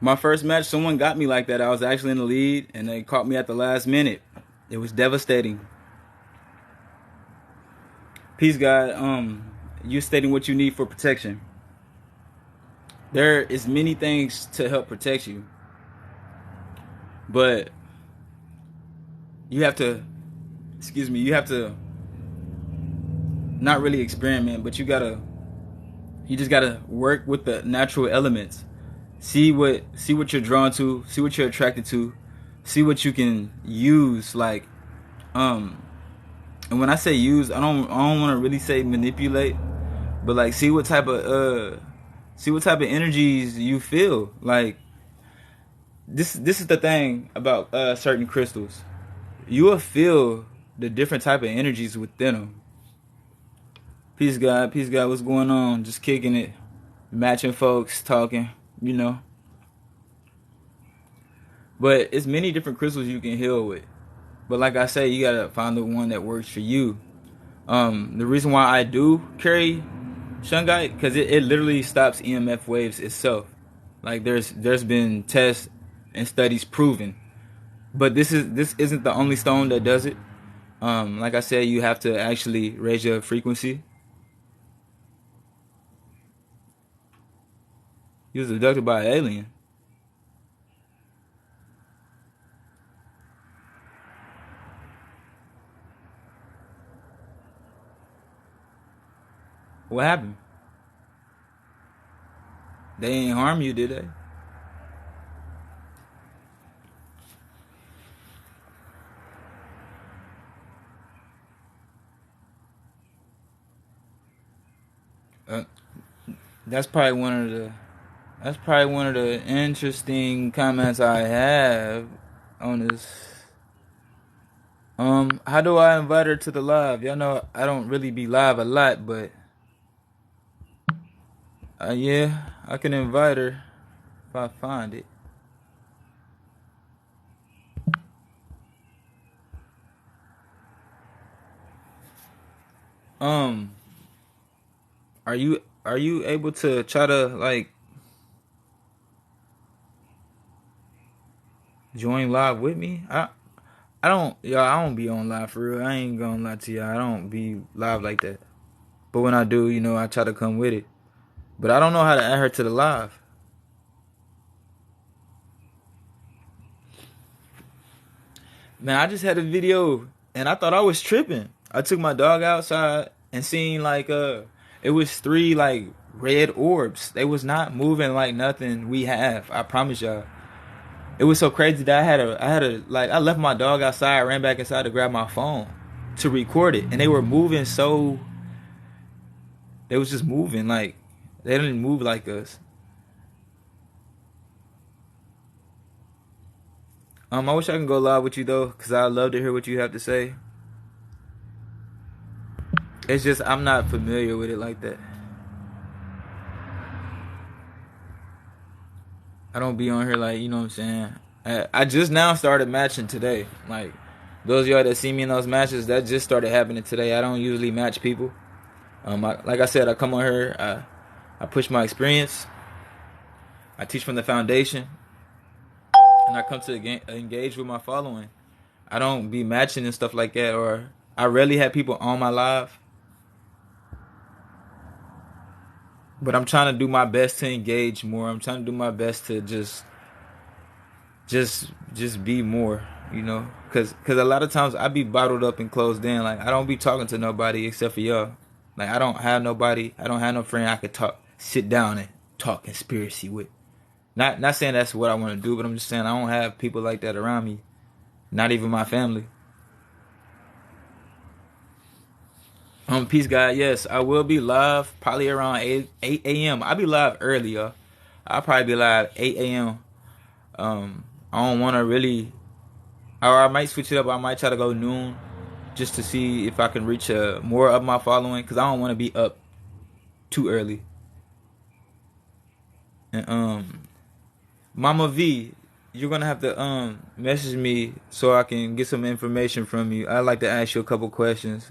My first match, someone got me like that. I was actually in the lead, and they caught me at the last minute. It was devastating. Peace, God. You stating what you need for protection. There is many things to help protect you, but you have to, you have to not really experiment, but you just gotta work with the natural elements. See what you're drawn to, see what you're attracted to, see what you can use, and when I say use, I don't want to really say manipulate, but see what type of energies you feel. Like this is the thing about certain crystals. You will feel the different type of energies within them. Peace, God. Peace, God. What's going on? Just kicking it, matching folks, talking. But it's many different crystals you can heal with. But like I say, you gotta find the one that works for you. The reason why I do carry shungite, because it literally stops EMF waves itself. Like there's been tests and studies proven. But this isn't the only stone that does it. Like I said, you have to actually raise your frequency. He was abducted by an alien. What happened? They ain't harm you, did they? That's probably one of the interesting comments I have on this. How do I invite her to the live? Y'all know I don't really be live a lot, but yeah, I can invite her if I find it. Are you able to try to join live with me? I don't be on live for real. I ain't gonna lie to y'all. I don't be live like that. But when I do, I try to come with it. But I don't know how to add her to the live. Man, I just had a video and I thought I was tripping. I took my dog outside and seen it was 3 red orbs. They was not moving like nothing we have. I promise y'all. It was so crazy that I left my dog outside, ran back inside to grab my phone to record it, and they were moving they was just moving they didn't move like us. I wish I can go live with you though, because I'd love to hear what you have to say. It's just I'm not familiar with it like that. I don't be on here you know what I'm saying. I just now started matching today. Those of y'all that see me in those matches, that just started happening today. I don't usually match people. Like I said, I come on here, I push my experience, I teach from the foundation, and I come to engage with my following. I don't be matching and stuff like that, or I rarely have people on my live. But I'm trying to do my best to engage more. I'm trying to do my best to just be more, you know, cause a lot of times I be bottled up and closed in. Like I don't be talking to nobody except for y'all. Like I don't have nobody. I don't have no friend I could sit down and talk conspiracy with. Not saying that's what I want to do, but I'm just saying I don't have people like that around me. Not even my family. Peace, God. Yes, I will be live probably around 8 a.m. I'll be live early, y'all. I'll probably be live 8 a.m. I don't want to really, or I might switch it up. I might try to go noon, just to see if I can reach more of my following, because I don't want to be up too early. And Mama V, you're gonna have to message me so I can get some information from you. I'd like to ask you a couple questions.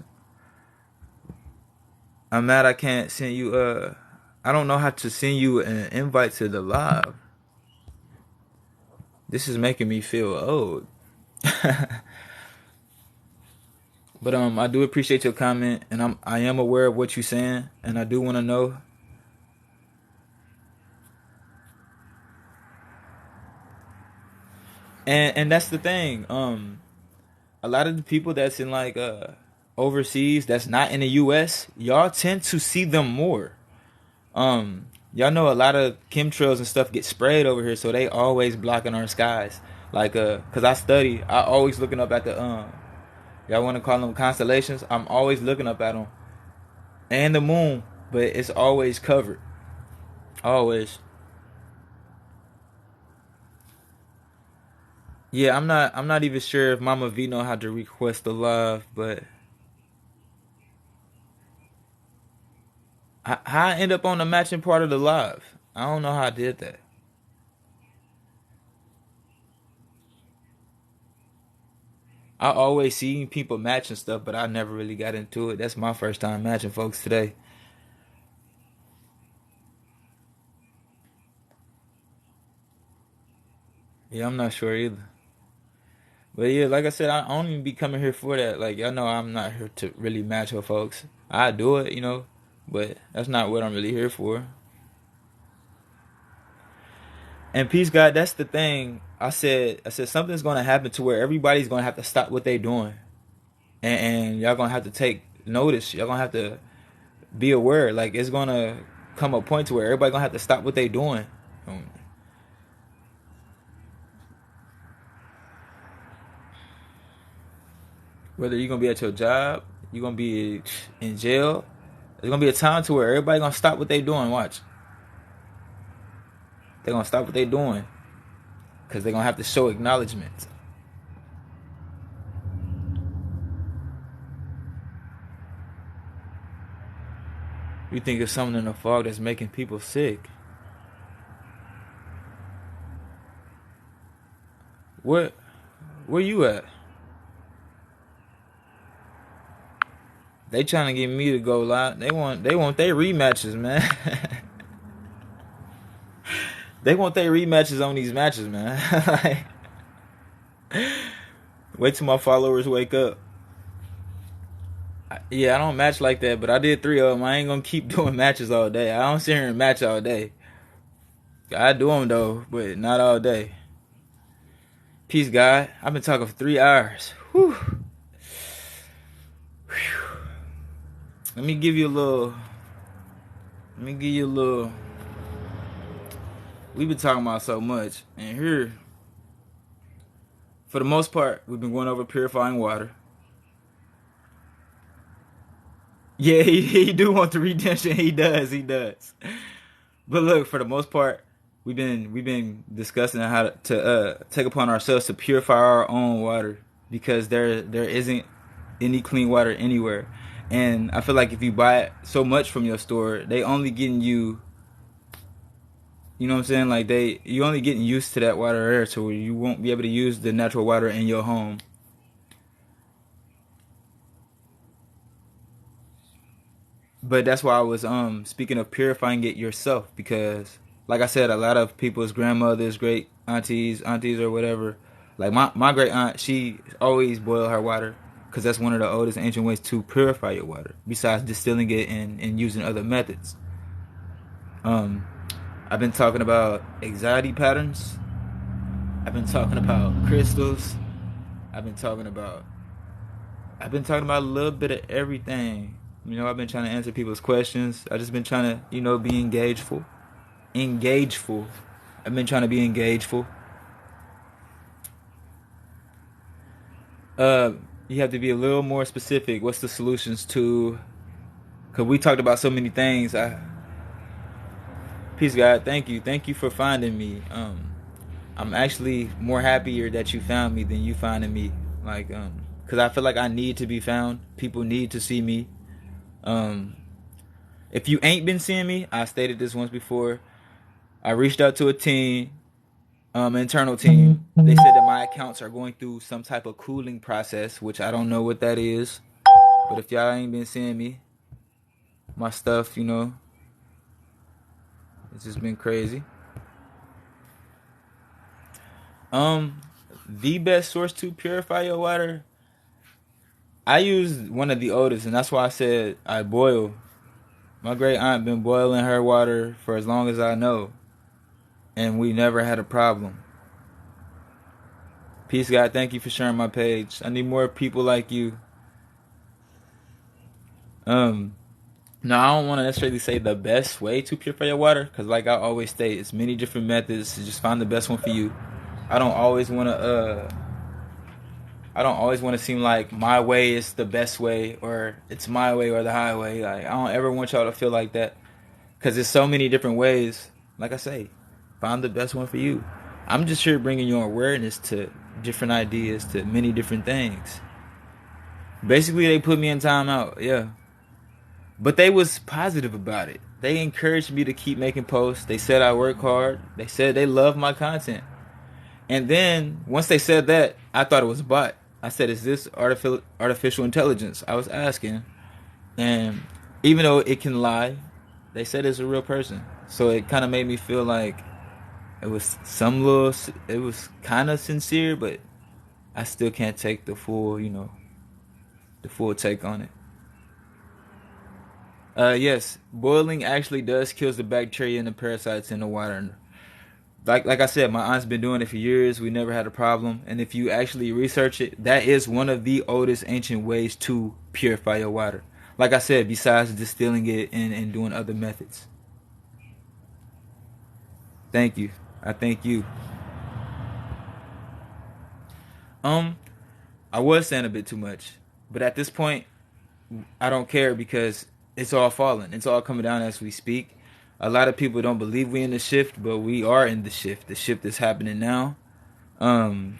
I'm mad I can't send you I don't know how to send you an invite to the live. This is making me feel old. But I do appreciate your comment, and I am aware of what you're saying, and I do want to know. And that's the thing. A lot of the people that's in like overseas, that's not in the US, y'all tend to see them more. Y'all know a lot of chemtrails and stuff get sprayed over here, so they always blocking our skies. Like cause I always looking up at the y'all want to call them constellations? I'm always looking up at them, and the moon, but it's always covered. Always. Yeah, I'm not even sure if Mama V know how to request a live, but how I end up on the matching part of the live? I don't know how I did that. I always see people matching stuff, but I never really got into it. That's my first time matching folks today. Yeah, I'm not sure either. But yeah, like I said, I don't even be coming here for that. Like, y'all know I'm not here to really match with folks. I do it, you know, but that's not what I'm really here for. And peace, God, that's the thing. I said something's gonna happen to where everybody's gonna have to stop what they doing, and y'all gonna have to take notice. Y'all gonna have to be aware. Like it's gonna come a point to where everybody gonna have to stop what they doing. Whether you're gonna be at your job, you're gonna be in jail. There's gonna be a time to where everybody gonna stop what they doing. Watch. They're gonna stop what they doing because they're gonna have to show acknowledgement. You think it's something in the fog that's making people sick? Where you at? They trying to get me to go live. They want their rematches, man. They want their rematches on these matches, man. Like, wait till my followers wake up. Yeah, I don't match like that, but I did 3 of them. I ain't gonna keep doing matches all day. I don't sit here and match all day. I do them though, but not all day. Peace, God. I've been talking for 3 hours. Whew. Let me give you a little. We've been talking about so much, and here, for the most part, we've been going over purifying water. Yeah, he do want the redemption. He does. But look, for the most part, we've been discussing how to take upon ourselves to purify our own water, because there isn't any clean water anywhere. And I feel like if you buy so much from your store, they only getting you, you know what I'm saying? Like you only getting used to that water there, so you won't be able to use the natural water in your home. but that's why I was speaking of purifying it yourself, because like I said, a lot of people's grandmothers, great aunties or whatever, like my great aunt, she always boiled her water because that's one of the oldest ancient ways to purify your water, besides distilling it and using other methods. I've been talking about anxiety patterns. I've been talking about crystals. I've been talking about a little bit of everything. You know, I've been trying to answer people's questions. I've just been trying to, you know, be engageful. I've been trying to be engageful. You have to be a little more specific. What's the solutions to? Cause we talked about so many things. Peace, God. Thank you for finding me. I'm actually more happier that you found me than you finding me. Like, cause I feel like I need to be found. People need to see me. If you ain't been seeing me, I stated this once before. I reached out to a team, internal team. They said that my accounts are going through some type of cooling process, which I don't know what that is. But if y'all ain't been seeing me, my stuff, you know, it's just been crazy. The best source to purify your water, I use one of the oldest, and that's why I said I boil. My great aunt been boiling her water for as long as I know, and we never had a problem. Peace, God. Thank you for sharing my page. I need more people like you. No, I don't want to necessarily say the best way to purify your water, because like I always state, it's many different methods. So just find the best one for you. I don't always want to seem like my way is the best way, or it's my way or the highway. Like, I don't ever want y'all to feel like that, because there's so many different ways. Like I say, find the best one for you. I'm just here bringing your awareness to different ideas, to many different things. Basically, they put me in timeout, yeah. But they was positive about it. They encouraged me to keep making posts. They said I work hard. They said they love my content. And then, once they said that, I thought it was a bot. I said, is this artificial intelligence? I was asking. And even though it can lie, they said it's a real person. So it kind of made me feel like it was kind of sincere, but I still can't take the full take on it. Yes, boiling actually does kills the bacteria and the parasites in the water. Like I said, my aunt's been doing it for years. We never had a problem. And if you actually research it, that is one of the oldest ancient ways to purify your water. Like I said, besides distilling it and doing other methods. Thank you. I thank you. I was saying a bit too much, but at this point, I don't care, because it's all falling. It's all coming down as we speak. A lot of people don't believe we in the shift, but we are in the shift. The shift is happening now. The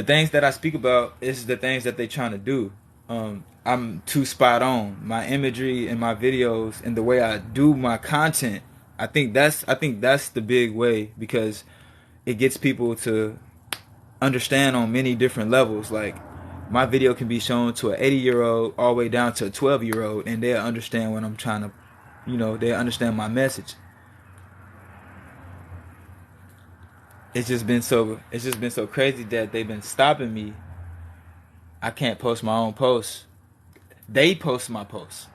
things that I speak about is the things that they're trying to do. I'm too spot on. My imagery and my videos and the way I do my content, I think that's the big way, because it gets people to understand on many different levels. Like, my video can be shown to an 80-year-old all the way down to a 12-year-old, and they'll understand what I'm trying to, they'll understand my message. It's just been so crazy that they've been stopping me. I can't post my own posts. They post my posts.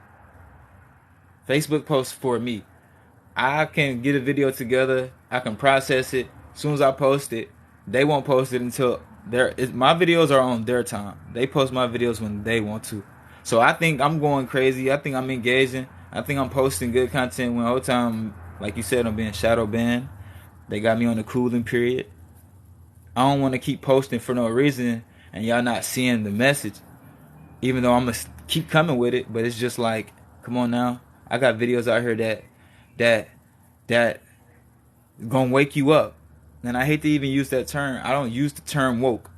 Facebook posts for me. I can get a video together. I can process it. As soon as I post it, they won't post it until my videos are on their time. They post my videos when they want to. So I think I'm going crazy. I think I'm engaging. I think I'm posting good content when the whole time, like you said, I'm being shadow banned. They got me on the cooling period. I don't want to keep posting for no reason and y'all not seeing the message. Even though I'm going to keep coming with it, but it's just like, come on now. I got videos out here that gonna wake you up. And I hate to even use that term. I don't use the term woke.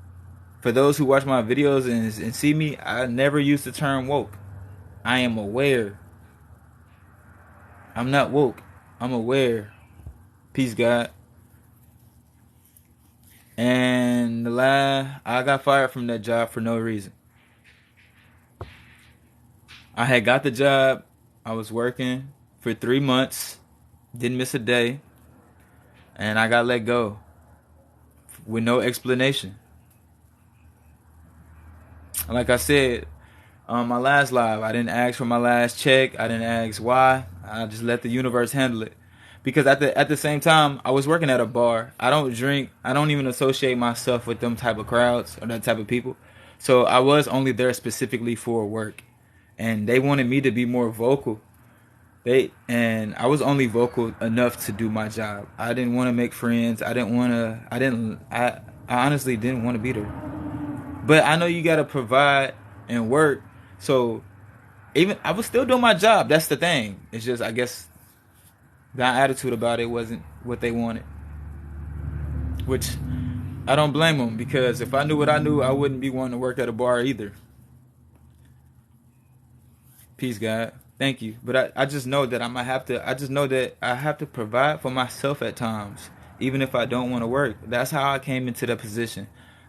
For those who watch my videos and see me, I never use the term woke. I am aware. I'm not woke. I'm aware. Peace, God. And I got fired from that job for no reason. I had got the job. I was working for 3 months, didn't miss a day, and I got let go with no explanation. Like I said on my last live, I didn't ask for my last check. I didn't ask why. I just let the universe handle it. Because at the same time, I was working at a bar. I don't drink. I don't even associate myself with them type of crowds or that type of people. So I was only there specifically for work, and they wanted me to be more vocal. I was only vocal enough to do my job. I didn't want to make friends. I honestly didn't want to be there. But I know you gotta provide and work. So even I was still doing my job. That's the thing. It's just I guess the attitude about it wasn't what they wanted. Which I don't blame them, because if I knew what I knew, I wouldn't be wanting to work at a bar either. Peace, God. Thank you. But I just know that I just know that I have to provide for myself at times, even if I don't want to work. That's how I came into the position.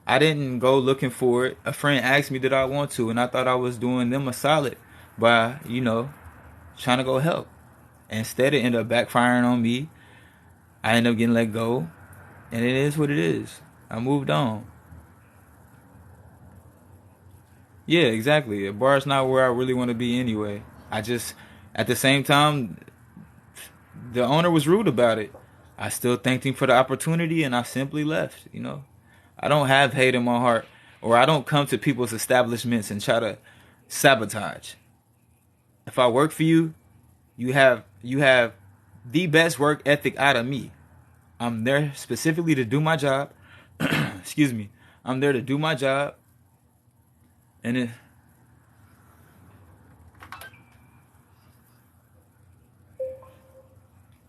I didn't go looking for it. A friend asked me did I want to, and I thought I was doing them a solid by, trying to go help. Instead, it ended up backfiring on me. I ended up getting let go, and it is what it is. I moved on. Yeah, exactly. A bar is not where I really want to be anyway. At the same time, the owner was rude about it. I still thanked him for the opportunity, and I simply left. I don't have hate in my heart, or I don't come to people's establishments and try to sabotage. If I work for you, you have the best work ethic out of me. I'm there specifically to do my job. Excuse me. I'm there to do my job, and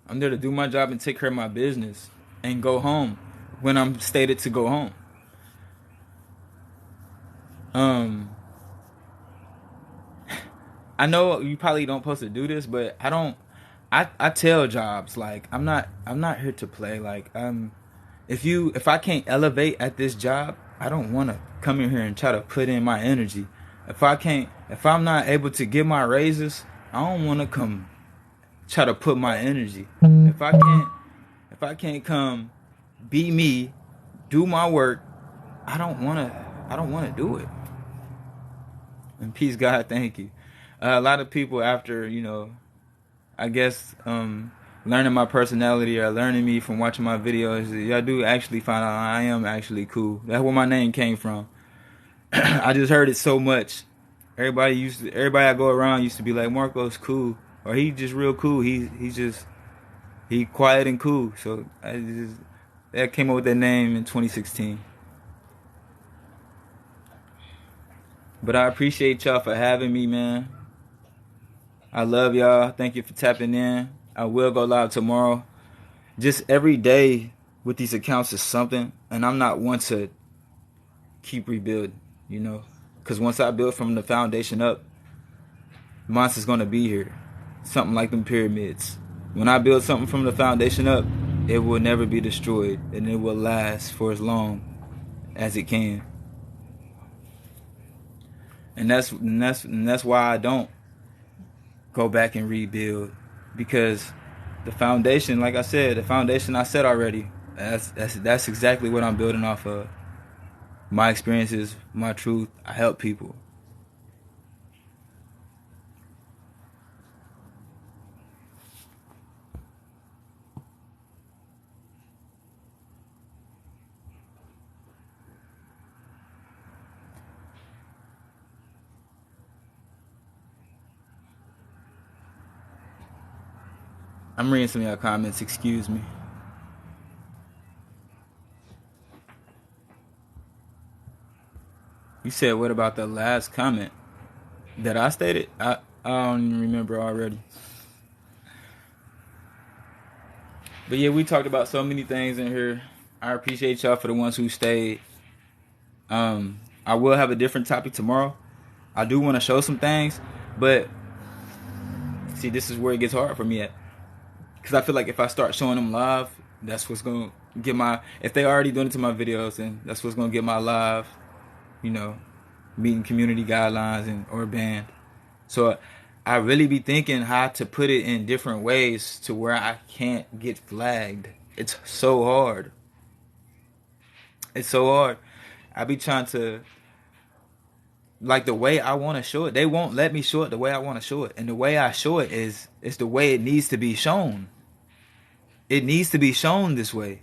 I'm there to do my job and take care of my business and go home when I'm stated to go home. I know you probably don't supposed to do this, but I tell jobs like I'm not here to play. Like if I can't elevate at this job, I don't want to come in here and try to put in my energy. If I'm not able to get my raises, I don't want to come try to put my energy. If I can't come be me, do my work, I don't want to do it. And peace, God, thank you. A lot of people after, I guess learning my personality or learning me from watching my videos, y'all do actually find out I am actually cool. That's where my name came from. I just heard it so much. Everybody I go around used to be like, Marco's cool, or he just real cool. He quiet and cool. So that came up with that name in 2016. But I appreciate y'all for having me, man. I love y'all. Thank you for tapping in. I will go live tomorrow. Just every day with these accounts is something, and I'm not one to keep rebuilding, because once I build from the foundation up, monster's gonna be here. Something like them pyramids. When I build something from the foundation up, it will never be destroyed, and it will last for as long as it can. And that's why I don't go back and rebuild, because the foundation, like I said, the foundation I set already. That's exactly what I'm building off of. My experiences, my truth. I help people. I'm reading some of your comments, excuse me. You said, what about the last comment that I stated? I don't even remember already. But yeah, we talked about so many things in here. I appreciate y'all for the ones who stayed. I will have a different topic tomorrow. I do want to show some things, but see, this is where it gets hard for me at. Because I feel like if I start showing them live, that's what's going to get if they already doing it to my videos, then that's what's going to get my live, meeting community guidelines or banned. So I really be thinking how to put it in different ways to where I can't get flagged. It's so hard. It's so hard. I be trying to, like, the way I want to show it. They won't let me show it the way I want to show it. And the way I show it is the way it needs to be shown. It needs to be shown this way.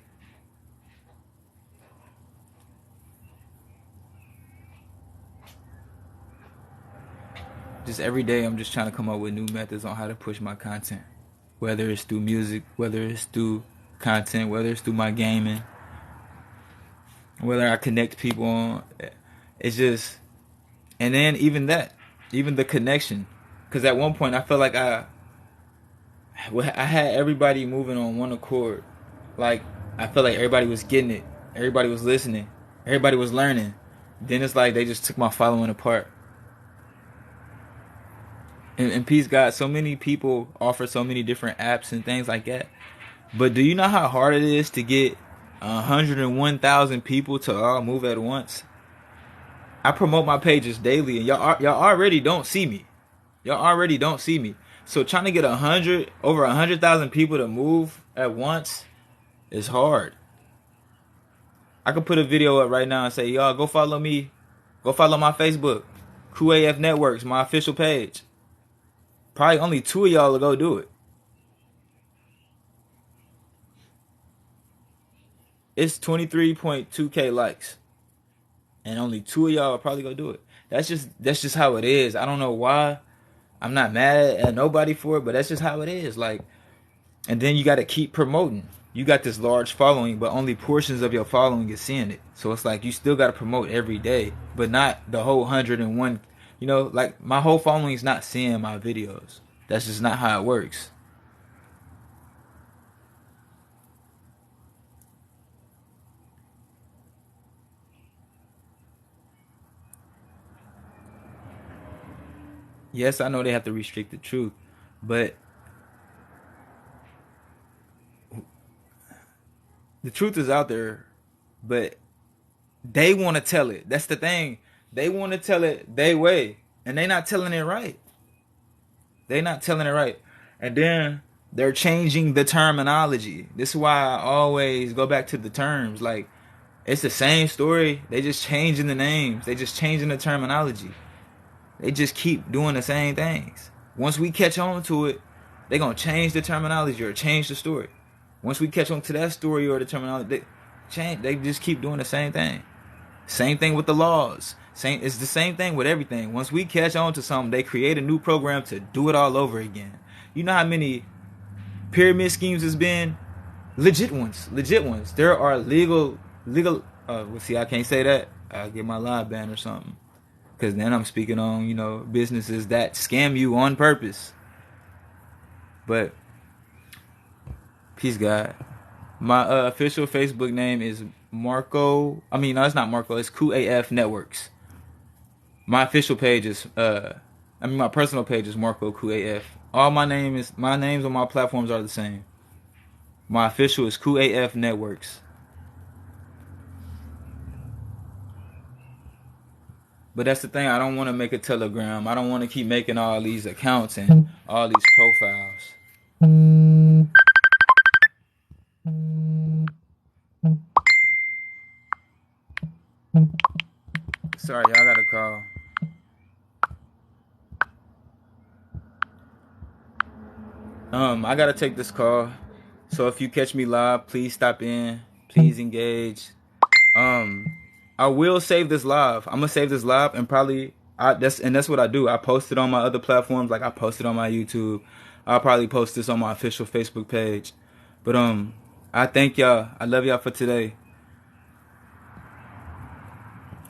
Just every day I'm just trying to come up with new methods on how to push my content. Whether it's through music, whether it's through content, whether it's through my gaming, whether I connect people on. It's just, and then even the connection. Because at one point I felt like I had everybody moving on one accord. Like, I felt like everybody was getting it. Everybody was listening. Everybody was learning. Then it's like they just took my following apart. And peace God, so many people offer so many different apps and things like that. But do you know how hard it is to get 101,000 people to all move at once? I promote my pages daily, and y'all already don't see me. Y'all already don't see me. So trying to get over 100,000 people to move at once is hard. I could put a video up right now and say, y'all go follow me. Go follow my Facebook. QAF Networks, my official page. Probably only 2 of y'all will go do it. It's 23.2K likes. And only 2 of y'all will probably go do it. That's just how it is. I don't know why. I'm not mad at nobody for it, but that's just how it is. Like, and then you got to keep promoting. You got this large following, but only portions of your following is seeing it. So it's like you still got to promote every day, but not the whole 101. You know, like, my whole following is not seeing my videos. That's just not how it works. Yes, I know they have to restrict the truth, but the truth is out there, but they want to tell it. That's the thing. They want to tell it their way, and they not telling it right. They not telling it right. And then they're changing the terminology. This is why I always go back to the terms. Like, it's the same story. They just changing the names. They just changing the terminology. They just keep doing the same things. Once we catch on to it, they're going to change the terminology or change the story. Once we catch on to that story or the terminology, they just keep doing the same thing. Same thing with the laws. It's the same thing with everything. Once we catch on to something, they create a new program to do it all over again. You know how many pyramid schemes has been? Legit ones. There are legal, see, I can't say that. I'll get my live ban or something. Because then I'm speaking on, businesses that scam you on purpose. But, peace, God. My official Facebook name is Marco. No, it's not Marco. It's QAF Networks. My official page is, my personal page is Marco QAF. My names on my platforms are the same. My official is QAF Networks. But that's the thing. I don't want to make a Telegram. I don't want to keep making all these accounts and all these profiles. Sorry, y'all got a call. I gotta take this call. So if you catch me live, please stop in. Please engage. I will save this live. I'm gonna save this live and that's what I do. I post it on my other platforms, like I post it on my YouTube. I'll probably post this on my official Facebook page. But I thank y'all. I love y'all for today.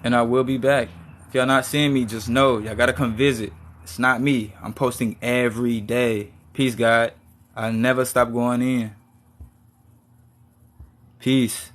And I will be back. If y'all not seeing me, just know y'all gotta come visit. It's not me. I'm posting every day. Peace, God. I never stop going in. Peace.